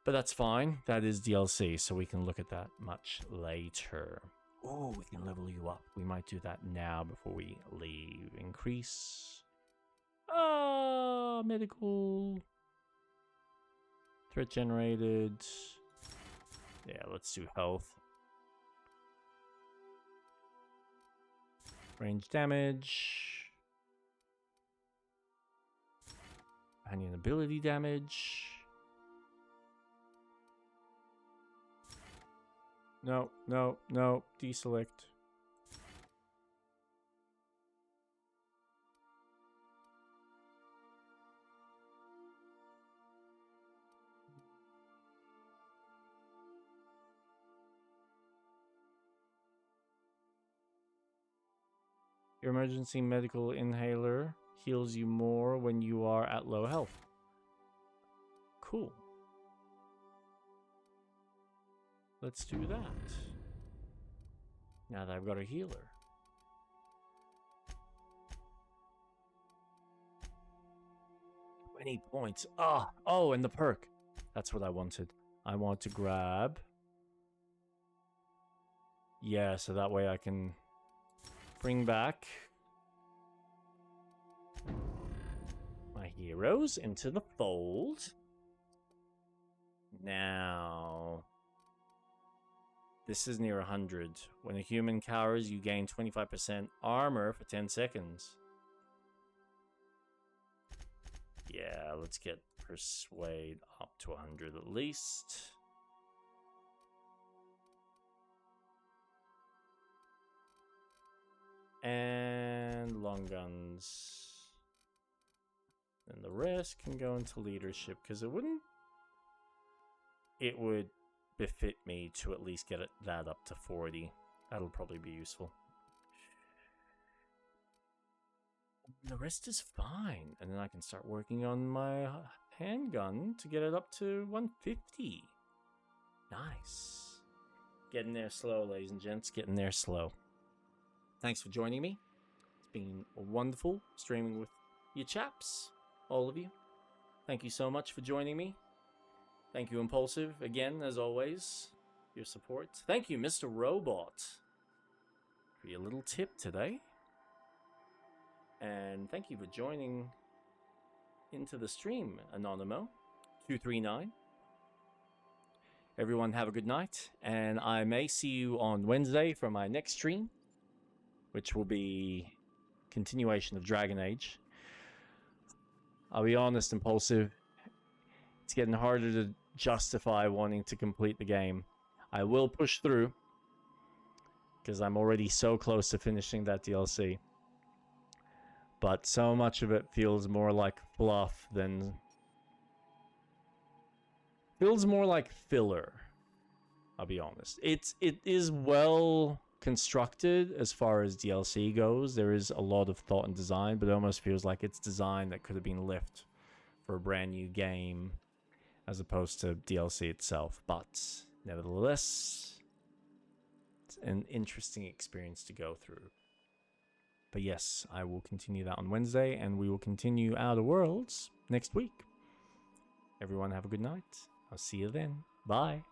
But that's fine. That is DLC, so we can look at that much later. Oh, we can level you up. We might do that now before we leave. Increase. Medical. Threat generated. Yeah, let's do health. Range damage. Companion ability damage. No, no, no. Deselect. Your emergency medical inhaler heals you more when you are at low health. Cool. Let's do that. Now that I've got a healer. Any points? Oh, and the perk. That's what I wanted. I want to grab. Yeah, so that way I can bring back my heroes into the fold. Now, this is near 100. When a human cowers, you gain 25% armor for 10 seconds. Yeah, let's get Persuade up to 100 at least. And long guns. And the rest can go into leadership, because it would befit me to at least get that up to 40. That'll probably be useful. The rest is fine. And then I can start working on my handgun to get it up to 150. Nice. Getting there slow, ladies and gents. Getting there slow. Thanks for joining me. It's been wonderful streaming with you chaps. All of you. Thank you so much for joining me. Thank you, Impulsive, again, as always, your support. Thank you, Mr. Robot, for your little tip today. And thank you for joining into the stream, Anonymo239. Everyone have a good night, and I may see you on Wednesday for my next stream, which will be continuation of Dragon Age. I'll be honest, Impulsive, it's getting harder to justify wanting to complete the game. I will push through, because I'm already so close to finishing that DLC. But so much of it feels more like fluff than... feels more like filler, I'll be honest. It is well constructed as far as DLC goes. There is a lot of thought and design, but it almost feels like it's design that could have been left for a brand new game as opposed to DLC itself. But nevertheless, it's an interesting experience to go through. But yes, I will continue that on Wednesday, and we will continue Outer Worlds next week. Everyone have a good night. I'll see you then. Bye.